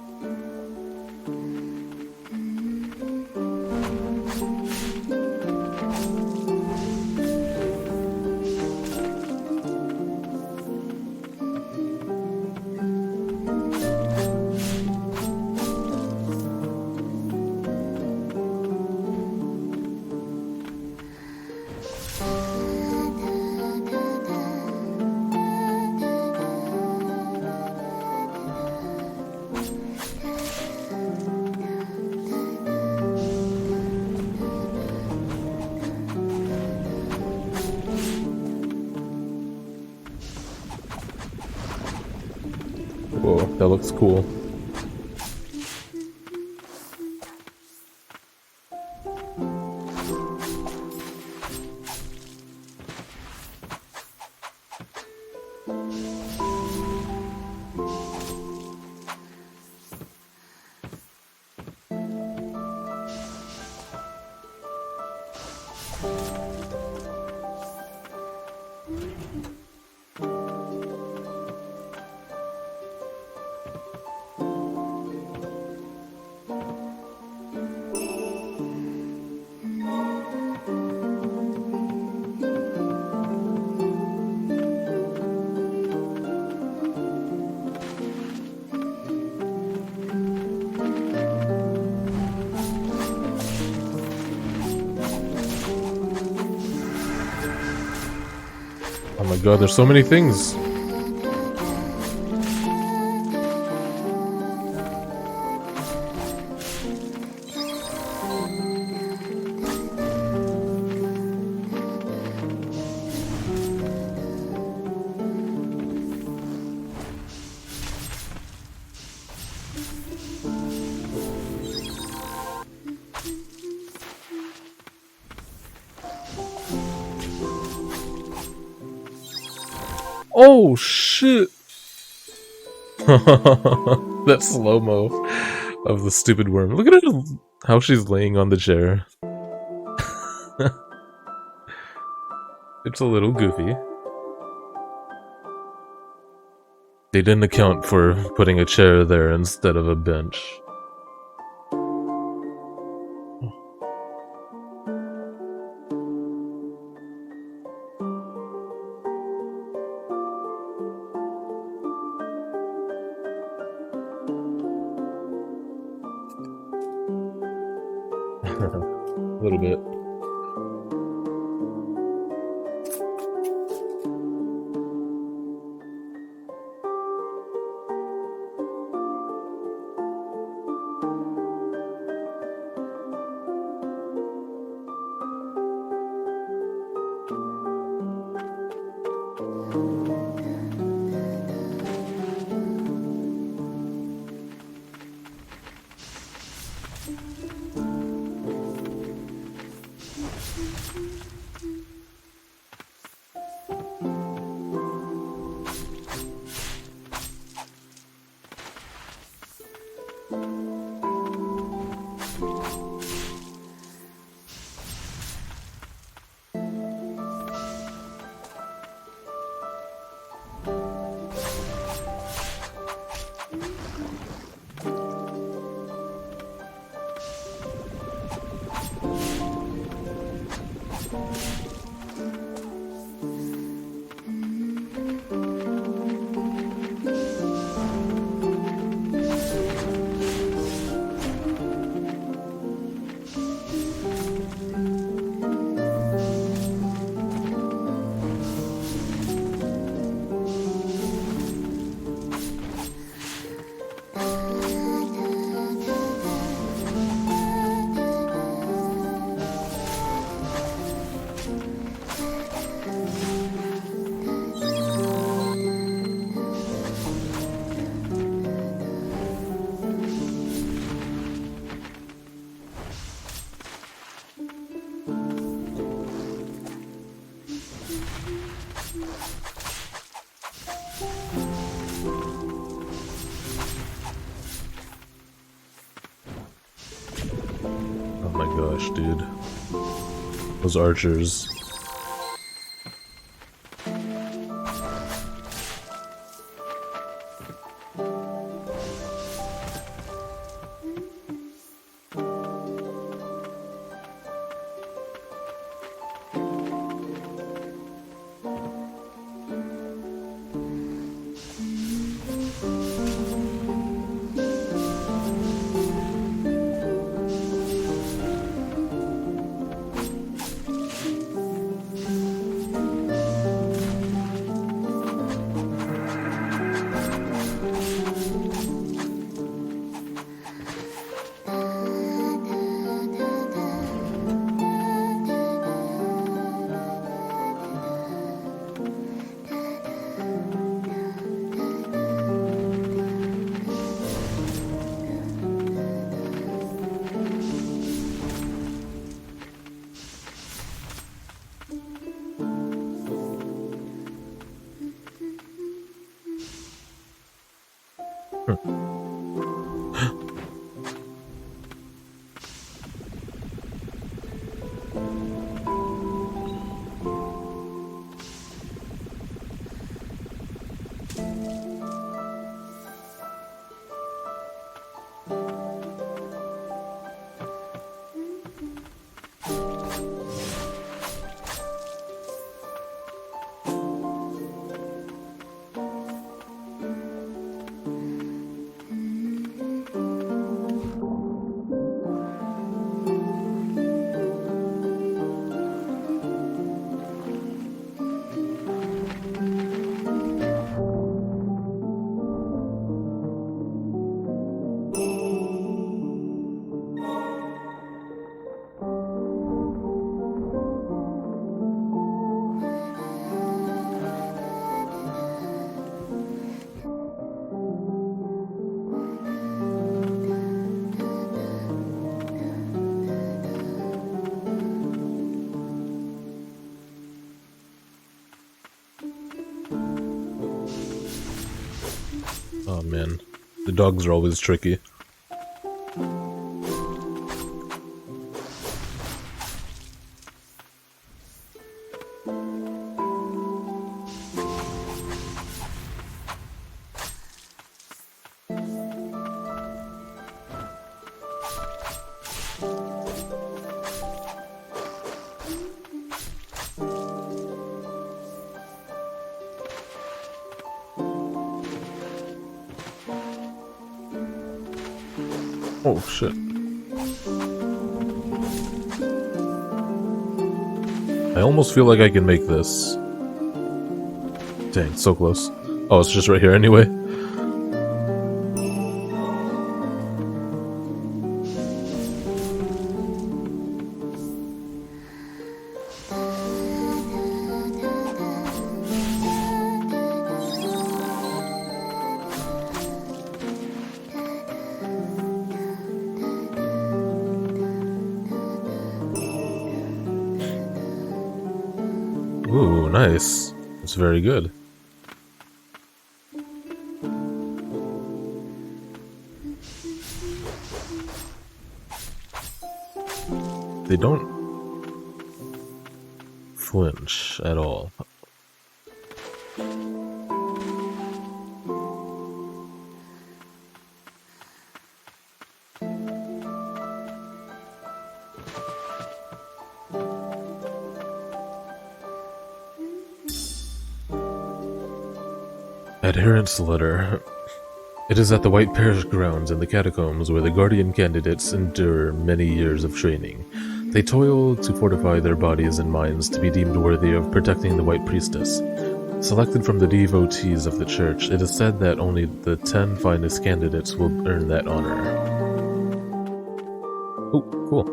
Whoa, that looks cool. Oh my god, there's so many things. Oh shit! That slow-mo of the stupid worm. Look at her, how she's laying on the chair. It's a little goofy. They didn't account for putting a chair there instead of a bench. A little bit. Oh my gosh, dude. Those archers. man. The dogs are always tricky. Oh shit. I almost feel like I can make this. Dang, so close. Oh, it's just right here anyway. Ooh, nice. It's very good. They don't flinch at all. Adherence letter. It is at the White Parish grounds in the catacombs where the Guardian candidates endure many years of training. They toil to fortify their bodies and minds to be deemed worthy of protecting the White Priestess. Selected from the devotees of the church, it is said that only the 10 finest candidates will earn that honor. Oh, cool.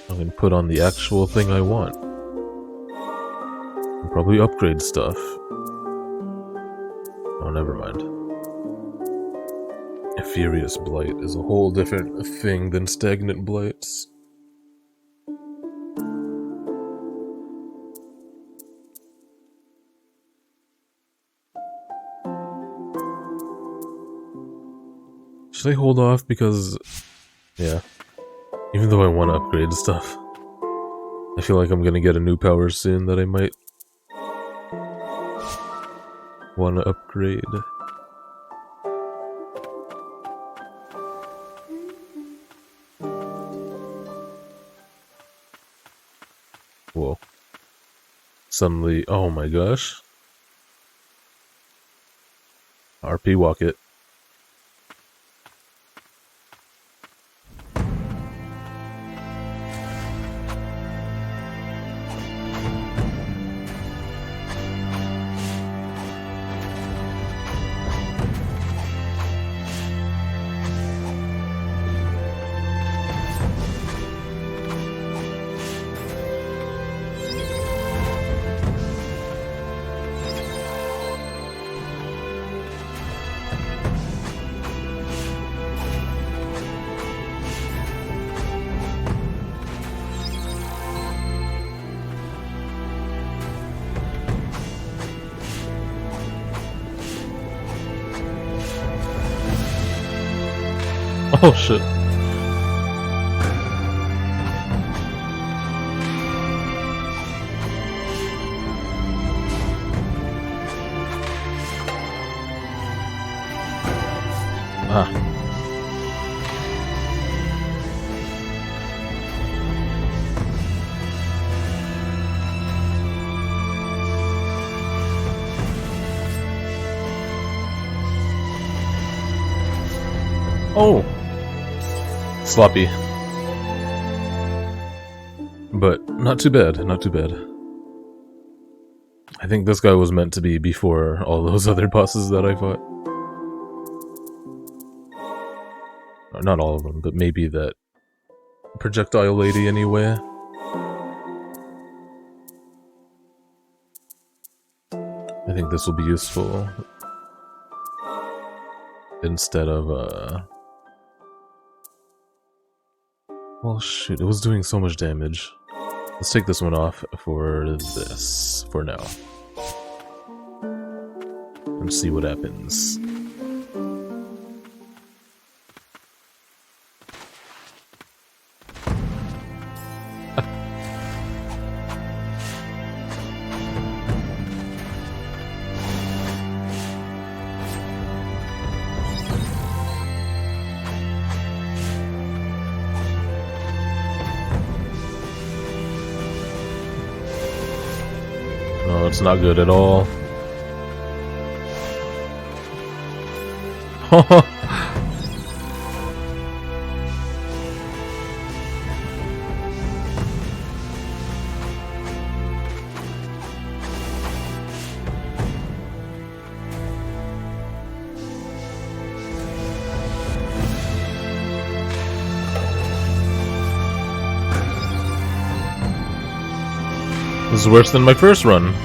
I can put on the actual thing I want. And probably upgrade stuff. Oh, never mind. Furious Blight is a whole different thing than Stagnant Blights. Should I hold off because... yeah. Even though I want to upgrade stuff. I feel like I'm gonna get a new power soon that I might want to upgrade. Whoa. Suddenly, oh my gosh. RP walk it. Oh shit. Ah. Oh. Sloppy. But not too bad, not too bad. I think this guy was meant to be before all those other bosses that I fought. Or not all of them, but maybe that projectile lady anyway. I think this will be useful. Instead of, Well, shoot, it was doing so much damage. Let's take this one off for this, for now. And see what happens. No, it's not good at all. This is worse than my first run.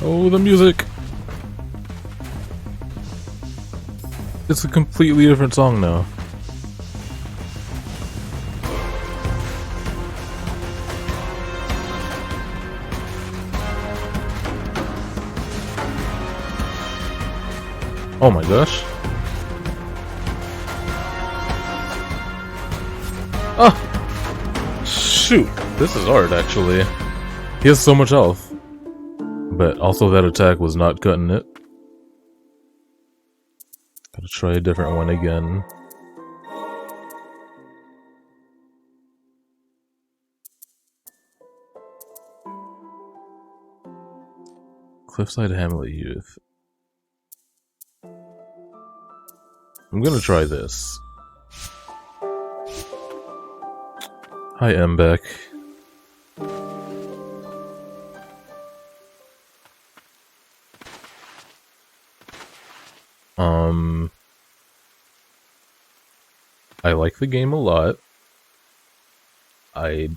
Oh, the music! It's a completely different song now. Oh my gosh. Oh! Shoot! This is hard, actually. He has so much health. But also that attack was not cutting it. Gotta try a different one again. Cliffside Hamlet Youth. I'm gonna try this. Hi, Mbeck. I like the game a lot. I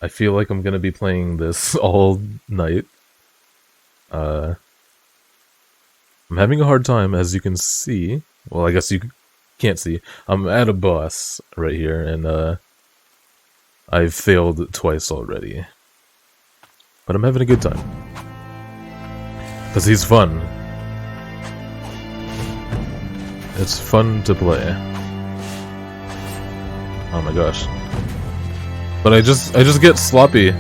feel like I'm gonna be playing this all night. I'm having a hard time, as you can see. Well, I guess you can't see. I'm at a boss right here, and I've failed twice already. But I'm having a good time. Because he's fun. It's fun to play. Oh my gosh. But I just get sloppy.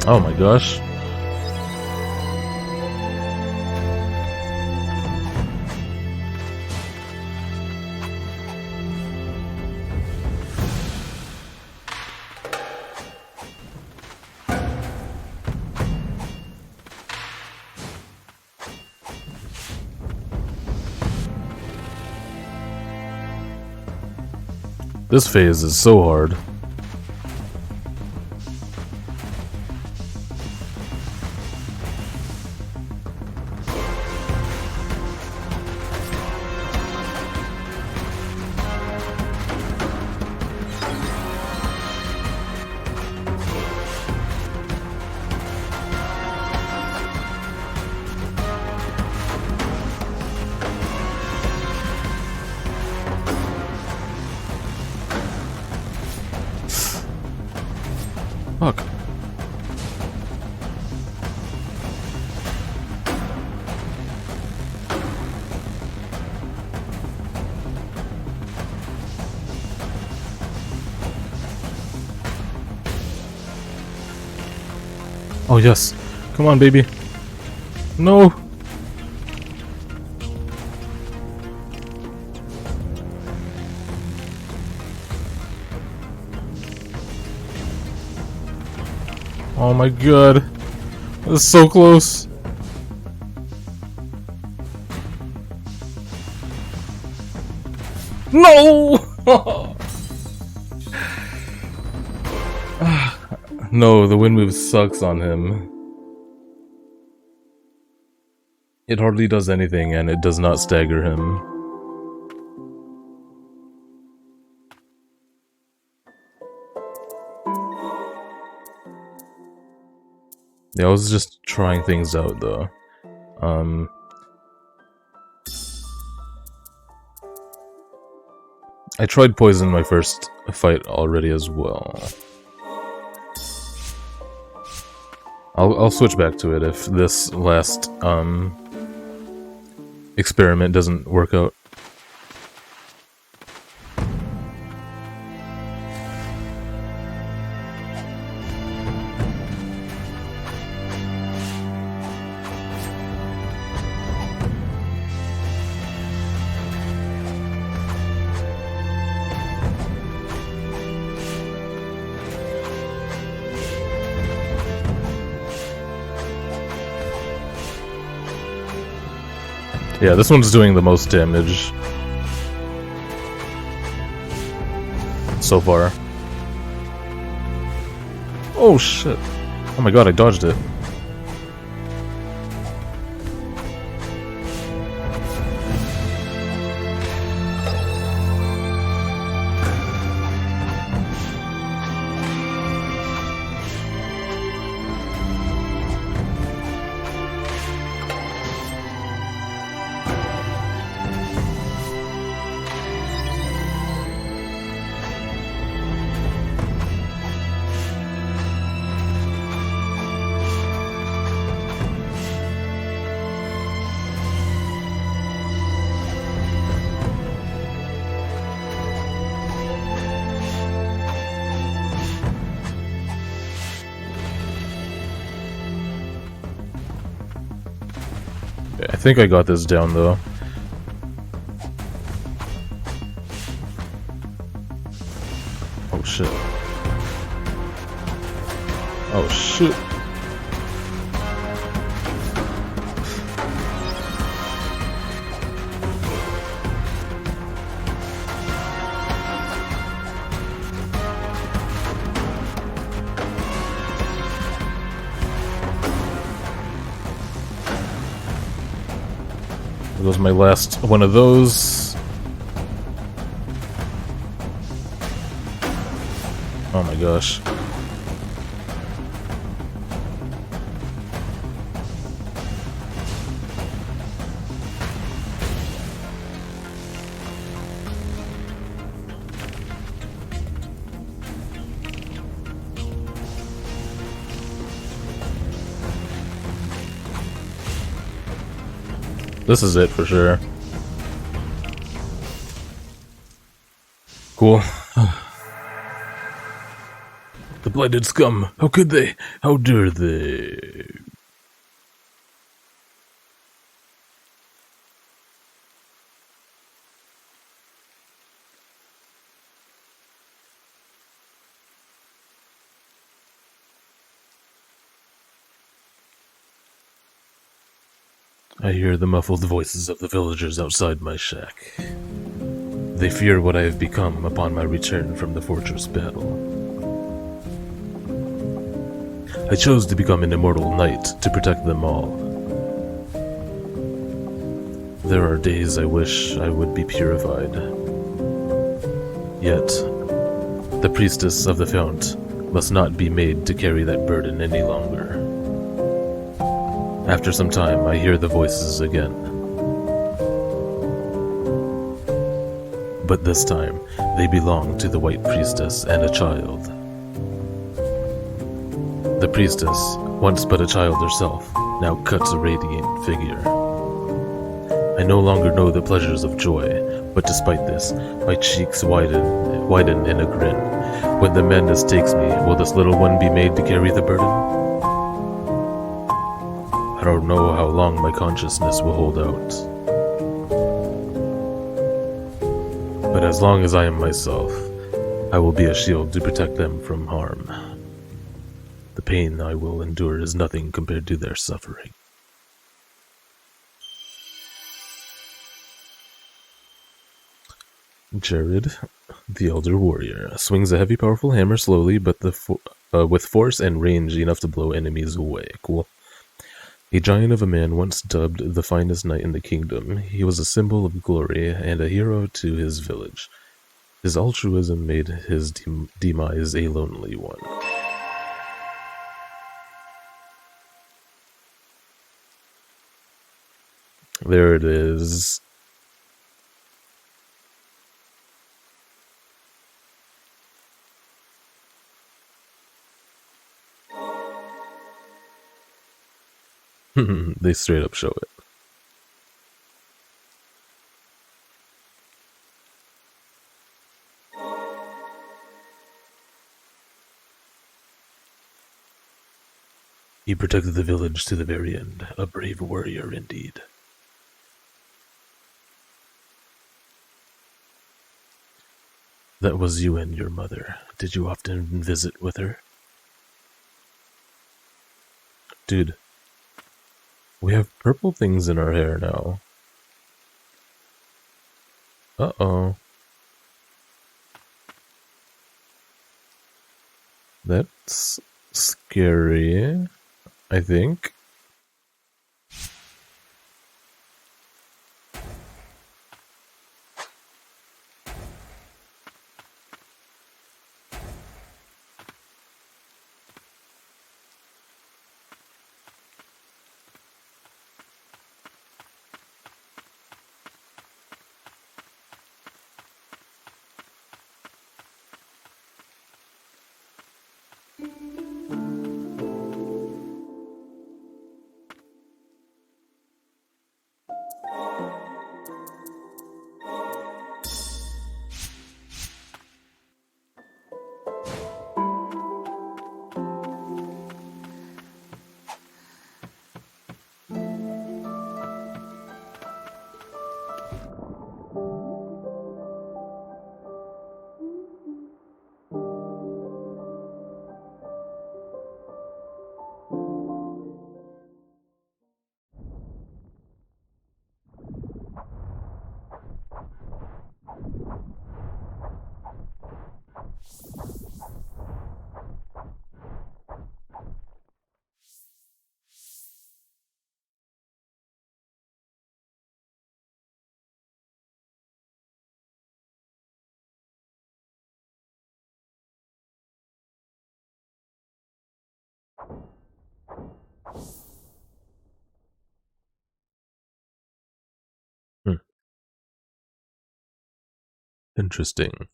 Oh my gosh. This phase is so hard. Fuck. Oh yes. Come on, baby. No. Oh my god. That's so close. No! No, the wind move sucks on him. It hardly does anything, and it does not stagger him. Yeah, I was just trying things out, though. I tried poison my first fight already as well. I'll switch back to it if this last experiment doesn't work out. Yeah, this one's doing the most damage so far. Oh shit. Oh my god, I dodged it. I think I got this down though. Oh shit. Oh shit. That was my last one of those. Oh my gosh. This is it for sure. Cool. The blighted scum. How could they? How dare they? I hear the muffled voices of the villagers outside my shack. They fear what I have become upon my return from the fortress battle. I chose to become an immortal knight to protect them all. There are days I wish I would be purified. Yet, the priestess of the fount must not be made to carry that burden any longer. After some time, I hear the voices again. But this time, they belong to the White Priestess and a child. The priestess, once but a child herself, now cuts a radiant figure. I no longer know the pleasures of joy, but despite this, my cheeks widen in a grin. When the madness takes me, will this little one be made to carry the burden? I don't know how long my consciousness will hold out. But as long as I am myself, I will be a shield to protect them from harm. The pain I will endure is nothing compared to their suffering. Jared, the Elder Warrior, swings a heavy, powerful hammer slowly, but with force and range enough to blow enemies away. Cool. A giant of a man once dubbed the finest knight in the kingdom, he was a symbol of glory and a hero to his village. His altruism made his demise a lonely one. There it is. They straight up show it. He protected the village to the very end, a brave warrior indeed. That was you and your mother. Did you often visit with her? Dude, we have purple things in our hair now. Uh-oh. That's scary, I think. Hmm. Interesting.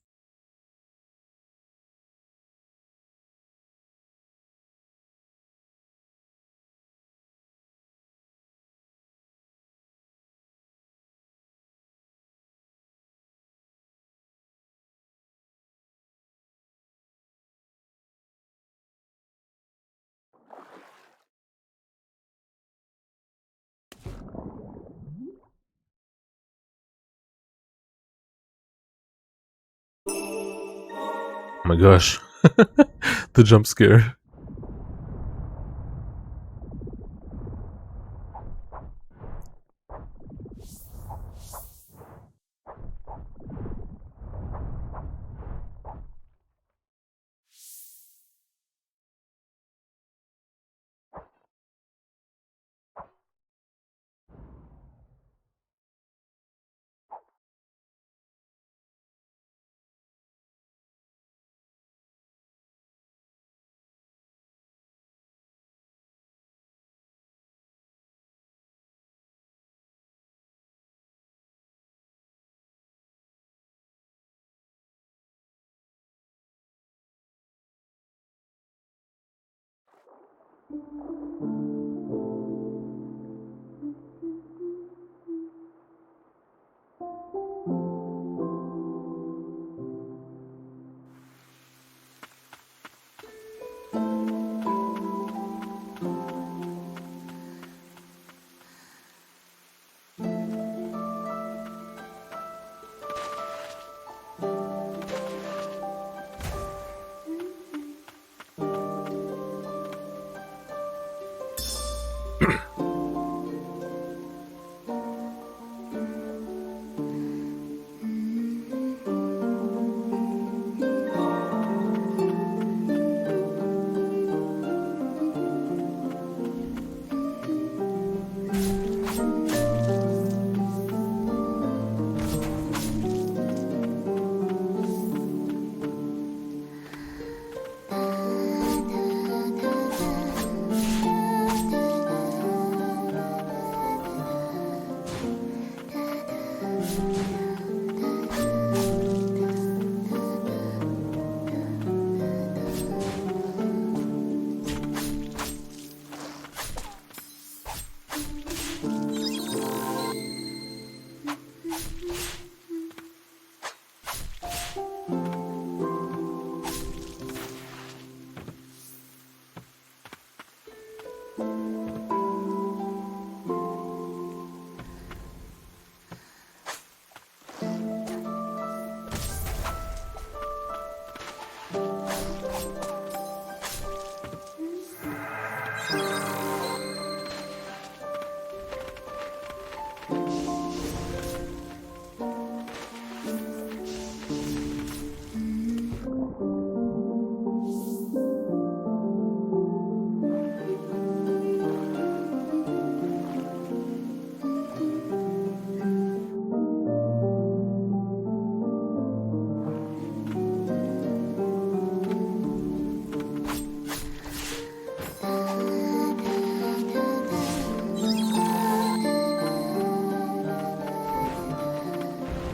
Oh my gosh. The jump scare.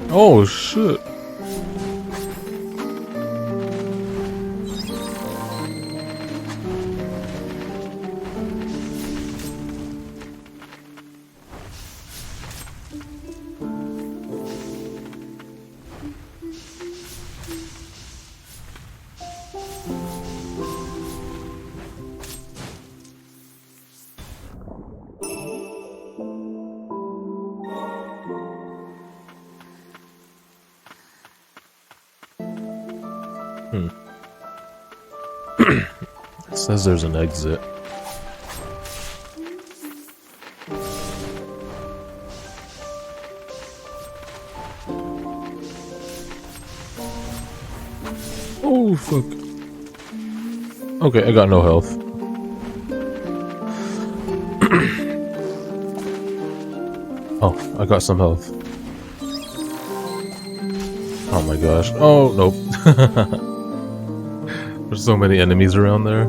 Oh shit. It says there's an exit. Oh fuck. Okay, I got no health. Oh, I got some health. Oh my gosh. Oh, nope. There's so many enemies around there.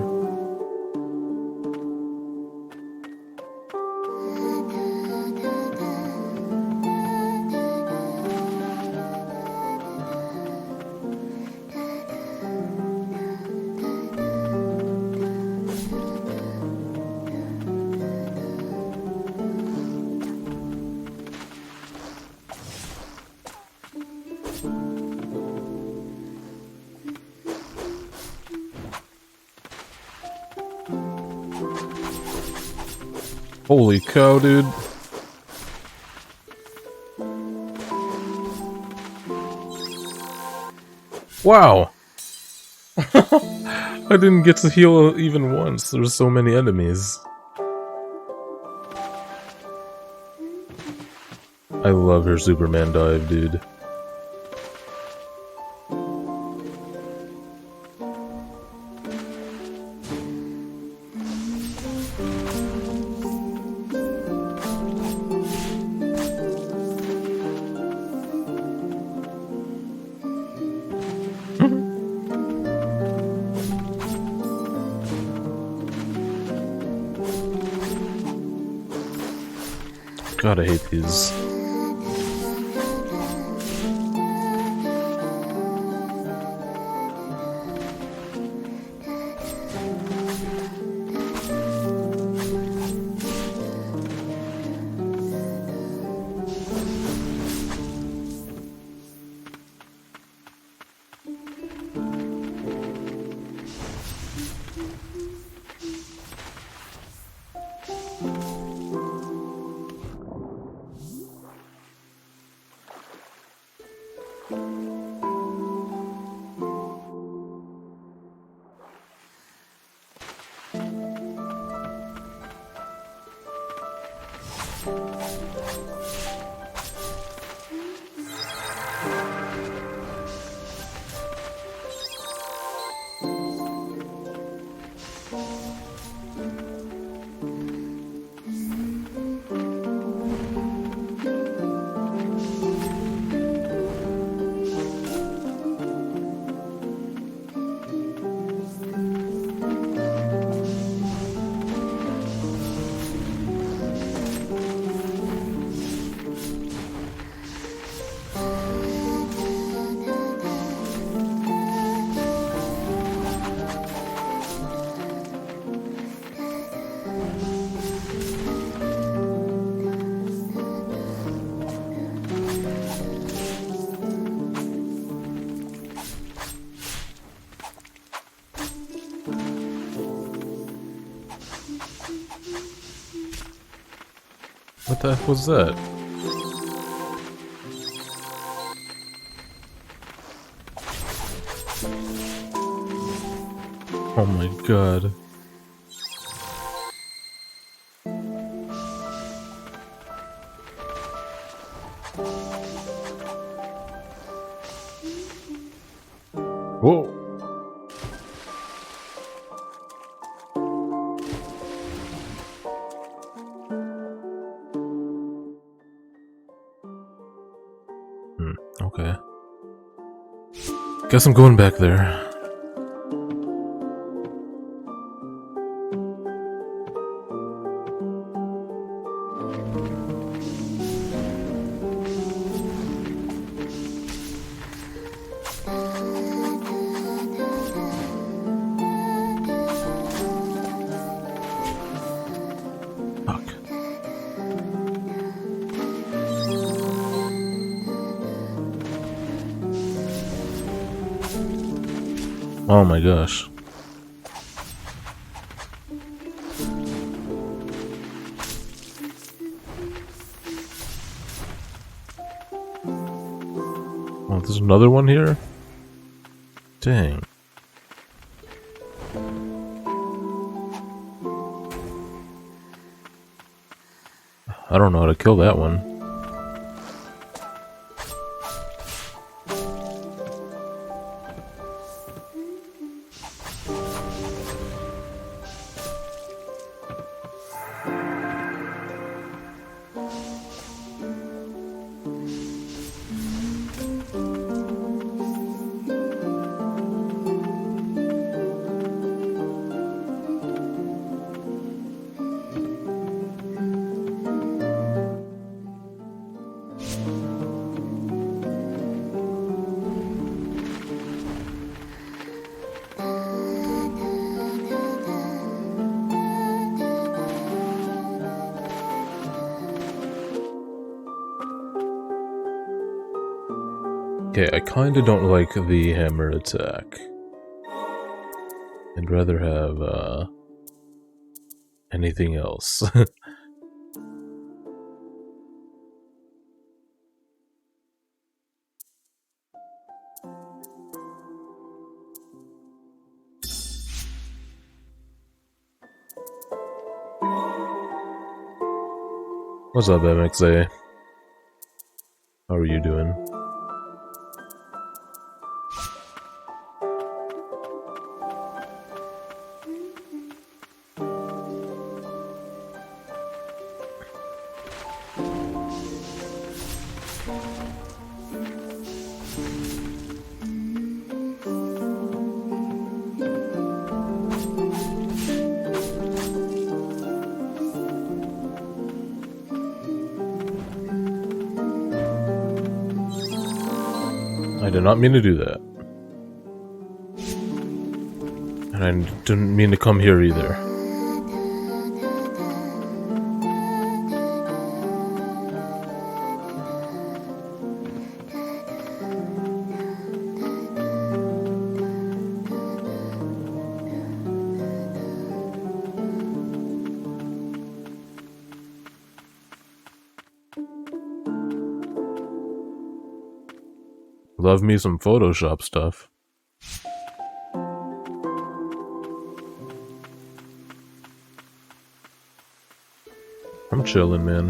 Holy cow, dude. Wow. I didn't get to heal even once. There's so many enemies. I love her Superman dive, dude. God, I hate these. What the heck was that? Oh my god. Whoa. Okay. Guess I'm going back there. Oh my gosh. Oh, there's another one here? Dang. I don't know how to kill that one. Okay, I kinda don't like the hammer attack. I'd rather have, anything else. What's up, MXA? How are you doing? I did not mean to do that. And I didn't mean to come here either. Love me some Photoshop stuff. I'm chilling, man.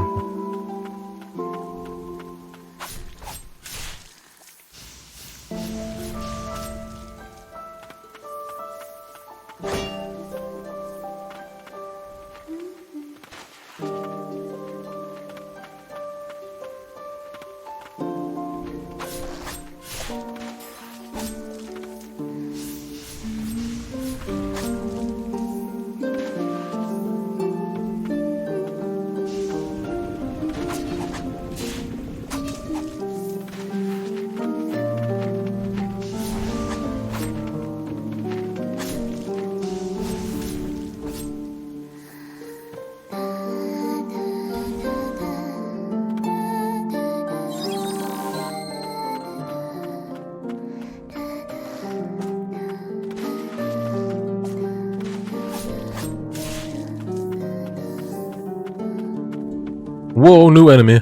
Whoa, new enemy.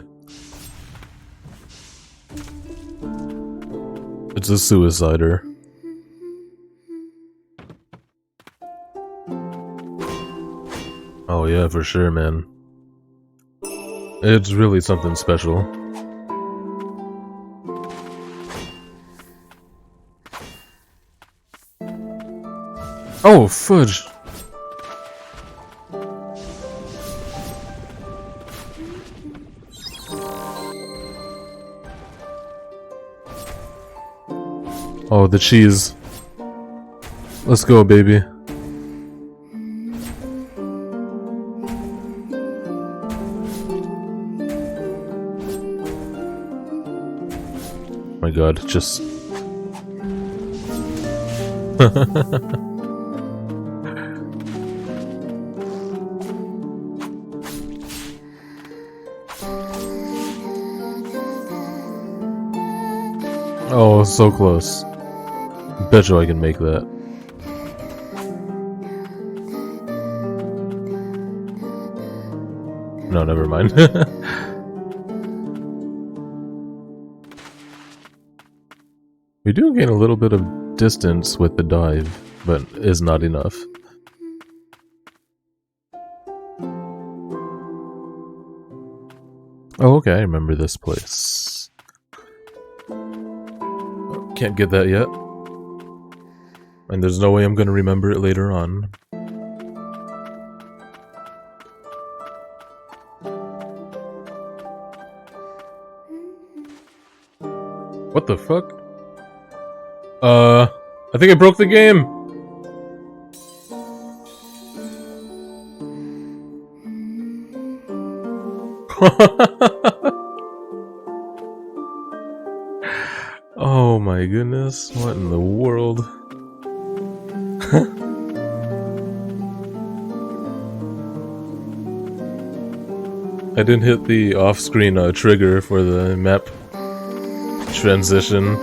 It's a suicider. Oh yeah, for sure, man. It's really something special. Oh, fudge! Oh, the cheese. Let's go, baby. My god, just... Oh, so close. Bet you I can make that. No, never mind. We do gain a little bit of distance with the dive, but is not enough. Oh, okay, I remember this place. Can't get that yet. And there's no way I'm gonna remember it later on. What the fuck? I think I broke the game! Oh my goodness, what in the world? I didn't hit the off-screen trigger for the map transition,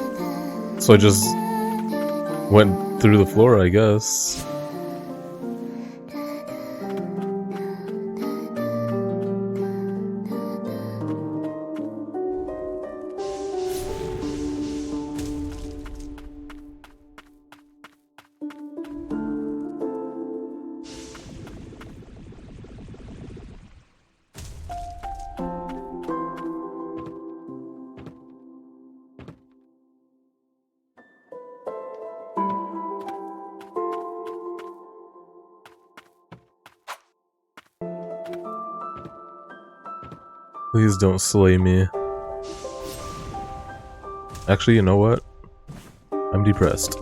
so I just went through the floor, I guess. Please don't slay me. Actually, you know what? I'm depressed.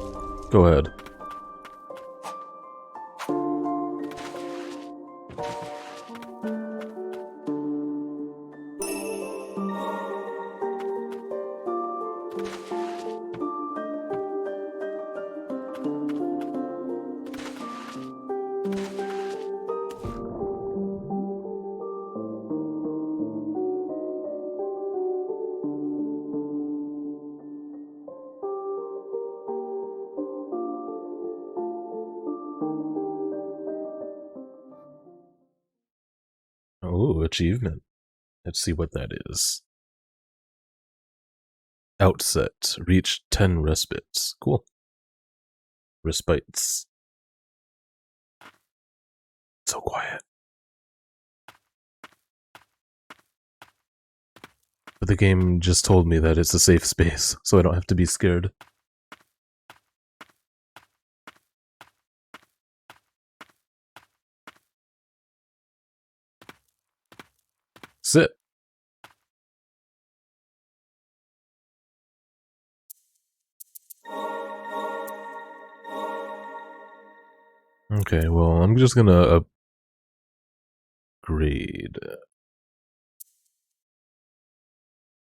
Go ahead. Oh, achievement. Let's see what that is. Outset. Reach 10 respites. Cool. Respites. So quiet. But the game just told me that it's a safe space, so I don't have to be scared. Sit. Okay, well, I'm just gonna upgrade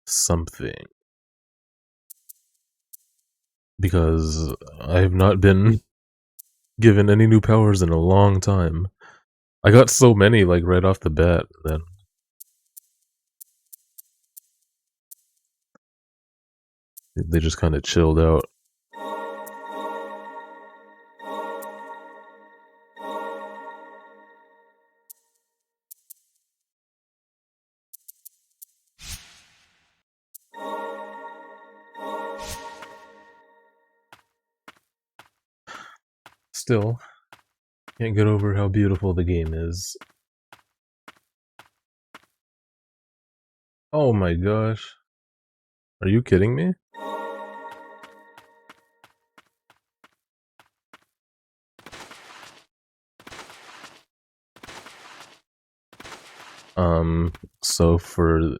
something. Because I have not been given any new powers in a long time. I got so many, like, right off the bat, then they just kind of chilled out. Still, can't get over how beautiful the game is. Oh my gosh. Are you kidding me? So for...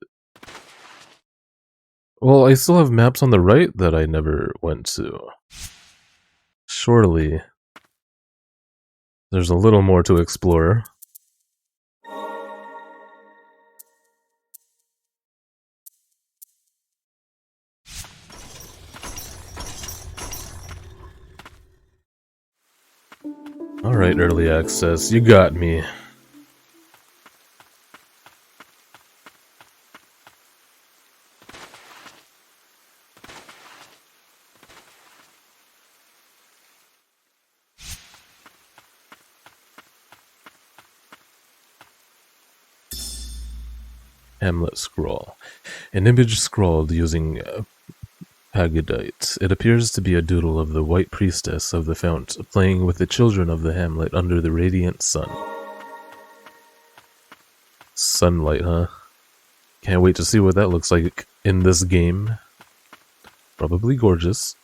Well, I still have maps on the right that I never went to. Surely, there's a little more to explore. Alright, early access, you got me. Hamlet scroll. An image scrawled using Pagadite. It appears to be a doodle of the White Priestess of the Fount playing with the children of the hamlet under the radiant sun. Sunlight, huh? Can't wait to see what that looks like in this game. Probably gorgeous.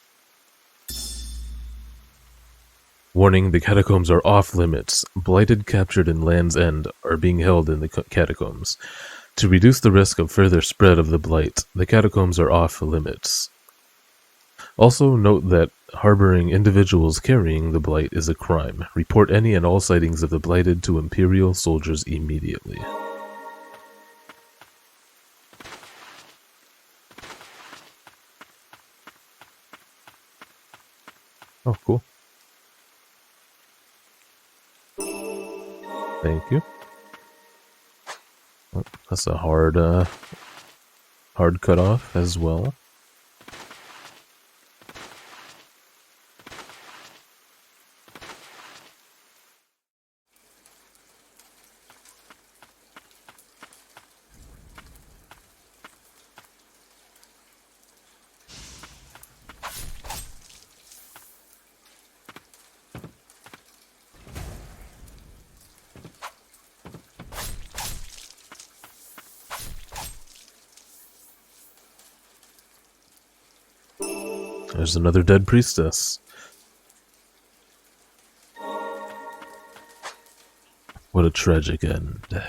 Warning, the catacombs are off limits. Blighted captured in Land's End are being held in the catacombs. To reduce the risk of further spread of the blight, the catacombs are off limits. Also note that harboring individuals carrying the blight is a crime. Report any and all sightings of the blighted to Imperial soldiers immediately. Oh, cool. Thank you. Oh, that's a hard cutoff as well. There's another dead priestess. What a tragic end.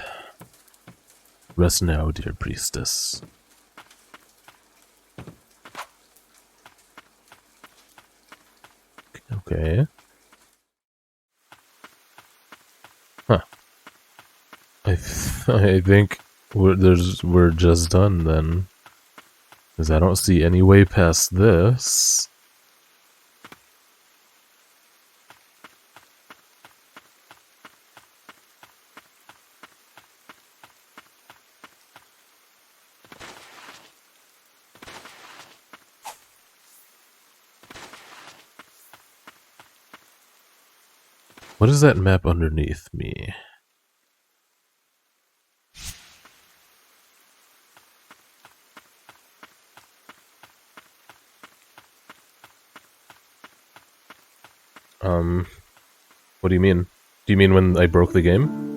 Rest now, dear priestess. Okay. Huh. I think we're just done then. Because I don't see any way past this. What is that map underneath me? What do you mean? Do you mean when I broke the game?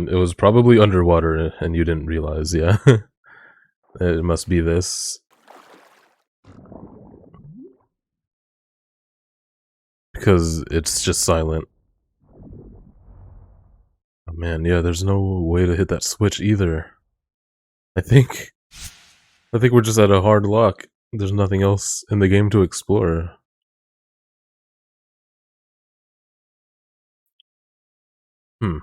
It was probably underwater and you didn't realize, yeah. It must be this. Because it's just silent. Oh man, yeah, there's no way to hit that switch either. I think we're just at a hard lock. There's nothing else in the game to explore. Hmm.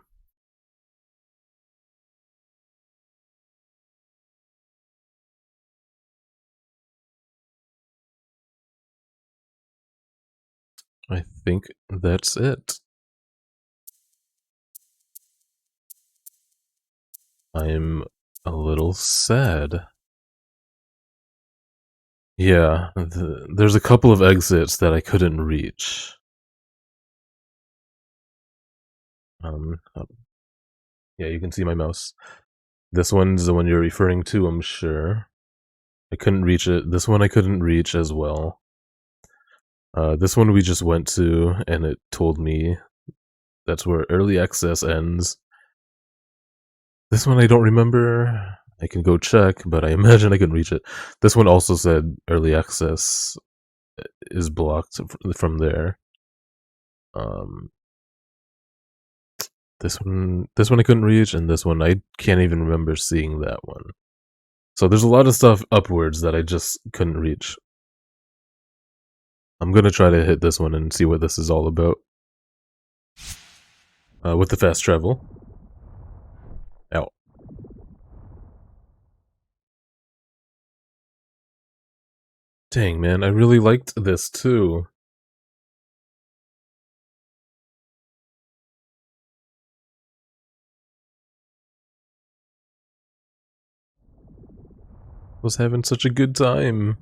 I think that's it. I'm a little sad. Yeah, there's a couple of exits that I couldn't reach. Yeah, you can see my mouse. This one's the one you're referring to, I'm sure. I couldn't reach it. This one I couldn't reach as well. This one we just went to, and it told me that's where early access ends. This one I don't remember. I can go check, but I imagine I can reach it. This one also said early access is blocked from there. This one I couldn't reach, and this one I can't even remember seeing that one. So there's a lot of stuff upwards that I just couldn't reach. I'm gonna try to hit this one and see what this is all about. With the fast travel. Ow. Dang, man, I really liked this too. Was having such a good time.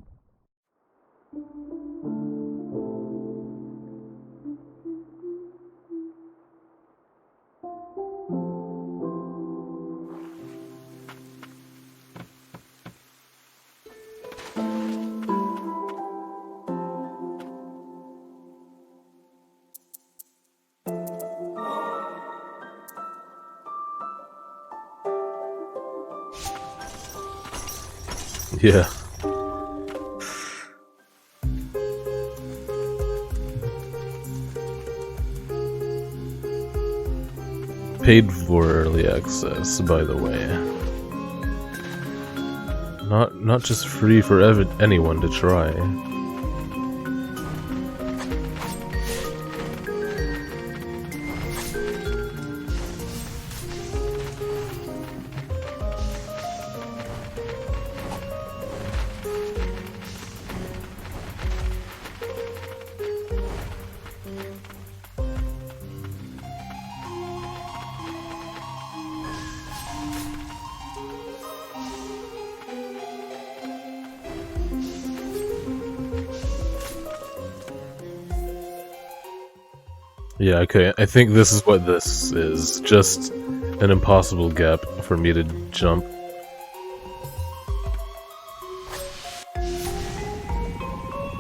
Yeah. Paid for early access, by the way. Not just free for anyone to try. Yeah, okay. I think this is what this is. Just an impossible gap for me to jump.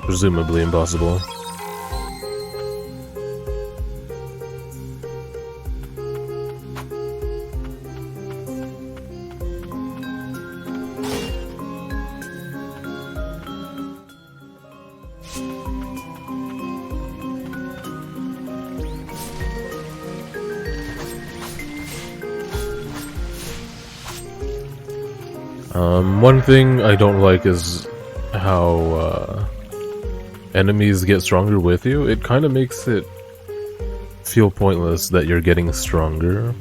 Presumably impossible. One thing I don't like is how enemies get stronger with you. It kind of makes it feel pointless that you're getting stronger.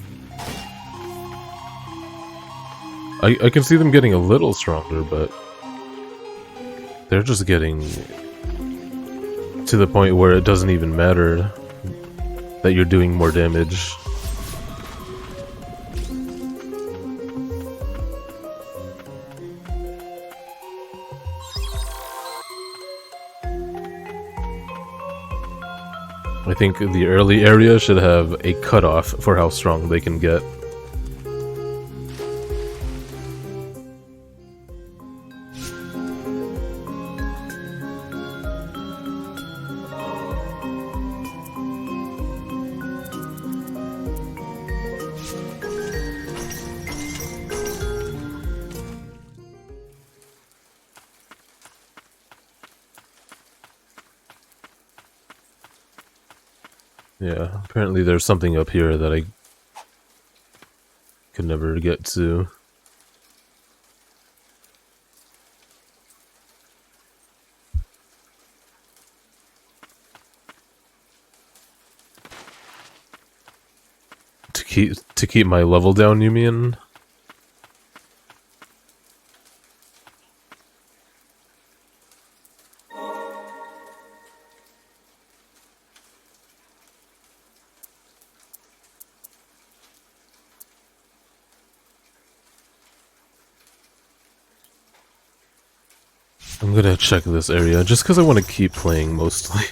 I can see them getting a little stronger, but they're just getting to the point where it doesn't even matter that you're doing more damage. I think the early area should have a cutoff for how strong they can get. Yeah, apparently there's something up here that I could never get to. To keep my level down, you mean? I'm gonna check this area just because I want to keep playing mostly.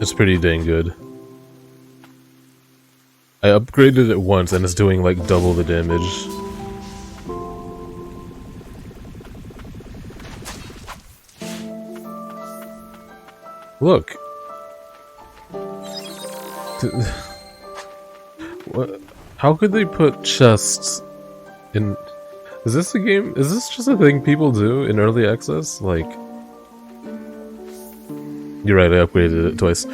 It's pretty dang good. I upgraded it once and it's doing like double the damage. Look! What? How could they put chests in... Is this a game? Is this just a thing people do in early access? Like... You're right, I upgraded it twice.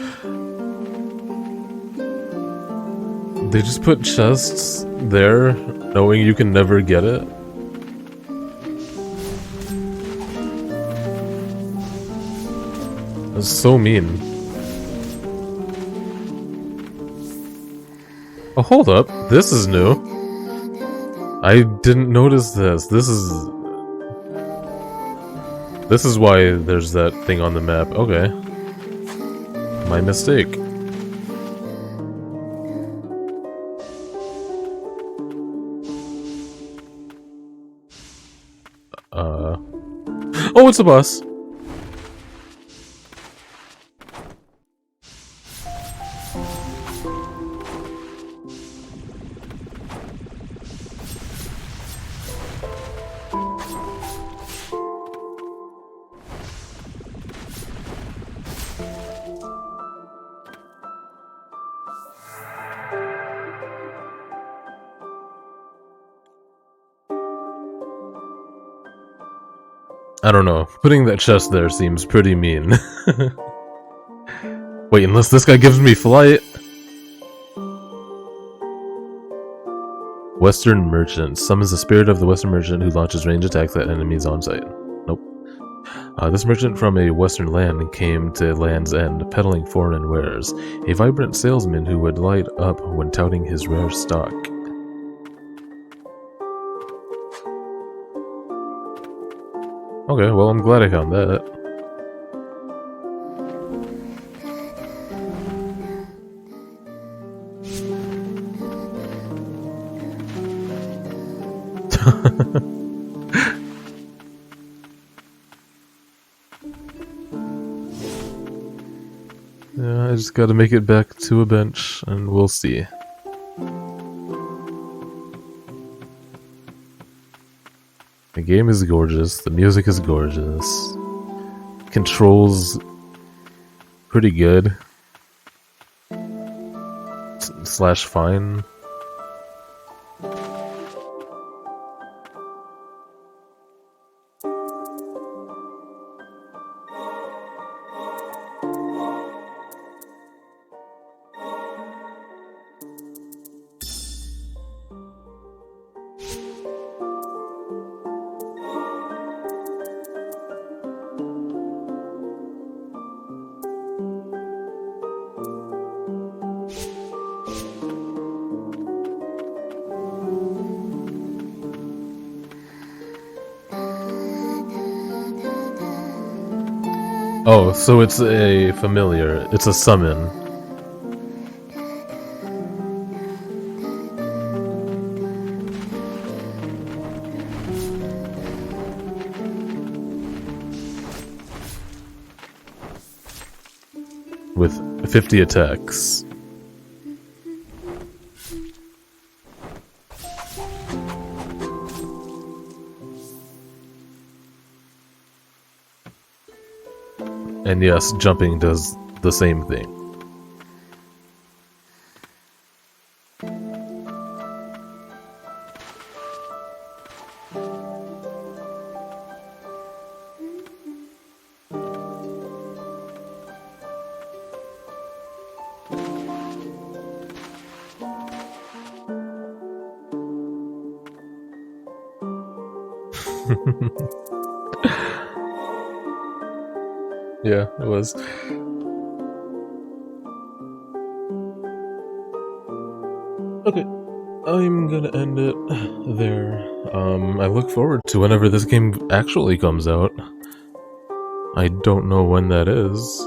They just put chests there, knowing you can never get it. That's so mean. Oh, hold up. This is new. I didn't notice this. This is why there's that thing on the map. Okay. My mistake. Oh, it's a bus. I don't know. Putting that chest there seems pretty mean. Wait, unless this guy gives me flight. Western Merchant. Summons the spirit of the Western Merchant who launches range attacks at enemies on sight. Nope. This merchant from a western land came to Land's End, peddling foreign wares. A vibrant salesman who would light up when touting his rare stock. Okay, well, I'm glad I found that. Yeah, I just gotta make it back to a bench, and we'll see. The game is gorgeous, the music is gorgeous, controls pretty good. Slash fine. Oh, so it's a familiar. It's a summon. With 50 attacks. And yes, jumping does the same thing. Yeah, it was. Okay, I'm gonna end it there. I look forward to whenever this game actually comes out. I don't know when that is.